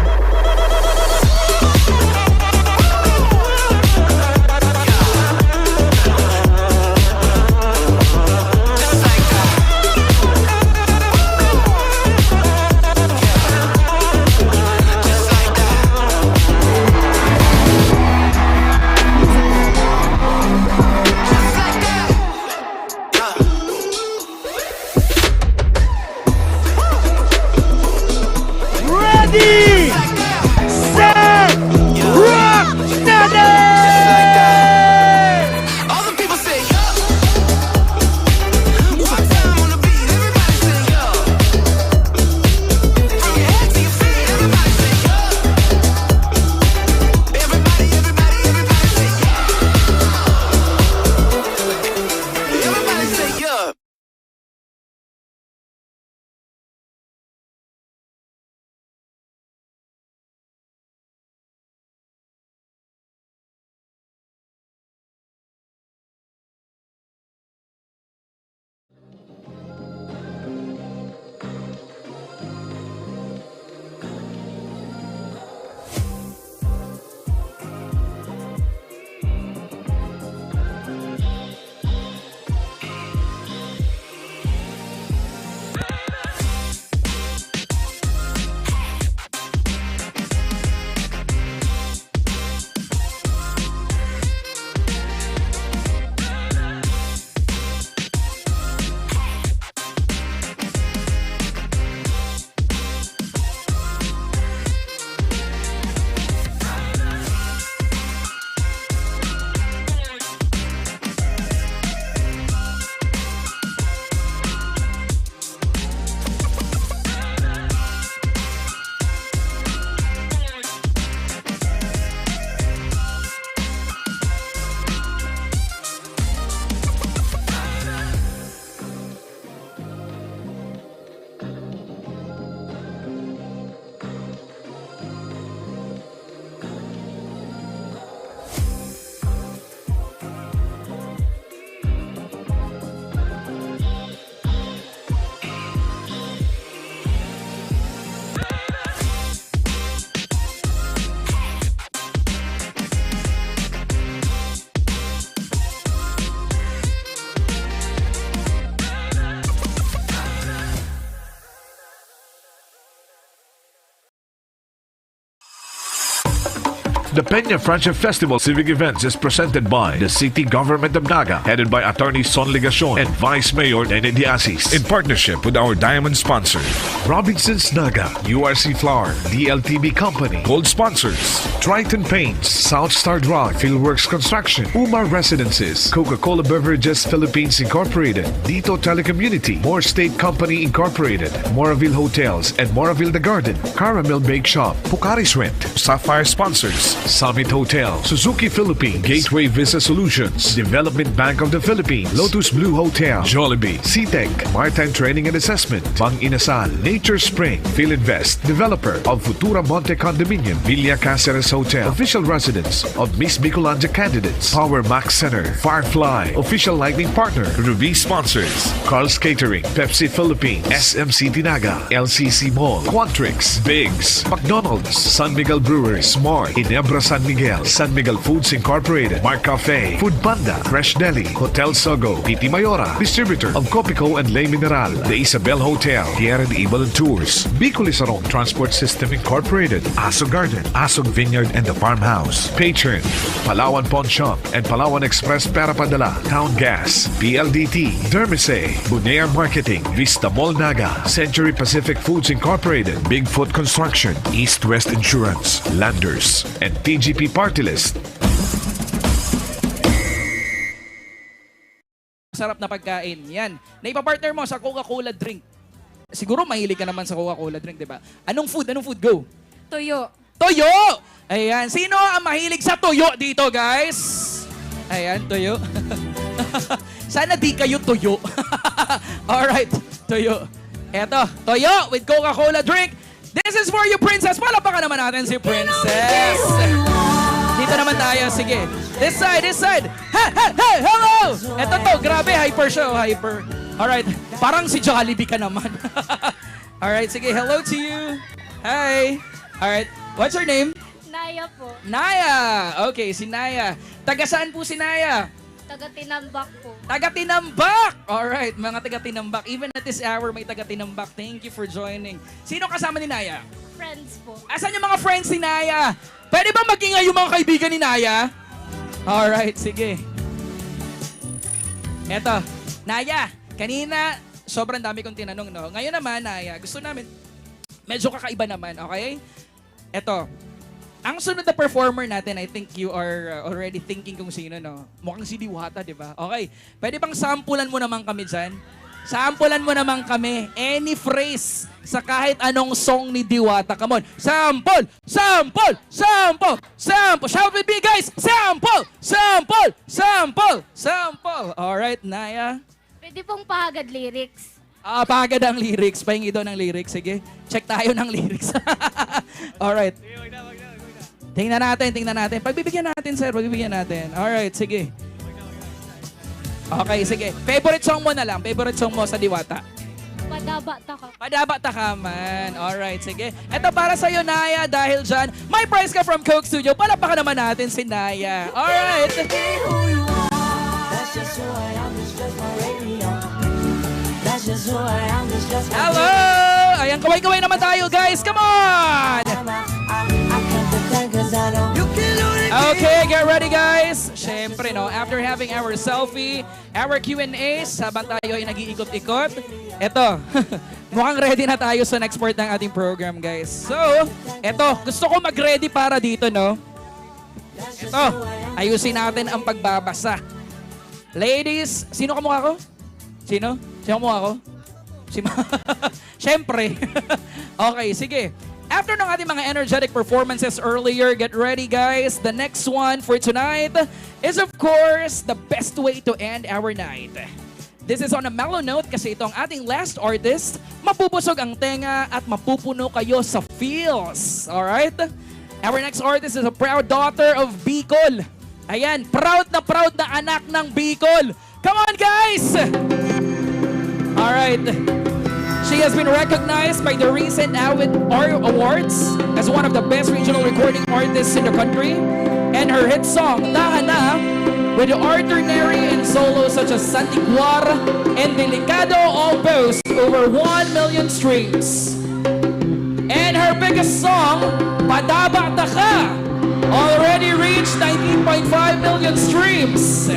[SPEAKER 6] Ready!
[SPEAKER 15] The Peña Francia Festival Civic Events is presented by the City Government of Naga, headed by Attorney Son Ligacion and Vice Mayor Nene Diasis, in partnership with our diamond sponsor, Robinson's Naga, URC Flour, DLTV Company, Gold Sponsors, Triton Paints, South Star Drug, Fieldworks Construction, Umar Residences, Coca-Cola Beverages Philippines Incorporated, Dito Telecommunity, Moore State Company Incorporated, Moraville Hotels and Moraville The Garden, Caramel Bake Shop, Pucaris Rent, Sapphire Sponsors, Summit Hotel, Suzuki Philippines, Gateway Visa Solutions, Development Bank of the Philippines, Lotus Blue Hotel, Jollibee, CTEC, Maritime Training and Assessment, Bang Inasal, Nature Spring, Philinvest, developer of Futura Monte Condominium, Villa Caceres Hotel, official residence of Miss Bicolanja candidates, Power Max Center, Firefly, official lighting partner, Ruby Sponsors, Carl's Catering, Pepsi Philippines, SMC Tinaga, LCC Mall, Quantrix, Biggs, McDonald's, San Miguel Brewery, Smart, Inebra San Miguel, San Miguel Foods Incorporated, Mark Cafe, Food Panda, Fresh Deli, Hotel Sogo, Titi Mayora, distributor of Copico and Le Mineral, The Isabel Hotel, Tierra de Ibal and Tours, Bicolisarong Transport System Incorporated, Aso Garden, Asog Vineyard and the Farmhouse, Patron, Palawan Pawn Shop and Palawan Express Pera Padala, Town Gas, PLDT, Dermise, Bunear Marketing, Vista Mall Naga, Century Pacific Foods Incorporated, Bigfoot Construction, East West Insurance, Landers, and TGP Party List.
[SPEAKER 2] Sarap na pagkain. Yan. Naipapartner mo sa Coca-Cola drink. Siguro mahilig ka naman sa Coca-Cola drink, di ba? Anong food? Go.
[SPEAKER 14] Tuyo.
[SPEAKER 2] Toyo! Ayan. Sino ang mahilig sa toyo dito, guys? Ayan, toyo. Sana di kayo toyo. Alright, toyo. Eto, toyo with Coca-Cola drink. This is for you, Princess. Palapakan naman natin si Princess. Dito naman tayo. Sige. This side. Hey, hello! Eto to, grabe. Hyper siya. Hyper. Alright. Parang si Jollibee ka naman. Alright, sige. Hello to you. Hi. Alright. What's your name?
[SPEAKER 14] Naya po.
[SPEAKER 2] Naya. Okay, si Naya. Taga saan po si Naya?
[SPEAKER 14] Taga-Tinambak po.
[SPEAKER 2] Taga-Tinambak! Alright, mga taga-Tinambak. Even at this hour, may taga-Tinambak. Thank you for joining. Sino kasama ni Naya?
[SPEAKER 14] Friends po.
[SPEAKER 2] Asan yung mga friends ni Naya? Pwede ba magingay yung mga kaibigan ni Naya? Alright, sige. Eto, Naya, kanina, sobrang dami kong tinanong, no? Ngayon naman, Naya, gusto namin, medyo kakaiba naman, okay? Eto, ang sunod na performer natin, I think you are already thinking kung sino, no? Mukhang si Diwata, di ba? Okay. Pwede bang sampulan mo naman kami dyan? Sampulan mo naman kami. Any phrase sa kahit anong song ni Diwata. Come on. Sample! Sample! Sample! Sample! Shout with me, guys! Sample! Sample! Sample! Sample! Alright, Naya.
[SPEAKER 14] Pwede pong pahagad lyrics.
[SPEAKER 2] Pagad ang lyrics. Pahingi daw ng lyrics. Sige. Check tayo ng lyrics. Alright. Tingnan natin. Pagbibigyan natin, sir. Pagbibigyan natin. Alright, sige. Okay, sige. Favorite song mo na lang. Favorite song mo sa Diwata. Padaba Takaman. Alright, sige. Ito para sa'yo, Naya. Dahil dyan, may prize ka from Coke Studio. Palapakan naman natin si Naya. Alright. Hello! Ayan, kaway-kaway naman tayo, guys. Come on! Okay, get ready, guys. Siyempre, no, after having our selfie, our Q&As, habang tayo ay nag-iikot-ikot, eto, mukhang ready na tayo sa next part ng ating program, guys. So, eto, gusto ko mag-ready para dito, no? Eto, ayusin natin ang pagbabasa. Ladies, sino kamukha ko? Sino? Sino kamukha ko? Siyempre. Okay, sige. After ng ating mga energetic performances earlier, get ready, guys. The next one for tonight is, of course, the best way to end our night. This is on a mellow note kasi ito ang ating last artist. Mapupusog ang tenga at mapupuno kayo sa feels. Alright? Our next artist is a proud daughter of Bicol. Ayan, proud na anak ng Bicol. Come on, guys! Alright. She has been recognized by the recent AWID Awards as one of the best regional recording artists in the country. And her hit song, Tahan Na, with Arthur Neri and solos such as Santiguar and Delicado all boast over 1 million streams. And her biggest song, Padaba Taka, already 5 million streams.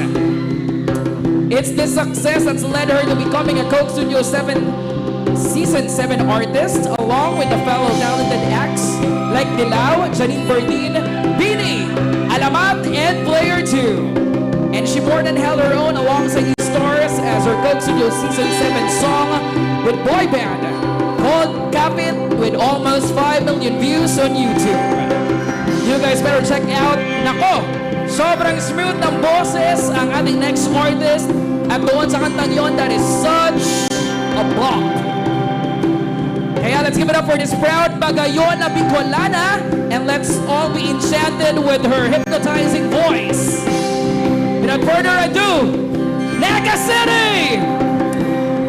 [SPEAKER 2] It's this success that's led her to becoming a Coke Studio Season 7 artist, along with the fellow talented acts like Dilaw, Janine Bardeen, Beanie, Alamat, and Player 2. And she more than held her own alongside these stars as her Coke Studio Season 7 song with boy band called Kapit with almost 5 million views on YouTube. You guys better check out. Nako, sobrang smooth ng boses ang ating next artist at doon sa kantang yon, that is such a bop. Kaya let's give it up for this proud Bagayon na Bicolana, and let's all be enchanted with her hypnotizing voice. Without further ado, Naga City!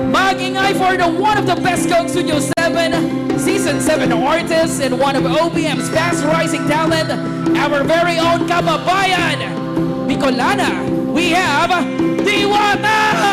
[SPEAKER 2] Mag-ingay for the one of the best Coke Studio 7 Season 7 artists and one of OPM's fast rising talent, our very own kababayan, Bicolana. We have Diwata!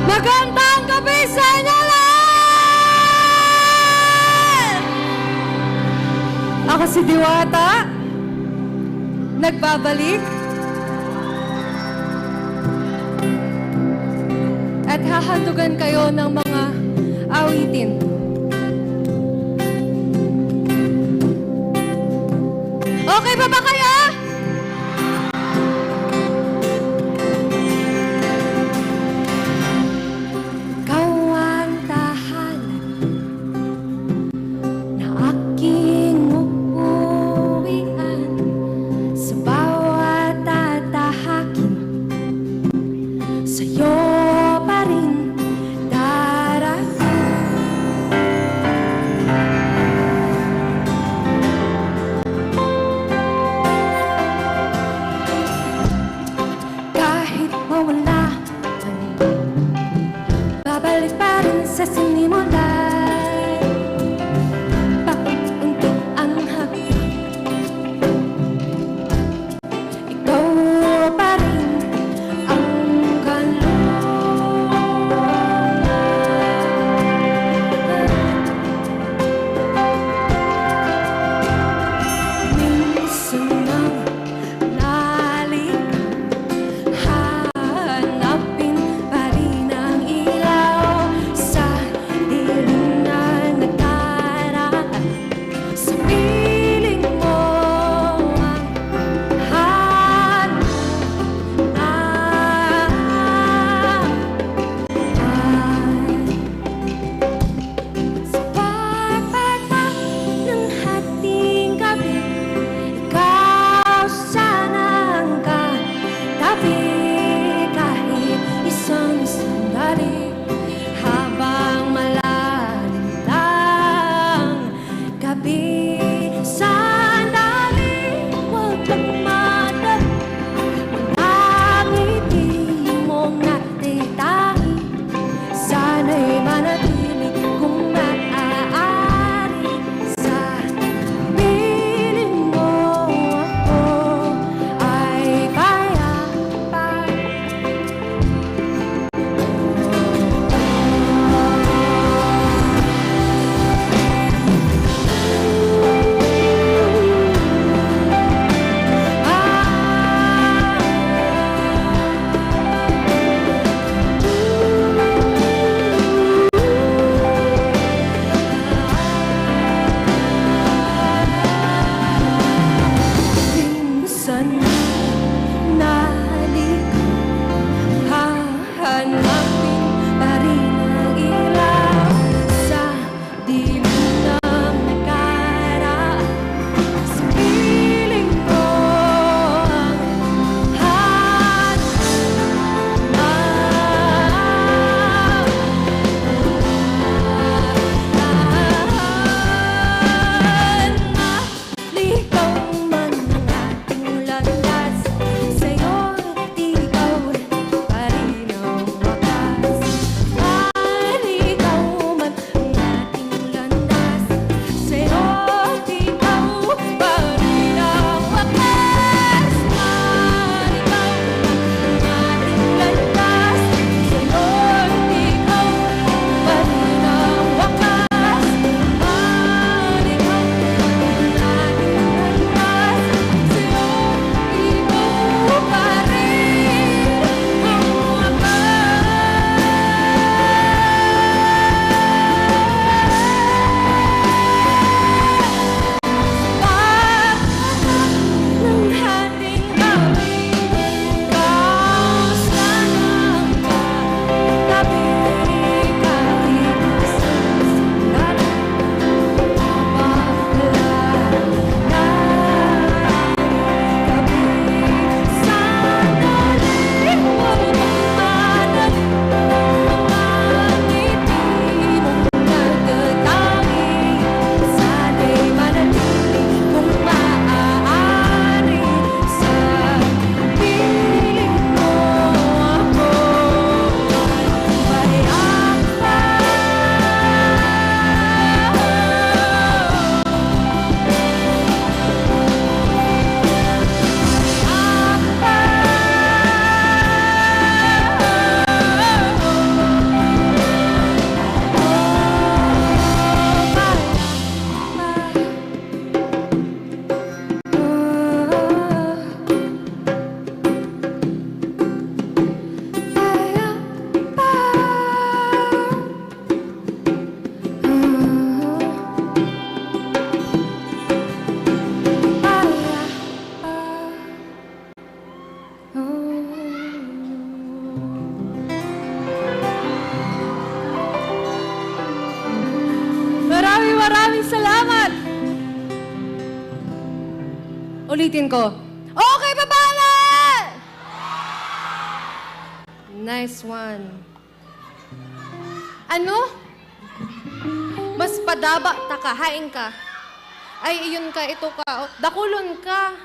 [SPEAKER 4] Magandang gabi sa inyo lahat! Ako si Diwata, nagbabalik at hahandugan kayo ng mga awitin. Okay pa ba kayo?
[SPEAKER 12] maraming salamat. Ulitin ko. Okay, baba na! Nice one. Ano? Mas padaba, takahain ka. Ay, iyon ka, ito ka. Dakulon ka.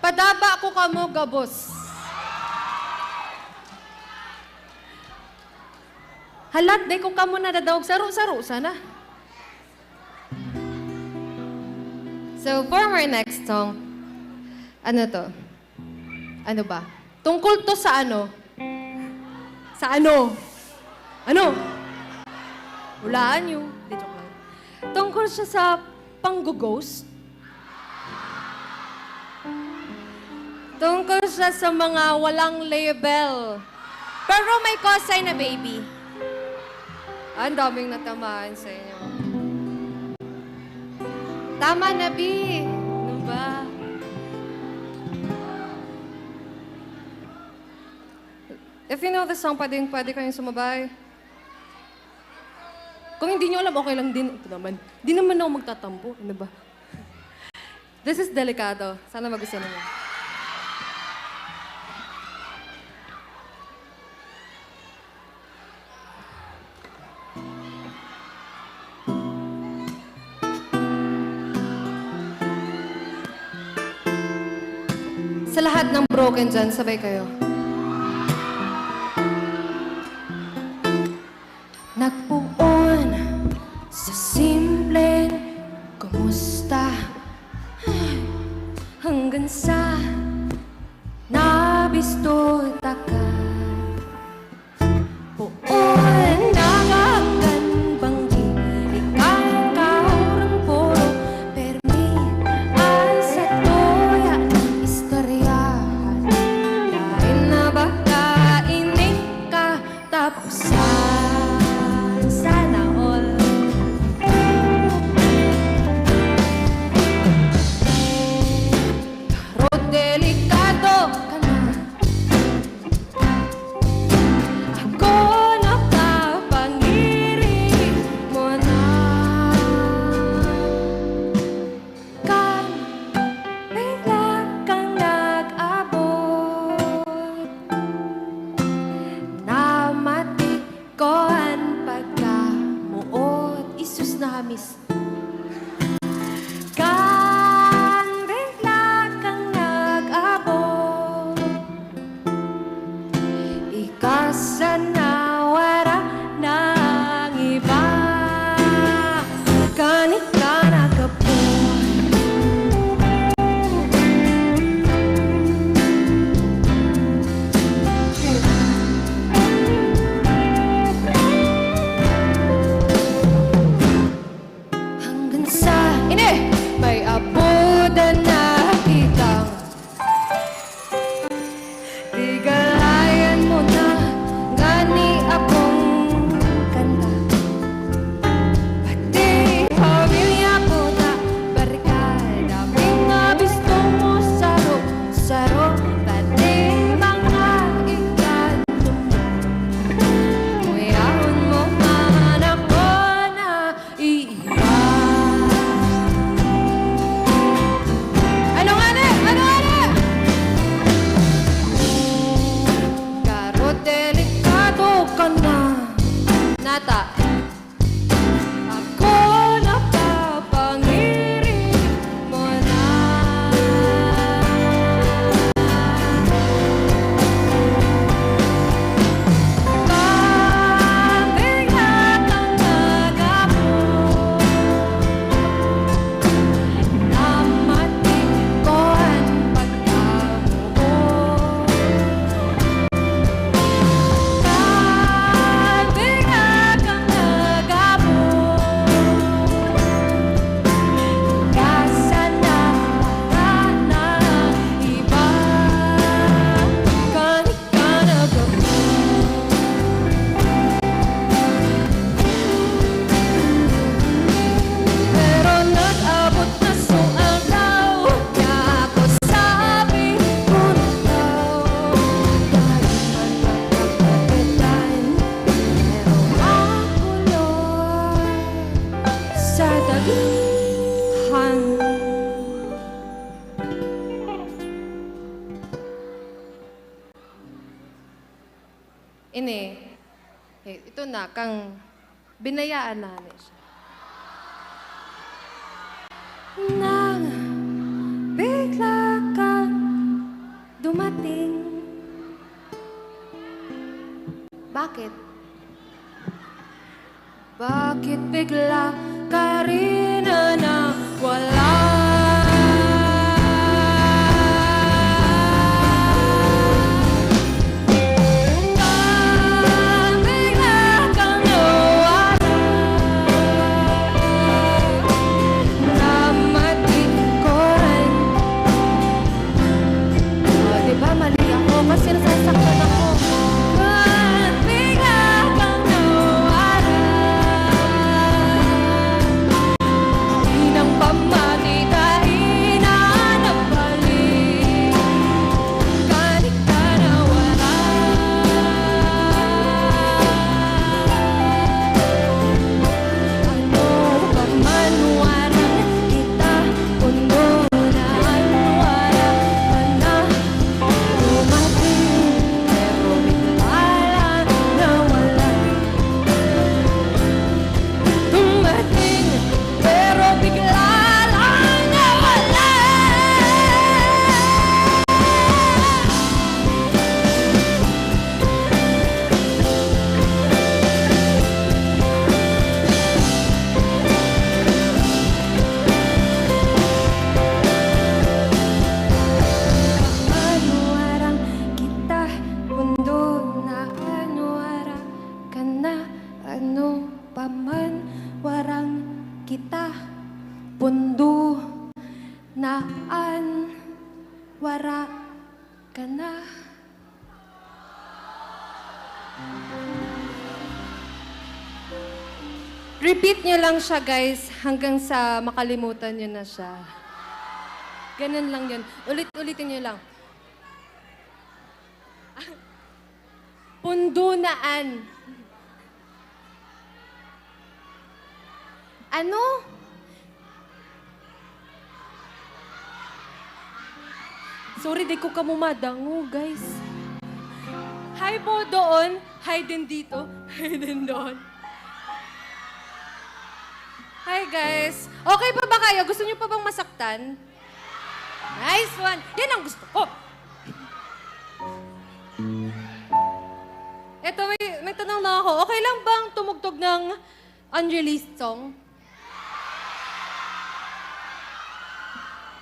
[SPEAKER 12] Padaba ako ka mo, gabos. Halat, day ko ka mo nadadawag. Saro-saro, sana. So, for our next song, ano to? Ano ba? Tungkol to sa ano? Sa ano? Ano? Hulaan nyo. Di, joke lang. Tungkol siya sa pang-ghost. Tungkol siya sa mga walang label. Pero may cosine na baby. Ang daming natamaan sa inyo. Tama na, B. Ano ba? If you know the song, pwede kayong sumabay. Kung hindi nyo alam, okay lang din. Ito naman. Di naman ako magtatampo. Ano ba? This is delikado. Sana magustuhan niyo. Sa lahat ng broken dyan, sabay kayo. Nagpuon sa simpleng kumusta hanggang sa nabisto taka. Puon naganggan banggi ikaw kaurang puro permi ay sa toya istoryahan dahil na baka ining ka tapusan. Sana all. Pero delikado ka na. Ako napapangirig mo na. Kan bigla kang nag-abot. Namatik ko ang pagkamuot. Isus na hamis. Kan bigla kang nag-abot. Ikasanawara ng iba. Kanit ka nagkapon. Hanggang sa may apoda na kitang tigalayan mo na gani akong kanta. Pati pamilya ko na barkada pinabisto mo saro-saro. Pati mga ikanto mo nguyahon mo man ako na iiba. Ano nga na? Ano nga na? Karo delikado ka na. Nata. Ako napapangirig mo na. Pabigla kang nag-abot. Namatik ko ang pagkamuot. Pabigla kang nag-abot. Ini, ito na, kang binayaan namin siya. Nang bigla kang dumating. Bakit? Bakit bigla ka rin na wala? Kasi nasasaktan ako. Ba't bigla kang nawala? Di nang pamati dahil nanabalik. Kahit ka nawala. Ano ba man warang kita, puno na anwara ka na. Ano pa man warang kita, pundo na wara ka na. Repeat nyo lang siya, guys, hanggang sa makalimutan nyo na siya. Ganun lang yun. Ulitin nyo lang. Pundo naan. Ano? Sorry, di ko kamumadango, guys. Hi po doon, hi din dito, hi din doon. Hi, guys. Okay pa ba kayo? Gusto niyo pa bang masaktan? Nice one. Yan ang gusto ko. Eto, may tanong na ako. Okay lang bang tumugtog ng unreleased song?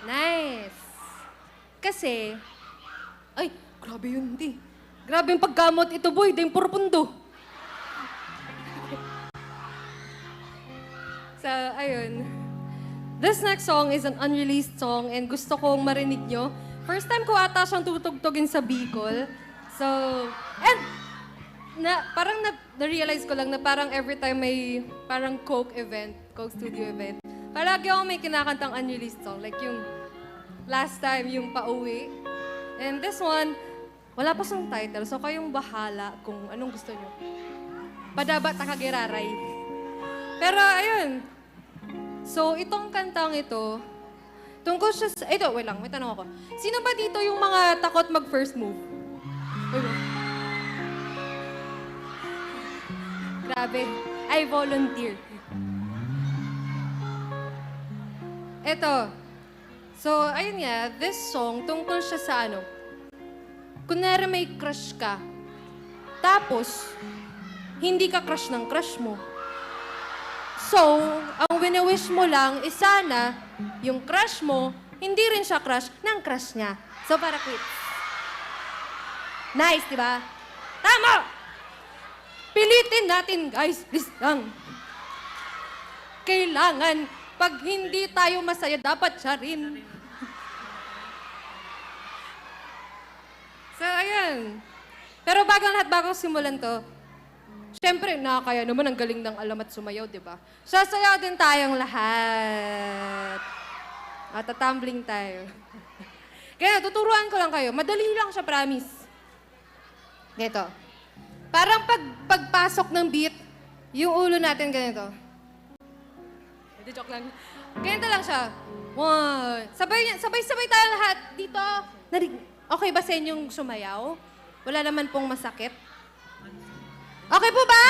[SPEAKER 12] Nice. Kasi, ay, grabe yun, di. Grabe yung pagkamot ito, boy. Dahil puro pundo. So, ayun. This next song is an unreleased song and gusto kong marinig nyo. First time ko ata siyang tutugtogin sa Bicol. So, and parang na-realize ko lang na parang every time may parang Coke studio event, palagi ako may kinakantang unreleased song. Like yung last time, yung Pauwi. And this one, wala pa siyang title. So kayong bahala kung anong gusto nyo. Padaba Takagiraray. Pero ayun. So itong kantang ito, tungkol siya sa... Ito, wait lang, may tanong ako. Sino ba dito yung mga takot mag-first move? Grabe. I volunteer. Eto. So, ayun nga, this song, tungkol siya sa ano. Kunwari may crush ka. Tapos, hindi ka crush ng crush mo. So, ang wini-wish mo lang is sana yung crush mo, hindi rin siya crush ng crush niya. So, para quits. Nice, di ba? Tama! Pilitin natin, guys. Please lang. Kailangan, pag hindi tayo masaya, dapat siya rin. So, ayan. Pero bago simulan to, siyempre, nakakaya naman ang galing ng Alamat Sumayaw, di ba? Sasayaw din tayong lahat. At tatumbling tayo. Kaya, tuturuan ko lang kayo. Madali lang siya, promise. Ganito. Parang pagpasok ng beat, yung ulo natin ganito. Hindi, joke lang. Ganito lang siya. One. Sabay-sabay tayo lahat. Dito. Okay ba sa inyong sumayaw? Wala naman pong masakit? Okay po ba?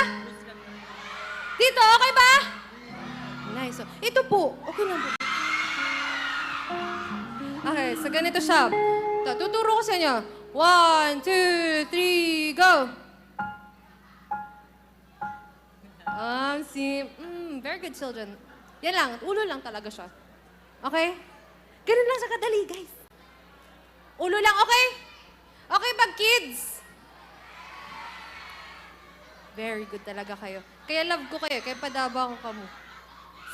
[SPEAKER 12] Dito, okay ba? Nice. Ito po, okay lang po. Okay, so ganito siya. Tuturo ko sa inyo. 1, 2, 3, go! Very good, children. Yan lang, ulo lang talaga siya. Okay? Ganun lang siya kadali, guys. Ulo lang, okay? Okay ba, kids? Very good talaga kayo. Kaya love ko kayo, kaya padaba ko kamo.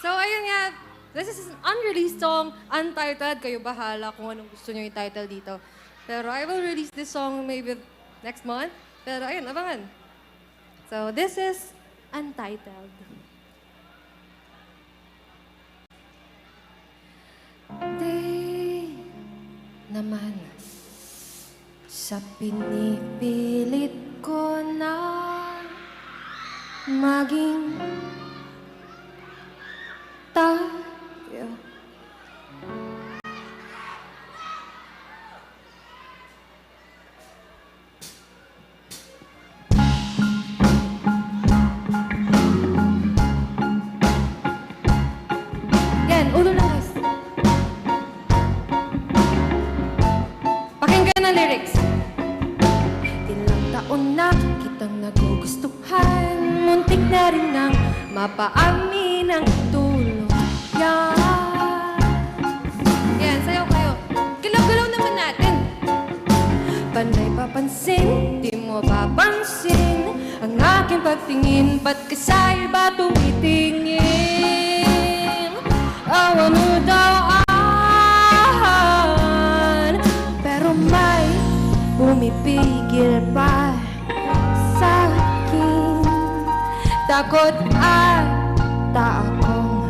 [SPEAKER 12] So, ayun nga. This is an unreleased song, untitled. Kayo bahala kung anong gusto nyo i-title dito. Pero I will release this song maybe next month. Pero ayun, abangan. So, this is Untitled. Di naman sa pinipilit ko na maging tayo. Yan, ulo lang guys. Pakinggan ang lyrics. Ilang taon na kitang nagugustuhan, muntik na rin nang mapaamin ang tuluyan. Yan, sayaw kayo. Galaw-galaw naman natin. Panay papansin, di mo papansin ang aking pagtingin, ba't ka sa iba tumitingin? Awa mo daw pero may pumipigil pa sa akin. Takot ata akong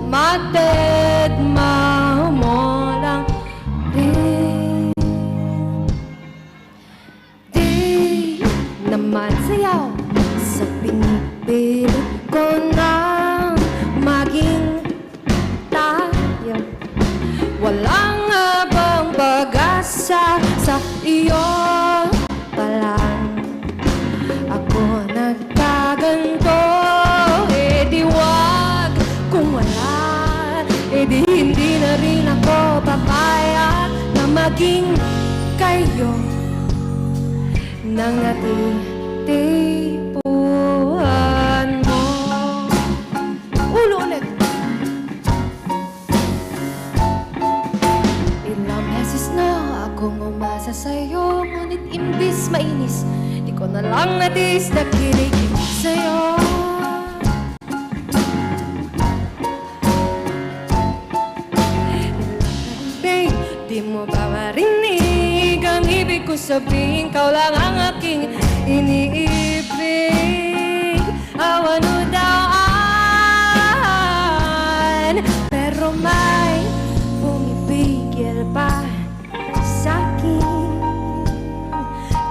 [SPEAKER 12] madedma mo lang rin. Di naman sayaw sa pinipilit ko na maging tayo. Walang abang pag-asa sa iyo pa lang ako nagkaganto. Eh di wag kung wala, eh di hindi na rin ako papayag na maging kayo nang natitipuan mo. Ulo ulit. Ilang beses na akong umasa sa'yo, ngunit imbis mainis, di ko na lang natis na kilig sa'yo. Babe, di mo ba marinig ang ibig ko sabihin? Ikaw lang ang aking iniibig. Awan mo daan, pero may pumipigil pa sa'kin.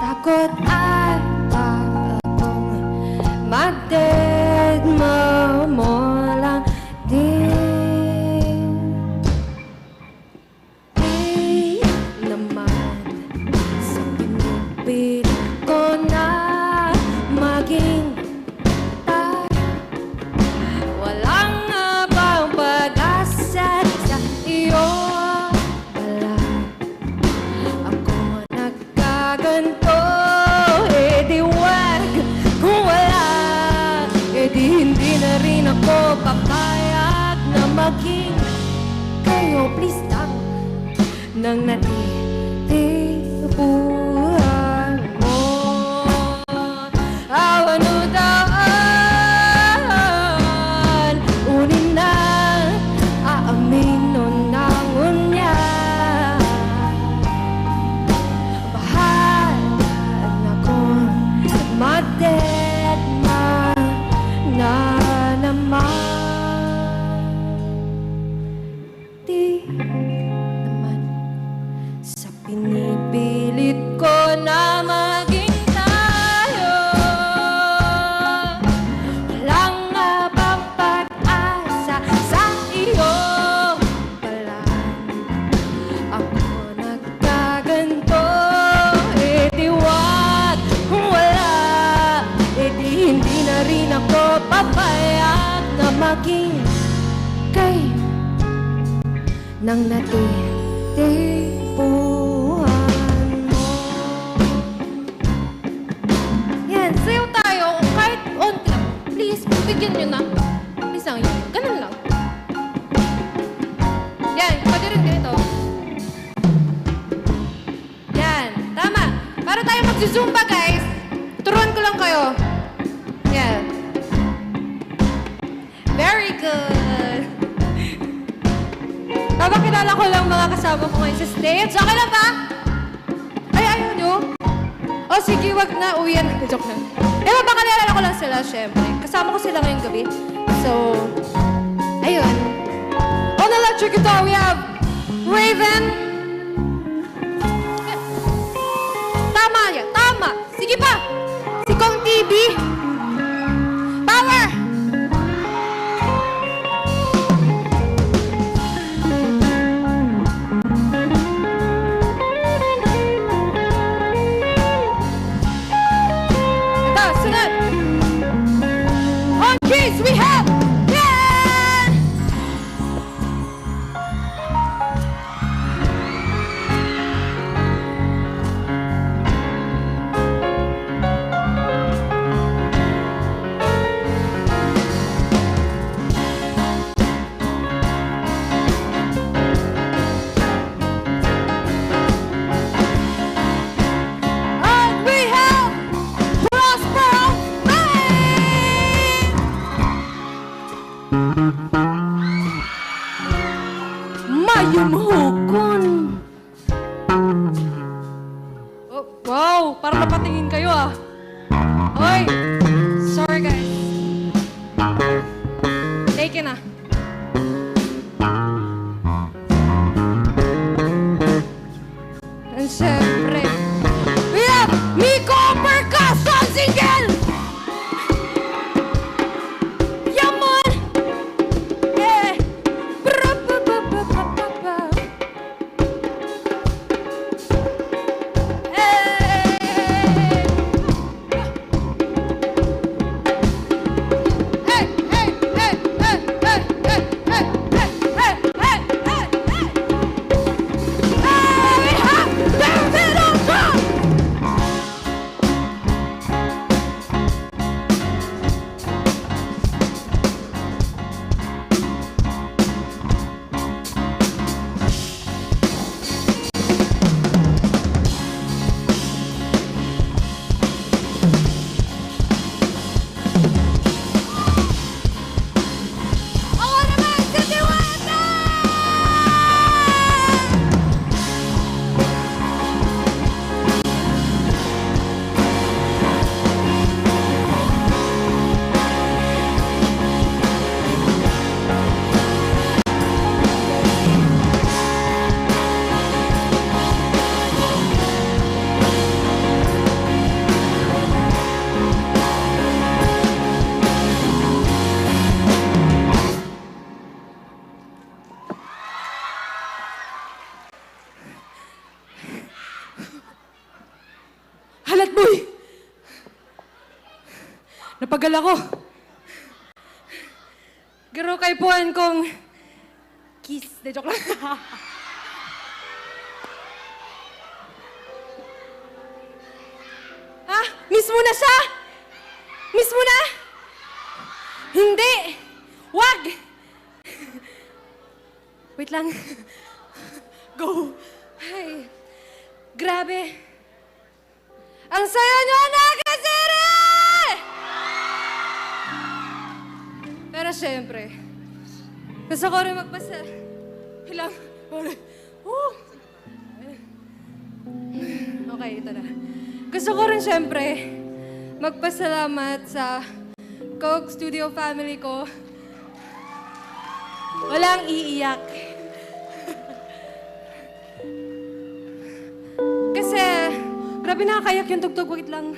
[SPEAKER 12] Takot ata akong madedma mo lang din. Di naman sa pinipilit ko na maging tayo. Walang abang pag-asa sa iyo pala ako nagkaganto. Eh di wag kung wala, eh di hindi na rin ako papayag na maging kayo. Please lang nang natitipuan mo. Awan mo daan, unin na aamin nun ng unya. Bahala ko madedma na naman. Di naman sa pinipilit papayag na maging kayo nang natitipuhan mo. Yan, sayo tayo. Kahit onti lang. Please, bigyan nyo na. Please lang yun. Ganun lang. Yan, pwede rin ganito. Yan, tama. Para tayo magsusumba, guys. Turuan ko lang kayo. Yan. Very good. Papakilala ko lang mga kasama ko ngayon sa stage. Okay lang ba? Ay, ayaw nyo? O sige, wag na. Uwi yan. Joke lang. Papakilala ko lang sila, syempre. Kasama ko sila ngayong gabi. So, ayun. On electric guitar, we have Raven. Tama yan. Tama. Sige pa. Si Kong TV. Power. Ito, sunod. On keys, we have Ken. And we have Prospero May. Mayumhukon. Oh, wow, parang napatingin kayo ah. Oy, sorry guys. Take na. And syempre, we have Miko Percussion Single! Yaman! Eh! Bra-ba-ba-ba-ba-ba-ba. Halat boy! Napagal ako. Garo kay puan kong kiss. De joke lang. Ha? Miss mo na siya? Miss mo na? Hindi! Wag! Wait lang. Go! Ay, grabe. Ang saya nyo na kasi! Pero syempre, gusto ko rin magpasa. Ilang, okay, ito na. Gusto ko rin syempre magpasalamat sa Coke Studio family ko. Walang iiyak. Kasi, grabe nakakayak yung tugtog. Wait lang.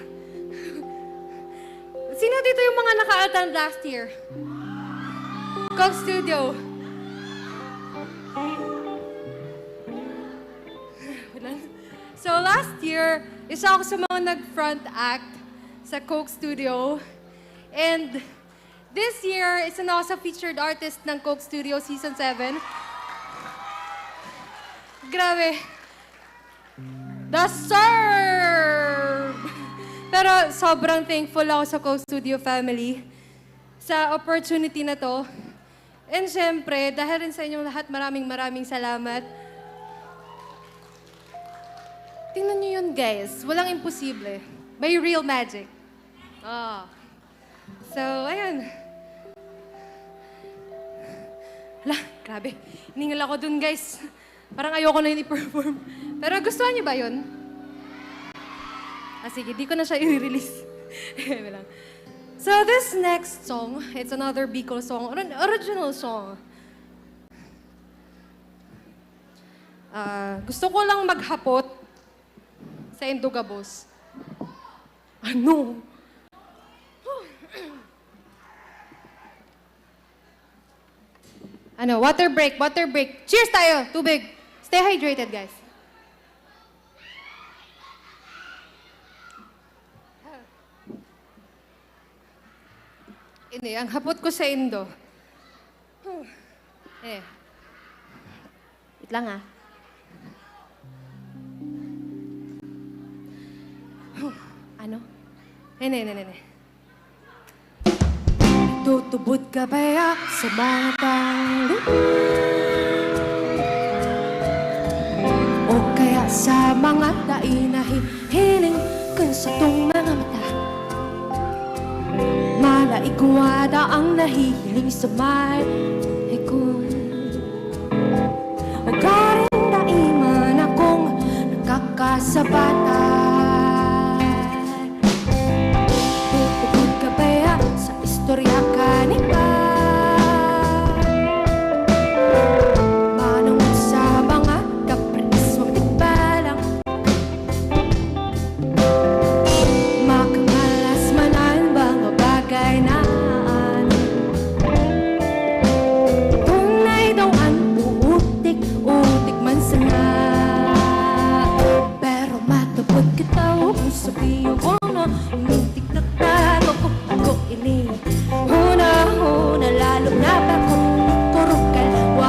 [SPEAKER 12] Sino dito yung mga naka-attend last year? Coke Studio. Wait lang. So last year, isa ako sa mga nag-front act sa Coke Studio. And This year, isa na ako sa featured artist ng Coke Studio Season 7. Grabe. The serve! Pero sobrang thankful ako sa Coke Studio family sa opportunity na to. And syempre, dahil rin sa inyong lahat, maraming salamat. Tingnan niyo yun, guys. Walang imposible. May real magic. So, ayun. Hala, grabe. Hiningal ako dun, guys. Parang ayoko na yun i-perform. Pero gustuhan niyo ba yun? Sige, di ko na siya i-release. So, this next song, it's another Bicol song, original song. Gusto ko lang maghapot sa Indugabos. Ano? Water break, water break. Cheers tayo, tubig. Stay hydrated, guys. Hindi, ang hapot ko sa Indo. Wait lang ah. Ano? Hindi. Tutubod ka ba sa mga tao? O kaya sa mga dainahihiling kung sa itong mga mata? Malaigwada ang nahihiling sa may hikon. Magaling daiman akong nakakasabatan. Tutugod ka ba sa istorya kanina? Manong sa mga kapris mong tibalang makamalas manan bang bagay na tunay daw ang utik man sana. Pero matupod kita kung sabihin ko na umitik na tago ko ini. Huna lalo na ba kung turukalwan.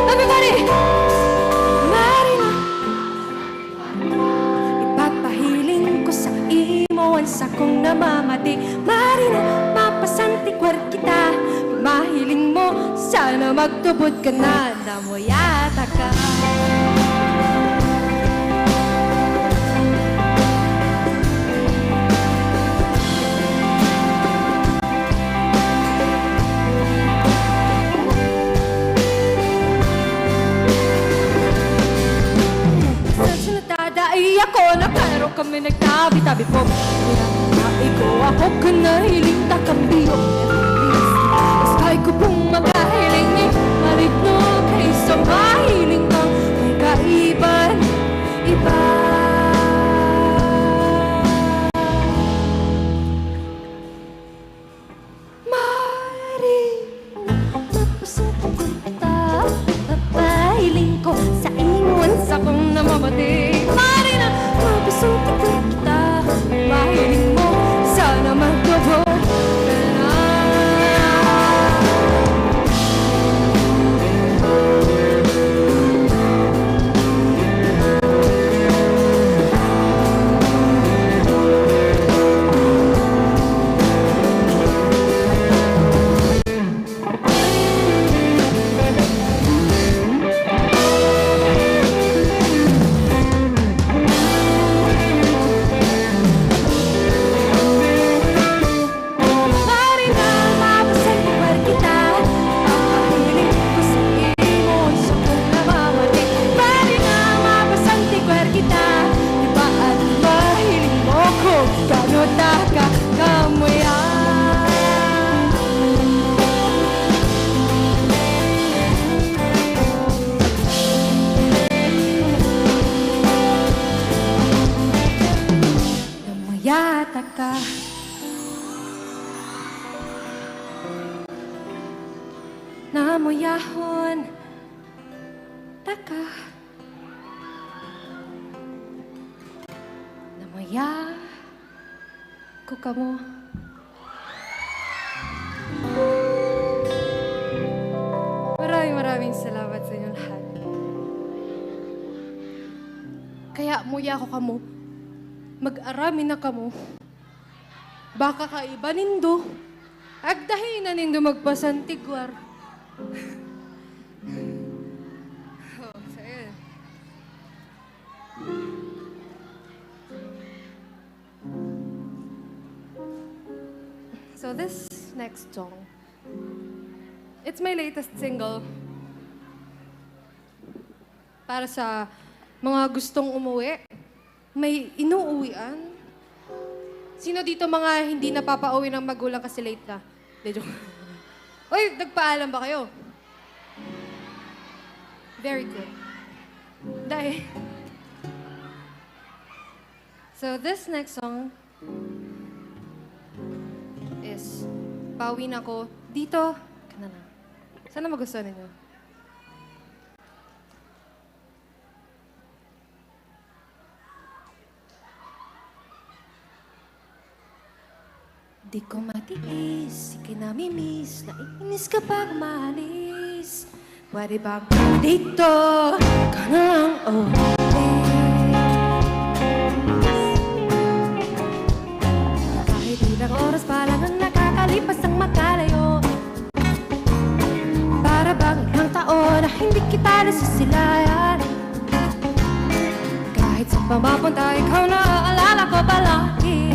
[SPEAKER 12] Everybody! Marina, ipapahiling ko sa imo sa kong namamati. Marina, mapasantikwar kita. Mahiling mo, sana magtubod ka na. Namuyata ka. Ay ako na pero kami nagtabi-tabi po. Ko ako ka nahiling takambiro. Sky ko pong magahiling ni maligno kaysa mahiling kang may kaiban iba. Mari mapasok ko kita papahiling ko sa ingon sa kong namamati. Mapasuntik ko kita, mahiling mo, sana magtubod ka na. Namayata ka. Namuyahon taka. Namaya ko kamo. maraming salamat sa inyo lahat. Kaya muya ko kamo, mag-arami na kamo. Baka kaiba nindo, agdahin na nindo magpasantigwar. Oh, sige. So this next song, it's my latest single. Para sa mga gustong umuwi, may inuuwian. Sino dito mga hindi napapauwi ng magulang kasi late na? De, joke. Uy, nagpaalam ba kayo? Very good. Dahil. So this next song is pauwi na ko dito. Kana na. Sana magustuhan ninyo. Di ko matiis, ikinamimiss, naiinis kapag maalis. Pwede bang dito ka na lang, oh please. Kahit ilang oras pa lang ang nakakalipas ng makalayo. Para bang ilang taon na hindi kita nasisilayan. Kahit sa pamapunta, ikaw na aalala ko palagi.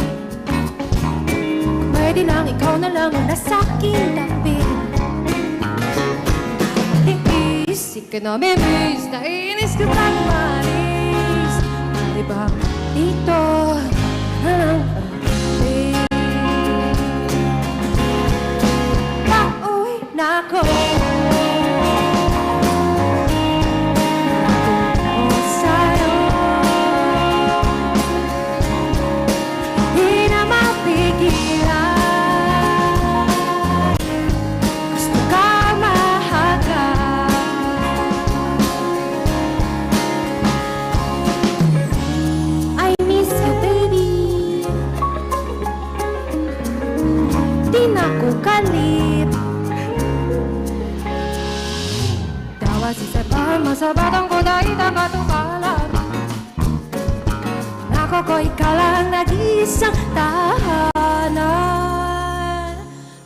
[SPEAKER 12] Pwede lang, ikaw na lang ang nasa aking tabi. Iis, ikinamimiss, naiinis ka pag umalis. Pwede ba dito na lang pauwi na ako. Sa batang ko dahil nakatukalan. Nako ko ikaw lang nag-iisang tahanan.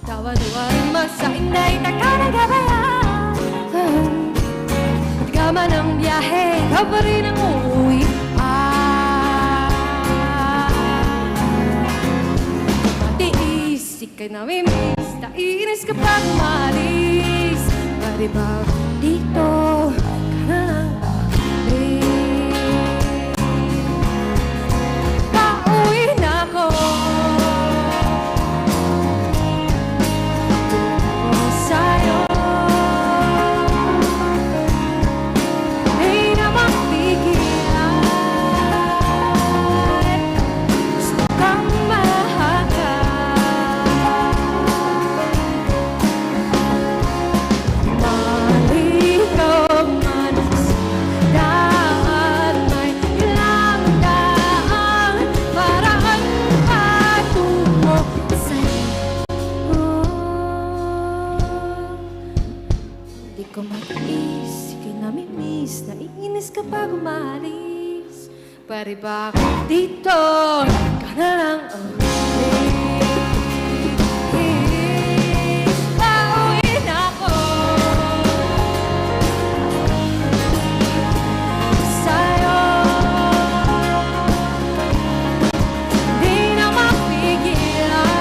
[SPEAKER 12] Tawa-duwain masain na itagal na gabayan. At gama ng biyahe, ikaw pa rin ang uuwi. Matiis, ika'y namimiss, naiinis kapag umalis. Pwede ba dito? Pauwi na ako. Sa'yo di na mapigilan. Gusto kang mahagan. Malinaw man sa daan, may ilang daan, paraan patungo sa'yo. Di ko matiis, ikinamimiss, naiinis kapag umalis. Pwede ba dito ka na lang, oh please. Pauwi na ako. Sa'yo di na mapigilan.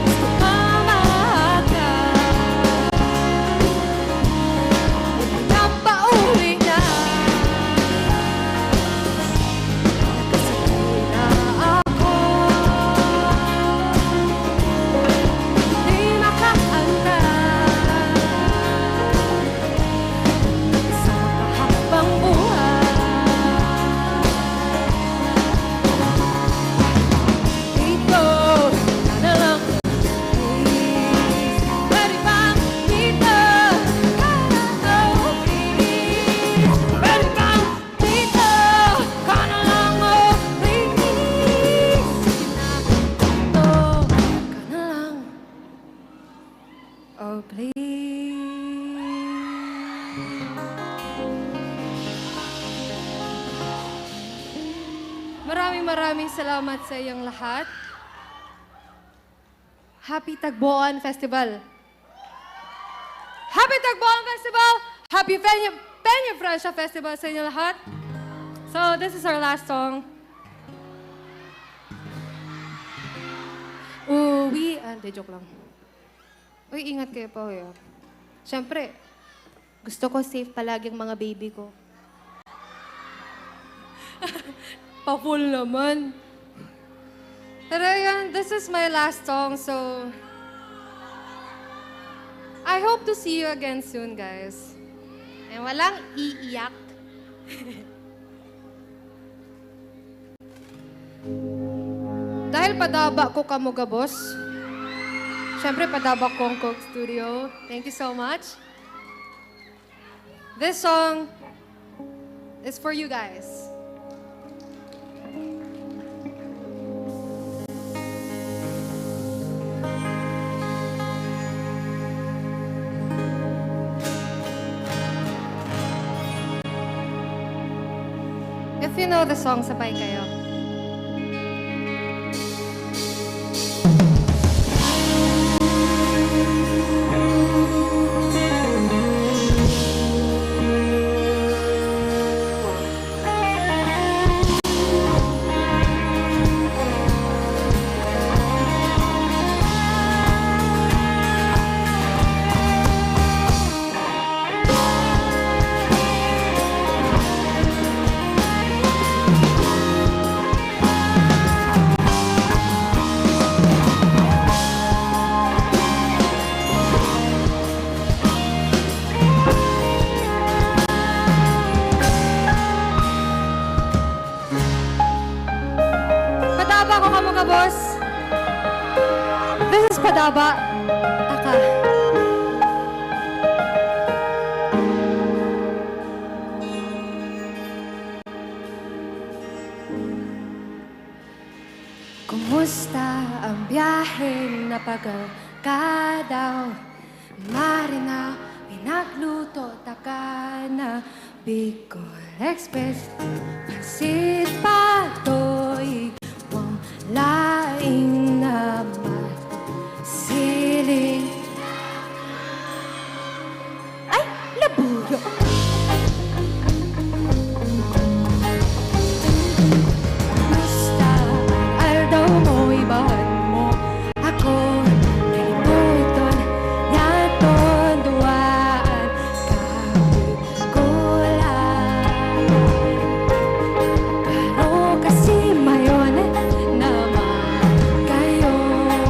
[SPEAKER 12] Gusto ka mahagan. Napauwi na. Kasi maraming salamat sa iyong lahat. Happy Tagboan Festival! Happy Tagboan Festival! Happy Peña Francia Festival sa inyo lahat! So, this is our last song. Hindi, joke lang. Uy, ingat kayo pa, uy. Siyempre, gusto ko safe palaging mga baby ko. Pa-full naman. Pero yan, this is my last song, so... I hope to see you again soon, guys. And walang iiyak. Dahil padaba ko kamuga, boss. Siyempre, padaba ko ang Coke Studio. Thank you so much. This song is for you guys. If you know the song, sabay kayo. Padaba ko kamuga, boss. This is Padaba. Taka. Kumusta ang biyahe na pagal ka daw? Marina, pinagluto taka na Bicol Express. Pansit patoy, laing naman siling. Ay, labuyo! Basta aldaw mo, ibahan mo ako. Kalimutan, yaton, duwaan, kahit kulang. Karo kasi mayon naman gayon.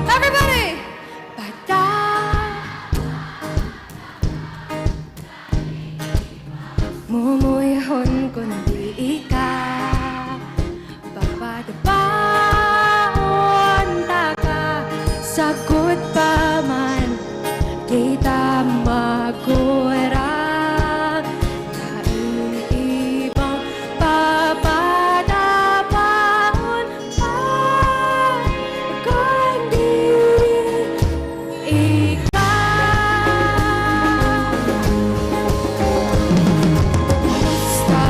[SPEAKER 12] Everybody! Bata! Mumuyahon kundi ikaw. Babadabaon taka. Sagot pa man kita magurang. Naiibang babadabaon pa kundi ikaw. Basta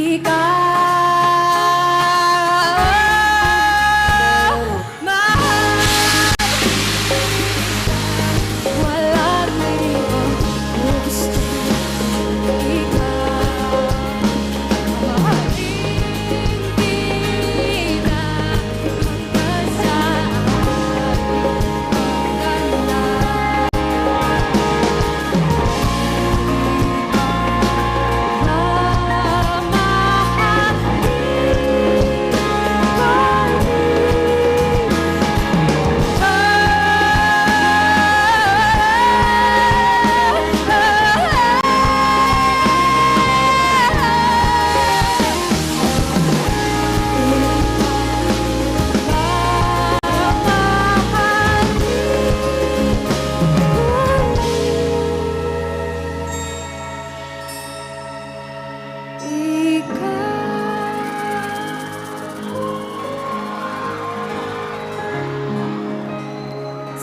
[SPEAKER 4] ikaw, mahal. Walang iba, gusto ikaw. Mahalin kita hanggang sa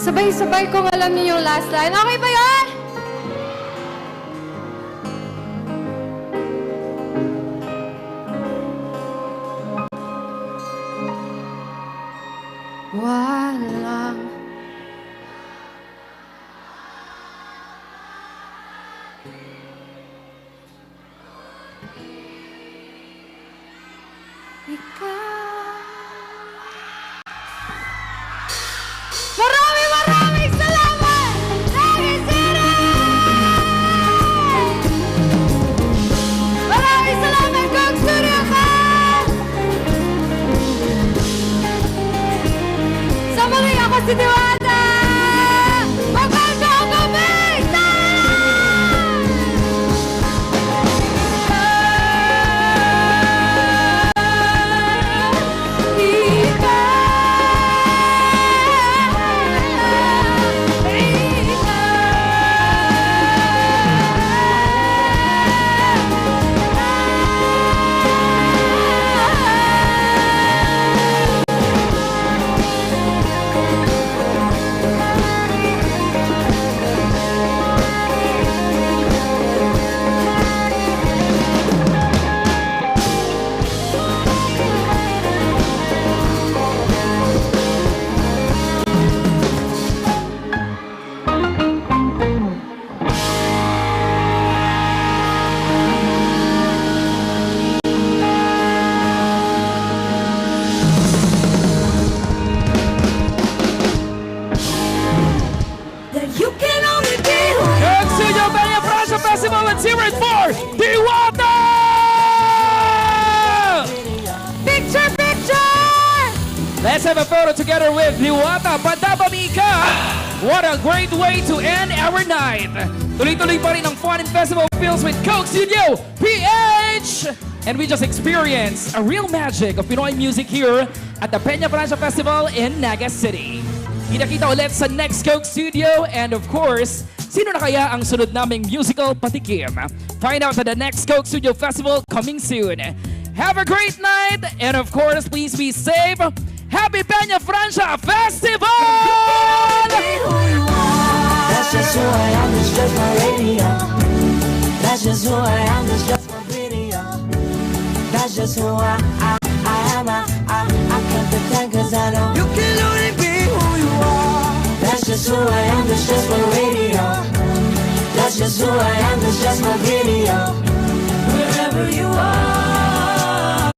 [SPEAKER 4] sabay-sabay kung alam niyo yung last line. Okay ba yan? Walang Maraming salamat! Naga City! Maraming salamat, Coke Studio Fans! Sa muli ako si Diwata! Magpasok ako, Big
[SPEAKER 2] Let's hear it for Diwata!
[SPEAKER 4] Picture, picture!
[SPEAKER 2] Let's have a photo together with Diwata Padabamika. What a great way to end our night. Tuloy-tuloy pa rin ang fun and festival feels with Coke Studio PH. And we just experienced a real magic of Pinoy music here at the Peña Francia Festival in Naga City. Kita-kita ulit sa next Coke Studio, and of course, sino na kaya ang sunod naming musical patikim? Find out at the next Coke Studio Festival coming soon. Have a great night, and of course, please be safe. Happy Peña Francia Festival!
[SPEAKER 3] That's just who I am, it's just my radio. That's just who I am, it's just my video. That's just who I am, I can't pretend cause I know you can only be who you are. That's just who I am, it's just my radio. That's just who I am, it's just my video. Wherever you are.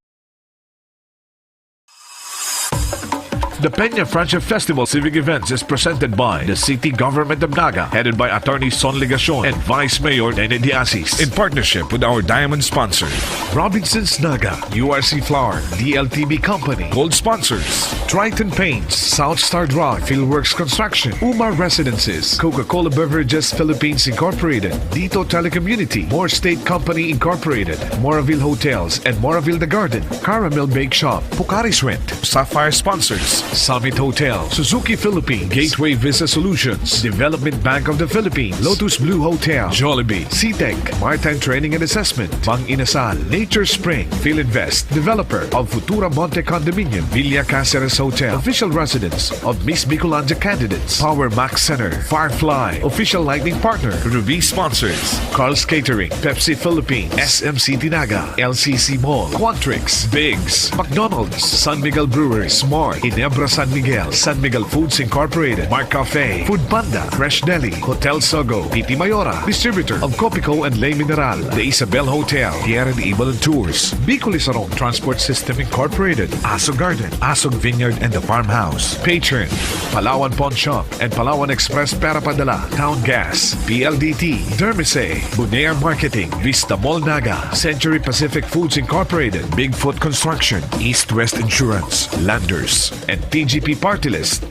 [SPEAKER 15] The Peña Francia Festival Civic Events is presented by the City Government of Naga, headed by Attorney Son Ligacion and Vice Mayor Nene Diasis, in partnership with our diamond sponsor, Robinson's Naga, URC Flour, DLTB Company, Gold Sponsors, Triton Paints, South Star Rock, Fieldworks Construction, Umar Residences, Coca-Cola Beverages Philippines Incorporated, Dito Telecommunity, Moore State Company Incorporated, Moraville Hotels and Moraville The Garden, Caramel Bake Shop, Pucaris Rent, Sapphire Sponsors, Summit Hotel, Suzuki Philippines, Gateway Visa Solutions, Development Bank of the Philippines, Lotus Blue Hotel, Jollibee, SeaTech, Maritime Training and Assessment, Bang Inasal, Nature Spring, Philinvest, developer of Futura Monte Condominium, Villa Caceres Hotel, official residence of Miss Bicolanja candidates, Power Max Center, Firefly, official lighting partner, Ruby sponsors, Carl's Catering, Pepsi Philippines, SMC Tinaga, LCC Mall, Quantrix, Biggs, McDonald's, San Miguel Brewers, Smart, Ginebra San Miguel, San Miguel Foods Incorporated, Mark Cafe, Food Panda, Fresh Deli, Hotel Sogo, Titi Mayora, distributor of Copico and Le Mineral, The Isabel Hotel, Tierra de Ibal Tours, Bicolisarong Transport System Incorporated, Asog Garden, Asog Vineyard and the Farmhouse, Patron, Palawan Pawn Shop and Palawan Express Pera Padala, Town Gas, PLDT, Dermise, Bunear Marketing, Vista Mall Naga, Century Pacific Foods Incorporated, Bigfoot Construction, East West Insurance, Landers, and TGP Party List.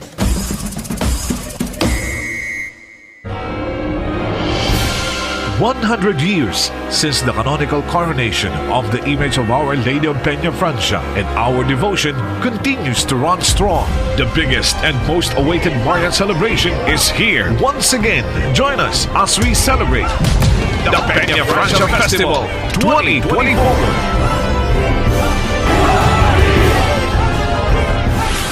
[SPEAKER 15] "100 years since the canonical coronation of the image of Our Lady of Peña Francia, and our devotion continues to run strong. The biggest and most awaited Marian celebration is here once again. Join us as we celebrate the Peña Francia Festival 2024.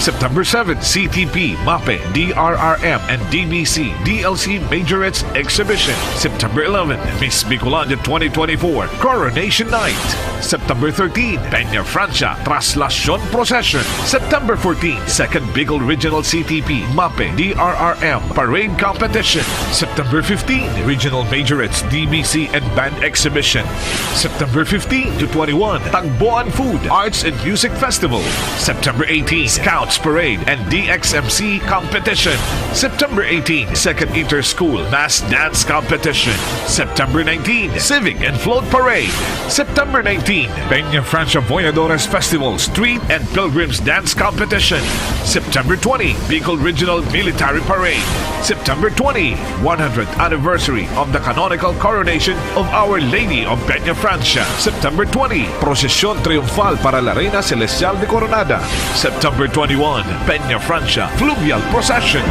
[SPEAKER 15] September 7, CTP, MAPE, DRRM, and DBC, DLC Majorettes Exhibition. September 11, Miss Bicolanja 2024, Coronation Night. September 13, Peña Francia, Traslacion Procession. September 14, Second Bicol Regional CTP, MAPE, DRRM, Parade Competition. September 15, Regional Majorettes, DBC, and Band Exhibition. September 15 to 21, Tagboan Food, Arts and Music Festival. September 18, Scouts Parade and DXMC Competition. September 18, Second Inter-School Mass Dance Competition. September 19, Civic and Float Parade. September 19, Peña Francia Voyadores Festival Street and Pilgrims Dance Competition. September 20, Bicol Regional Military Parade. September 20, 100th Anniversary of the Canonical Coronation of Our Lady of Peña Francia. September 20, Procesión Triunfal para la Reina Celestial de Coronada. September 21, Peña Francia Fluvial Procession.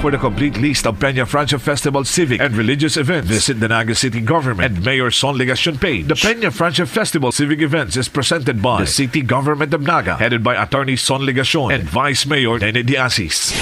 [SPEAKER 15] For the complete list of Peña Francia Festival civic and religious events, visit the Naga City Government and Mayor Son Legacion page. The Peña Francia Festival civic events is presented by the City Government of Naga, headed by Attorney Son Legacion and Vice Mayor Nene Diasis.